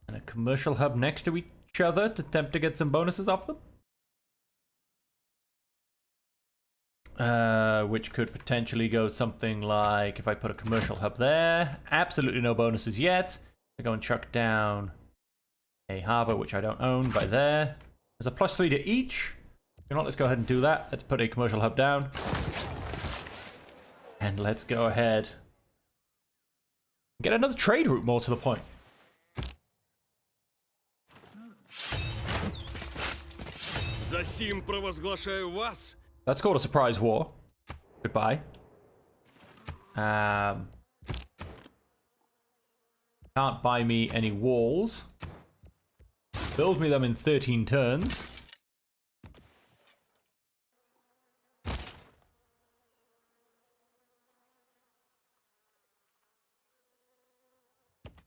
and a commercial hub next to each other to attempt to get some bonuses off them. Which could potentially go something like, if I put a commercial hub there, absolutely no bonuses yet. I go and chuck down a harbor, which I don't own, by there. There's a +3 to each. You know what, let's go ahead and do that. Let's put a commercial hub down. And let's go ahead and get another trade route, more to the point. Засим провозглашаю вас. That's called a surprise war. Goodbye. Can't buy me any walls. Build me them in 13 turns.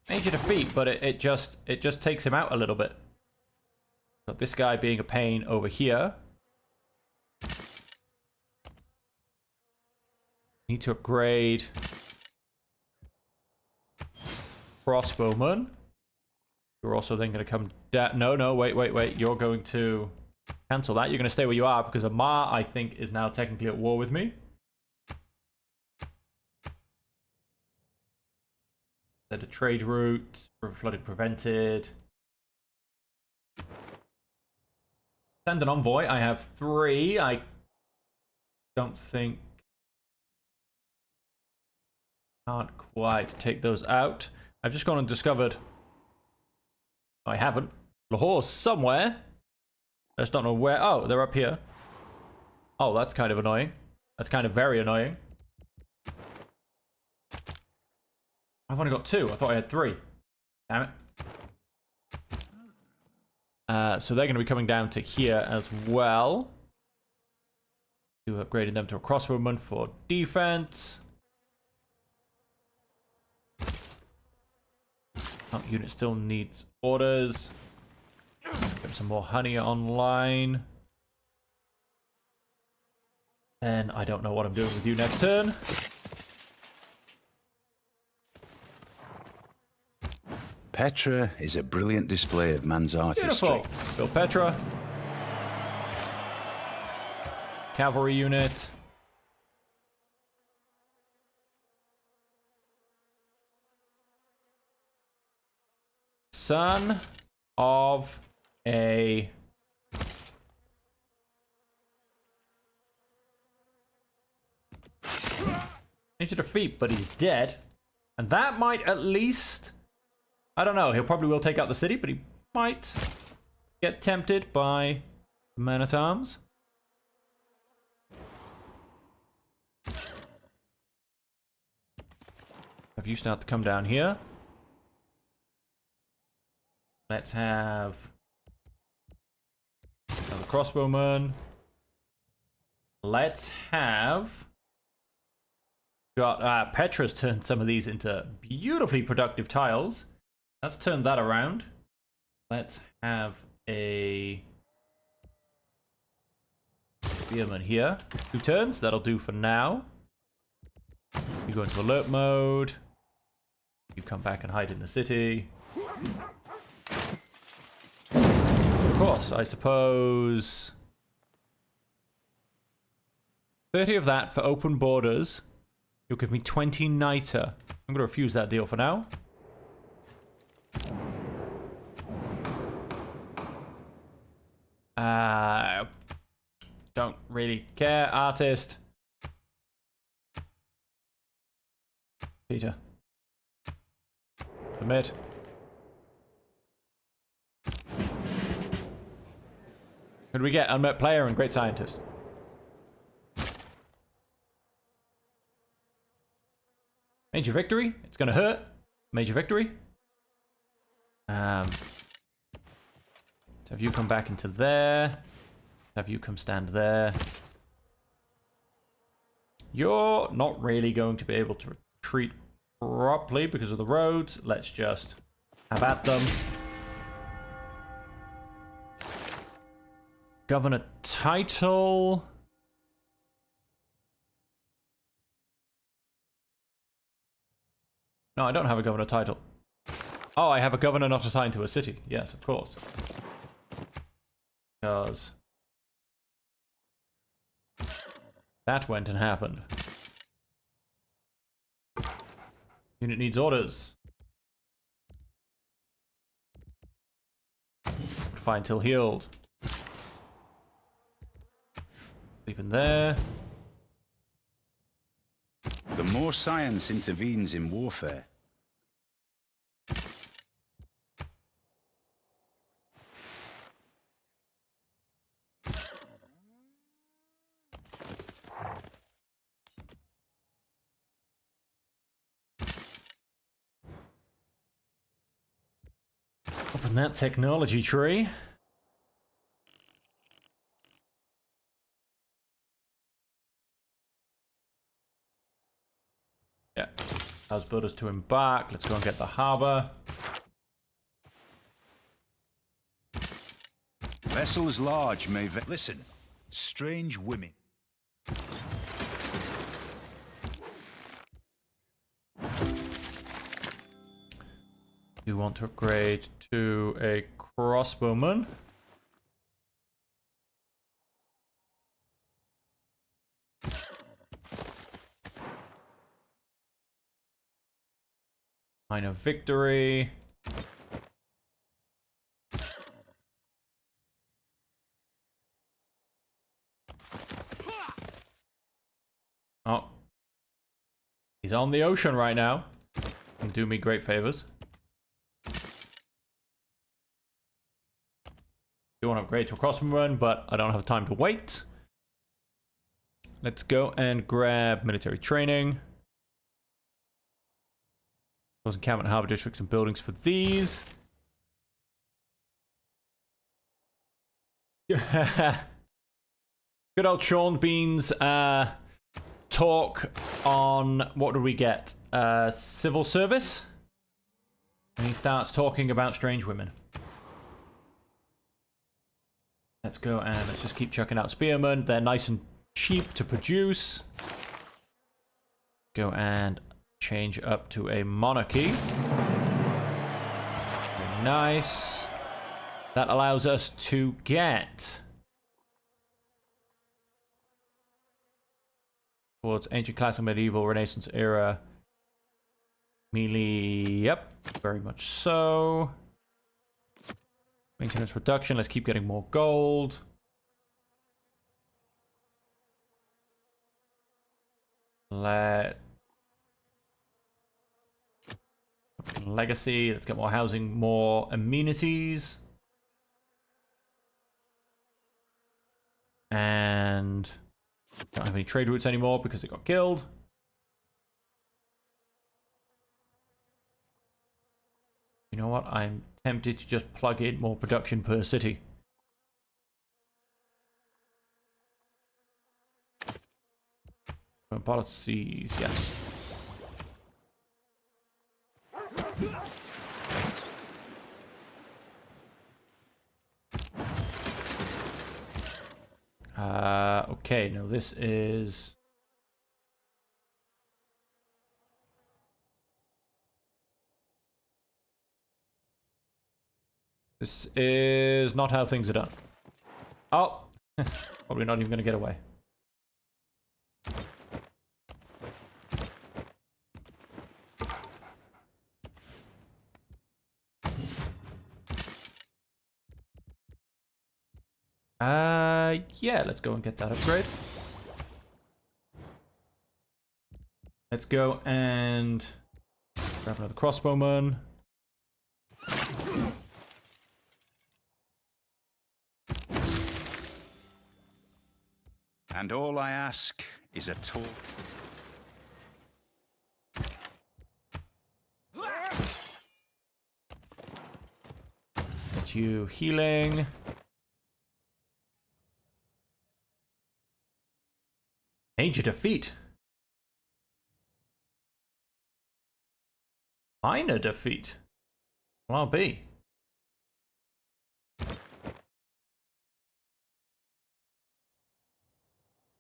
Major defeat, but it just takes him out a little bit. Got this guy being a pain over here. Need to upgrade crossbowman. You're also then going to come down. No, wait. You're going to cancel that. You're going to stay where you are because Amar, I think, is now technically at war with me. Set a trade route. Flooding prevented. Send an envoy. I have 3. I don't think... Can't quite take those out. I've just gone and discovered... I haven't. Lahore's somewhere. I just don't know where. Oh, they're up here. Oh, that's kind of annoying. That's kind of very annoying. I've only got 2. I thought I had 3. Damn it. So they're going to be coming down to here as well. Upgrading them to a crossbowman for defense. Oh, unit still needs orders. Get some more honey online. And I don't know what I'm doing with you next turn. Petra is a brilliant display of man's artistry. Beautiful. Build Petra. Cavalry unit. Son of a... Need to defeat, but he's dead. And that might at least... I don't know, he'll probably will take out the city, but he might get tempted by the man-at-arms. Have you start to come down here? Let's have another crossbowman. Let's have... Got Petra's turned some of these into beautifully productive tiles. Let's turn that around. Let's have a spearman here. 2 turns, that'll do for now. You go into alert mode. You come back and hide in the city. Of course, I suppose 30 of that for open borders. You'll give me 20 niter. I'm going to refuse that deal for now. Don't really care. Artist. Peter. Submit. Who do we get? Unmet player and great scientist. Major victory. It's gonna hurt. Major victory. So have you come back into there. Have you come stand there. You're not really going to be able to retreat properly because of the roads. Let's just have at them. Governor title. No, I don't have a governor title. Oh, I have a governor not assigned to a city. Yes, of course. Because that went and happened. Unit needs orders. Fine till healed. Sleep in there. The more science intervenes in warfare, Open that technology tree. Yeah. How's builders to embark? Let's go and get the harbor. vessels large may listen, strange women. You want to upgrade to a crossbowman. Minor victory. Oh. He's on the ocean right now. Can do me great favors. You want to upgrade to a crossbowman, but I don't have time to wait. Let's go and grab military training. Those encampment harbor districts and buildings for these. Good old Sean Bean's talk on, what do we get? Civil service? And he starts talking about strange women. Let's go and let's just keep chucking out spearmen. They're nice and cheap to produce. Go and change up to a monarchy. Very nice. That allows us to get towards ancient, classical, medieval, Renaissance era. Melee, yep, very much so. Maintenance reduction, let's keep getting more gold. Legacy, let's get more housing, more amenities. And don't have any trade routes anymore because they got killed. You know what? I'm tempted to just plug in more production per city. Policies, yes. Okay, no, this is... This is not how things are done. Oh! Probably not even going to get away. Yeah, let's go and get that upgrade. Let's go and grab another crossbowman. And all I ask is a talk. Get you healing. Major defeat. Minor defeat. Well, I'll be.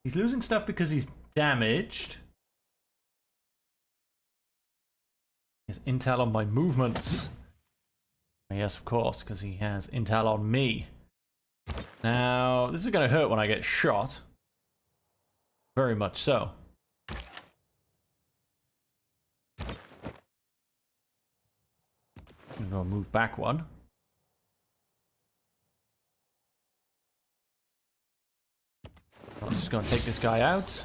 He's losing stuff because he's damaged. His intel on my movements. Yes, of course, because he has intel on me. Now, this is going to hurt when I get shot. Very much so. I'm going to move back one. I'm just going to take this guy out.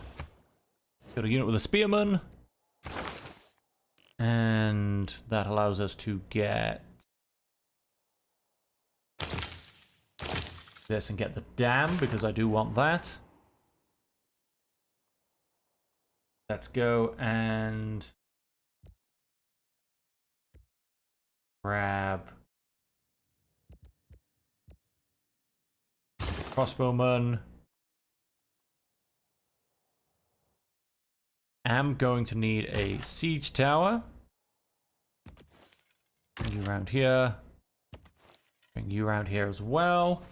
Got a unit with a spearman. And that allows us to get this and get the dam, because I do want that. Let's go and grab crossbowman. Am going to need a siege tower. Bring you around here. Bring you around here as well.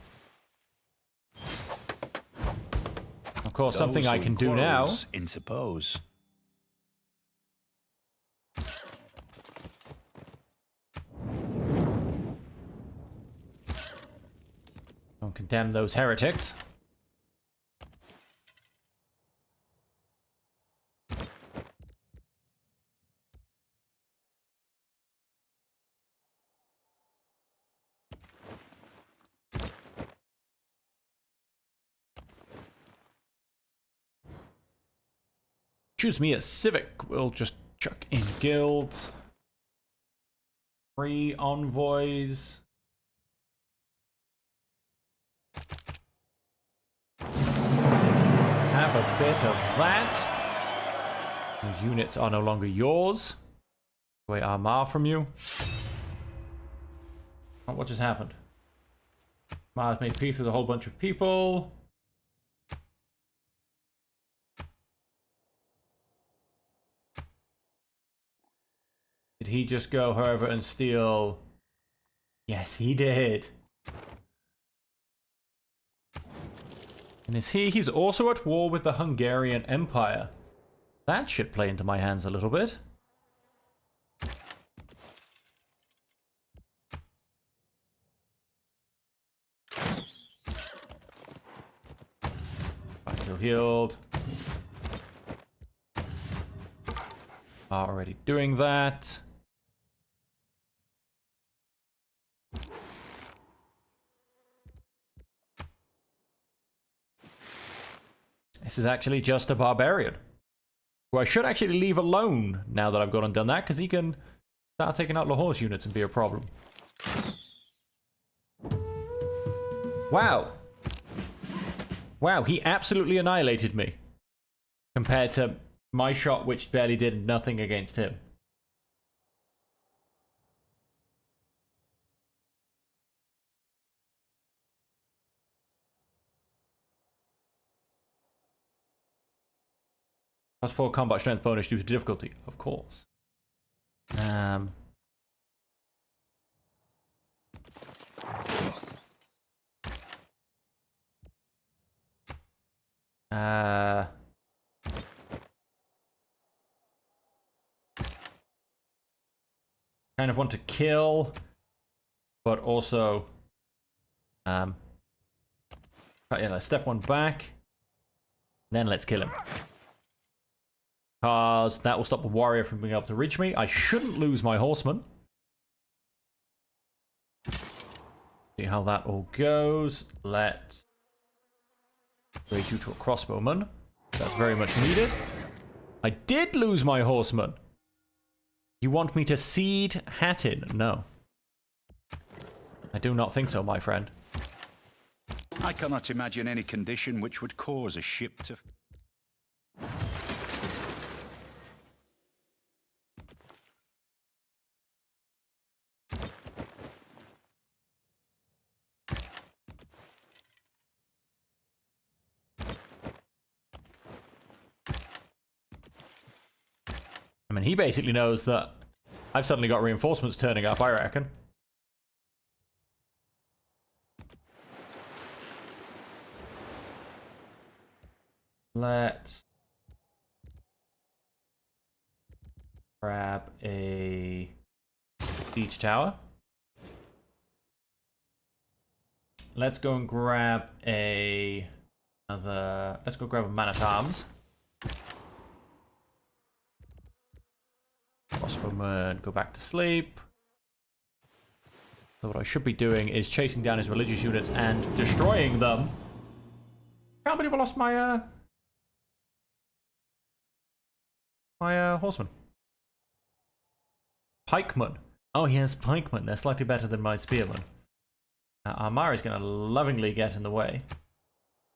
Of course, something I can do now. Interpose. Don't condemn those heretics. Choose me as civic. We'll just chuck in guilds. Free envoys. Have a bit of that. The units are no longer yours. Away Armar from you. Oh, what just happened? Mars made peace with a whole bunch of people. Did he just go, however, and steal? Yes, he did. And is he? He's also at war with the Hungarian Empire. That should play into my hands a little bit. Still healed. Already doing that. This is actually just a barbarian, who I should actually leave alone now that I've gone and done that, because he can start taking out Lahore's units and be a problem. Wow. Wow, he absolutely annihilated me. Compared to my shot, which barely did nothing against him. +4 combat strength bonus due to difficulty, of course. Kind of want to kill, but also, yeah, let's step one back. Then let's kill him. Because that will stop the warrior from being able to reach me. I shouldn't lose my horseman. See how that all goes. Let's raise you to a crossbowman. That's very much needed. I did lose my horseman. You want me to cede Hattin? No. I do not think so, my friend. I cannot imagine any condition which would cause a ship to... I mean, he basically knows that I've suddenly got reinforcements turning up, I reckon. Let's grab a siege tower. Let's go and grab another. Let's go grab a man at arms. Crossbowman, go back to sleep. So what I should be doing is chasing down his religious units and destroying them. Can't believe I lost my horseman. Pikeman. Oh, he has pikemen. They're slightly better than my spearmen. Armara is going to lovingly get in the way.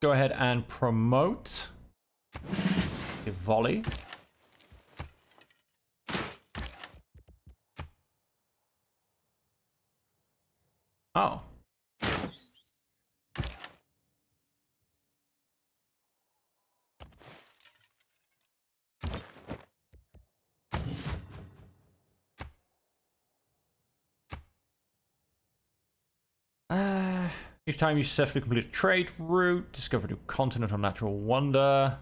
Go ahead and promote. Give volley. Oh. Each time you successfully complete a trade route, discover a new continent or natural wonder.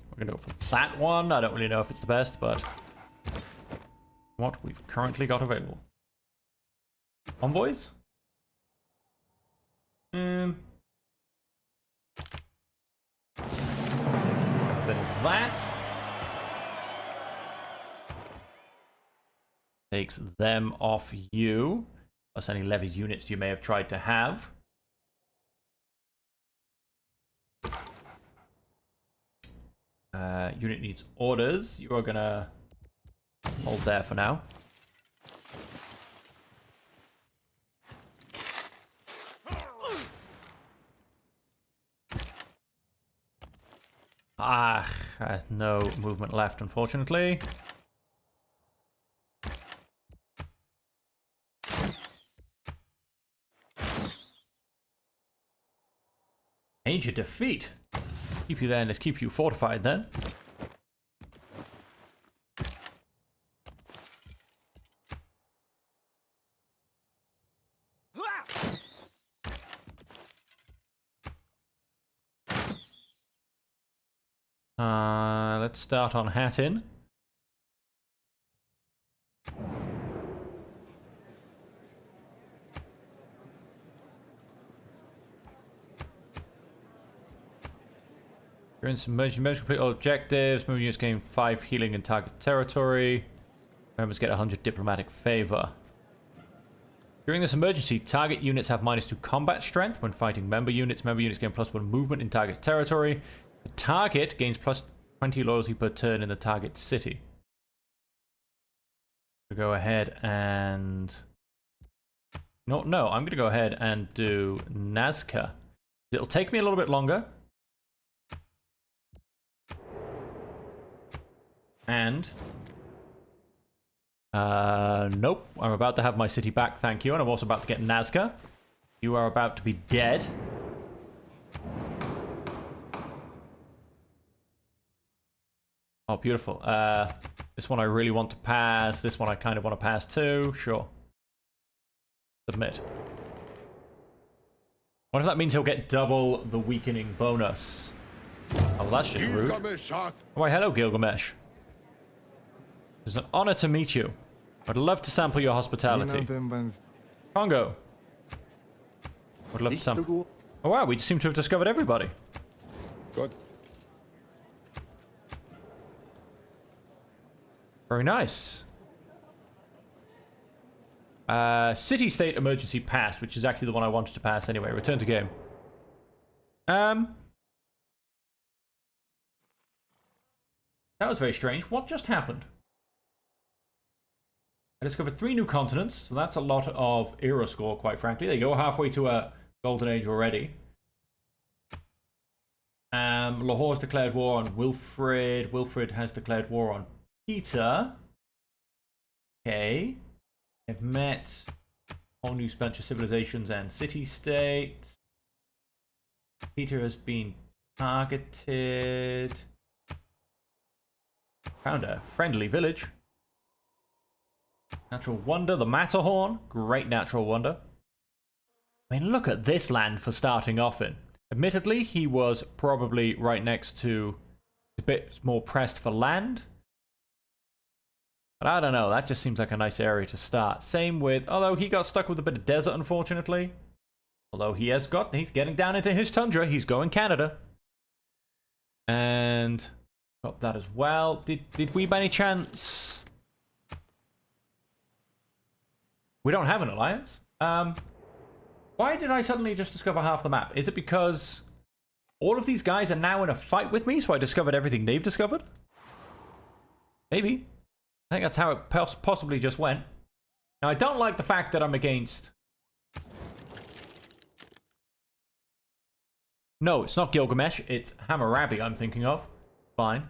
We're gonna go for that one. I don't really know if it's the best, but what we've currently got available. Envoys? A bit of that. Takes them off you. Plus any levy units you may have tried to have. Unit needs orders. You are gonna hold there for now. No movement left, unfortunately. Major defeat. Keep you there and let's keep you fortified then. Let's start on Hattin. During submersion, members complete all objectives. Member units gain 5 healing in target territory. Members get 100 diplomatic favor. During this emergency, target units have -2 combat strength when fighting member units. Member units gain +1 movement in target territory. The target gains +20 loyalty per turn in the target city. We'll go ahead and... No, I'm going to go ahead and do Nazca. It'll take me a little bit longer. And... nope. I'm about to have my city back, thank you. And I'm also about to get Nazca. You are about to be dead. Oh, beautiful. This one I really want to pass. This one I kind of want to pass too. Sure. Submit. What if that means he'll get double the weakening bonus? Oh, that's just rude. Oh, why, hello, Gilgamesh. It's an honor to meet you. I'd love to sample your hospitality. Congo. Would love to sample. Oh wow, we seem to have discovered everybody. Good. Very nice. City-state emergency pass, which is actually the one I wanted to pass anyway. Return to game. That was very strange. What just happened? I discovered 3 new continents, so that's a lot of era score, quite frankly. They go halfway to a golden age already. Lahore's declared war on Wilfred. Wilfred has declared war on Peter. Okay. They've met a whole new bunch of civilizations and city-states. Peter has been targeted. Found a friendly village. Natural wonder, the Matterhorn. Great natural wonder. I mean, look at this land for starting off in. Admittedly, he was probably right next to a bit more pressed for land. But I don't know, that just seems like a nice area to start. Same with, although he got stuck with a bit of desert, unfortunately. Although he's getting down into his tundra. He's going Canada. And got that as well. Did we by any chance? We don't have an alliance. Why did I suddenly just discover half the map? Is it because all of these guys are now in a fight with me, so I discovered everything they've discovered? Maybe. I think that's how it possibly just went. Now, I don't like the fact that I'm against... No, it's not Gilgamesh. It's Hammurabi I'm thinking of. Fine.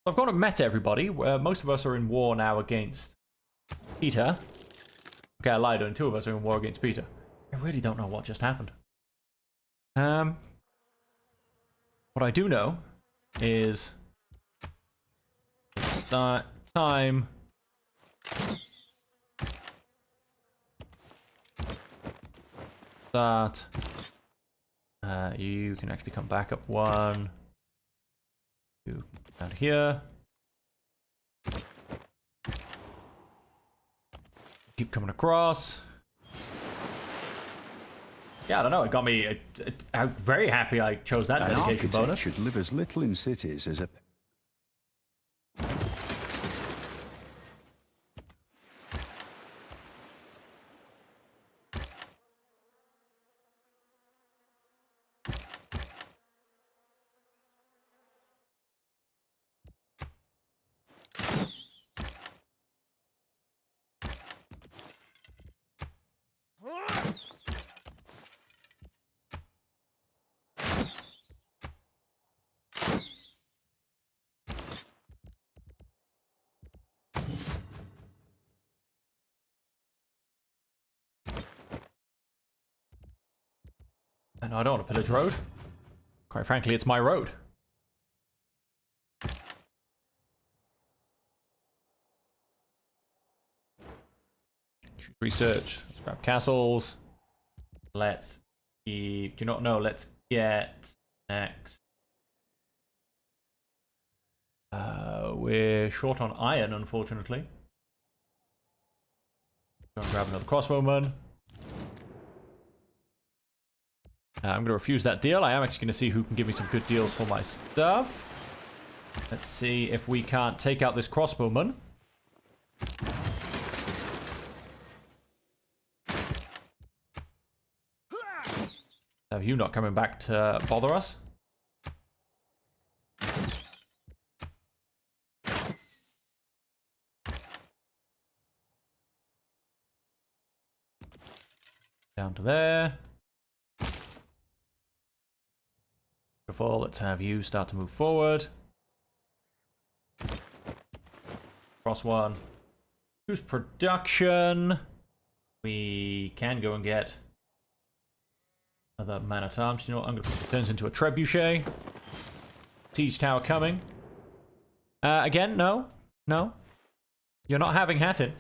I've gone and met everybody. Most of us are in war now against Peter. Okay, I lied. Only 2 of us are in war against Peter. I really don't know what just happened. What I do know is... Start time... Start... you can actually come back up 1. You down here. Keep coming across. Yeah, I don't know. It got me. I'm very happy I chose that An dedication architect bonus. should live as little in cities as a... And I don't want to pillage road. Quite frankly, it's my road. Research. Let's grab castles. Let's keep... Do you not know? Let's get next. We're short on iron, unfortunately. Go and grab another crossbowman. I'm going to refuse that deal. I am actually going to see who can give me some good deals for my stuff. Let's see if we can't take out this crossbowman. Have you not coming back to bother us? Down to there. Beautiful. Let's have you start to move forward. Cross 1. Choose production. We can go and get another man at arms. You know what? I'm going to put turns into a trebuchet. Siege tower coming. Again, no. No. You're not having Hatton.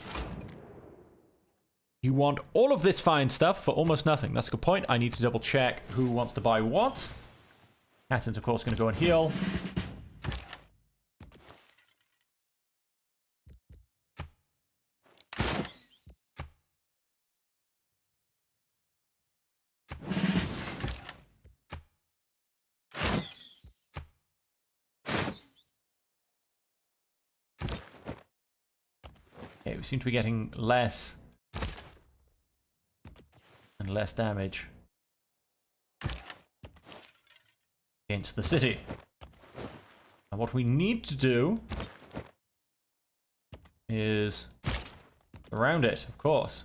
You want all of this fine stuff for almost nothing. That's a good point. I need to double check who wants to buy what. Hatton's, of course, going to go and heal. Okay, we seem to be getting less and less damage against the city. And what we need to do is surround it, of course.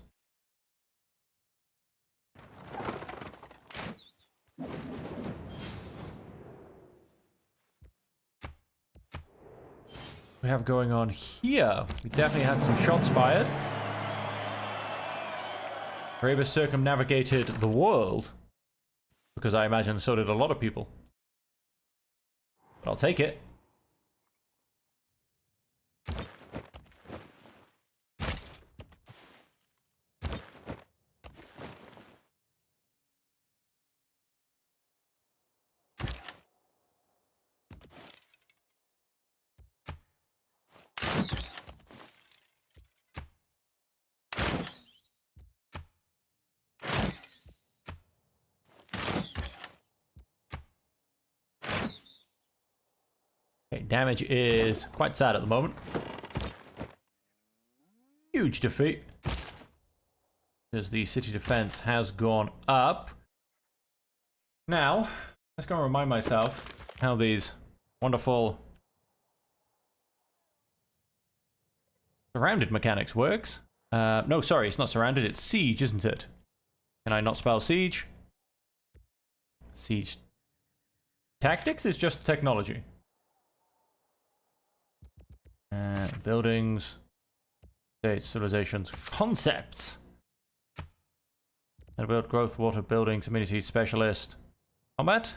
We have going on here. We definitely had some shots fired. Arabia circumnavigated the world. Because I imagine so did a lot of people. But I'll take it. Okay, damage is quite sad at the moment. Huge defeat. Because the city defense has gone up. Now, let's go and remind myself how these wonderful surrounded mechanics works. No, sorry, it's not surrounded, it's siege, isn't it? Can I not spell siege? Siege tactics is just technology. Buildings, states, civilizations, concepts. And build growth, water, buildings, community, specialist, combat.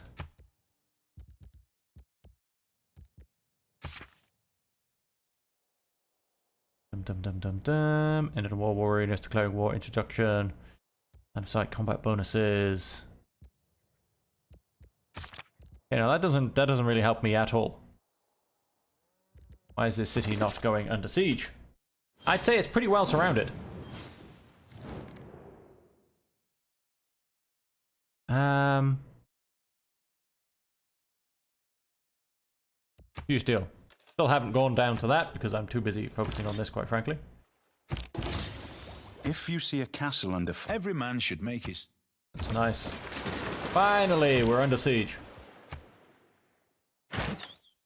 Ended a war, warriors, declaring war, introduction, and site combat bonuses. You know, that doesn't really help me at all. Why is this city not going under siege? I'd say it's pretty well surrounded. Huge deal. Still haven't gone down to that because I'm too busy focusing on this, quite frankly. If you see a castle under every man should make his... That's nice. Finally, we're under siege.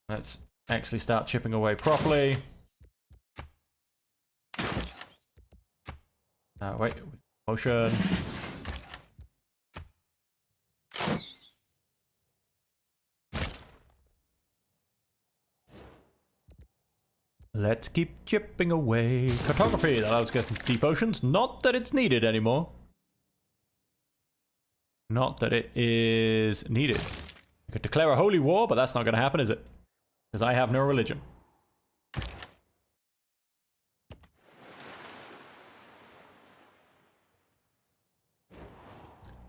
Let's actually start chipping away properly. Wait, motion. Let's keep chipping away. Cartography, that allows us to get into deep oceans. Not that it's needed anymore. Not that it is needed. I could declare a holy war, but that's not going to happen, is it? Because I have no religion.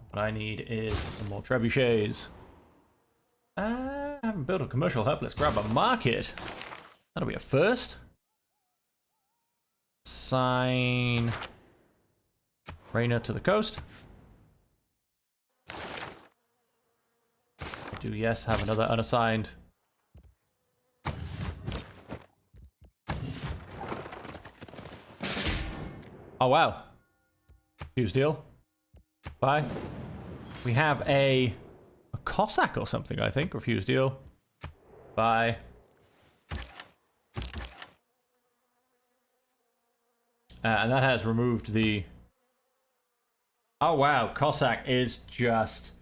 What I need is some more trebuchets. I haven't built a commercial hub. Let's grab a market. That'll be a first. Sign Rainer to the coast. I do, yes, have another unassigned. Oh, wow. Huge deal. Bye. We have a Cossack or something, I think. Refuse deal. Bye. And that has removed the... Oh wow, Cossack is just...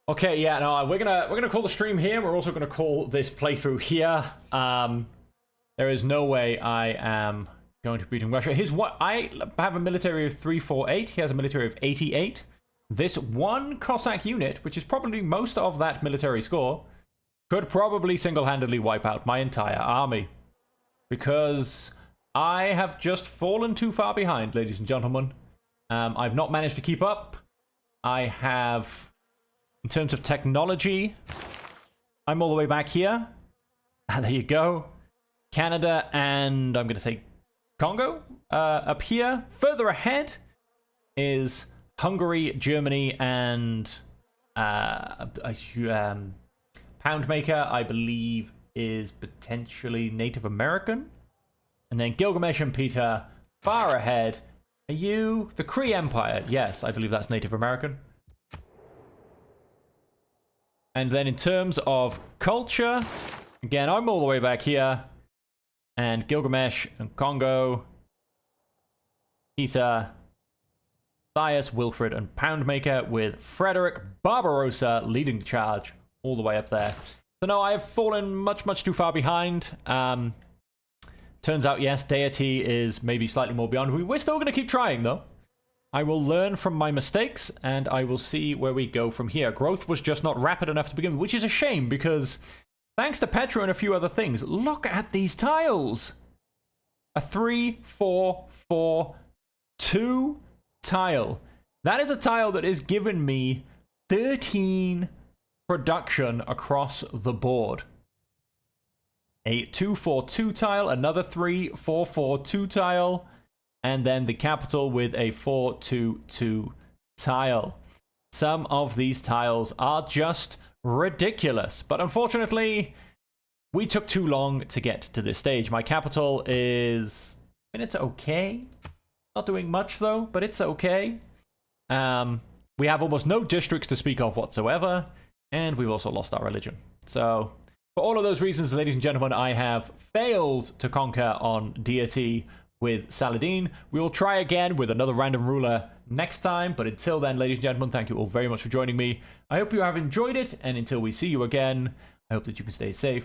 Okay, yeah, no, we're gonna call the stream here. We're also gonna call this playthrough here. There is no way I am going to be beating Russia. I have a military of 348. He has a military of 88. This one Cossack unit, which is probably most of that military score, could probably single-handedly wipe out my entire army. Because I have just fallen too far behind, ladies and gentlemen. I've not managed to keep up. I have, in terms of technology, I'm all the way back here. There you go. Canada and I'm going to say Congo up here. Further ahead is Hungary, Germany, and Poundmaker, I believe, is potentially Native American. And then Gilgamesh and Peter, far ahead. Are you the Kree Empire? Yes, I believe that's Native American. And then in terms of culture, again, I'm all the way back here. And Gilgamesh and Congo, Peter, Thias, Wilfred, and Poundmaker, with Frederick Barbarossa leading the charge all the way up there. So no, I have fallen much, much too far behind. Turns out, yes, Deity is maybe slightly more beyond. We're still going to keep trying, though. I will learn from my mistakes, and I will see where we go from here. Growth was just not rapid enough to begin with, which is a shame, because thanks to Petra and a few other things, look at these tiles. A 3, 4, 4, 2 tile. That is a tile that has given me 13 production across the board. A 2-4-2 tile, another 3-4-4-2 tile, and then the capital with a 4-2-2 tile. Some of these tiles are just ridiculous, but unfortunately, we took too long to get to this stage. My capital is... I mean, it's okay. Not doing much, though, but it's okay. We have almost no districts to speak of whatsoever, and we've also lost our religion. So, for all of those reasons, ladies and gentlemen, I have failed to conquer on Deity with Saladin. We will try again with another random ruler next time, but until then, ladies and gentlemen, thank you all very much for joining me. I hope you have enjoyed it, and until we see you again, I hope that you can stay safe,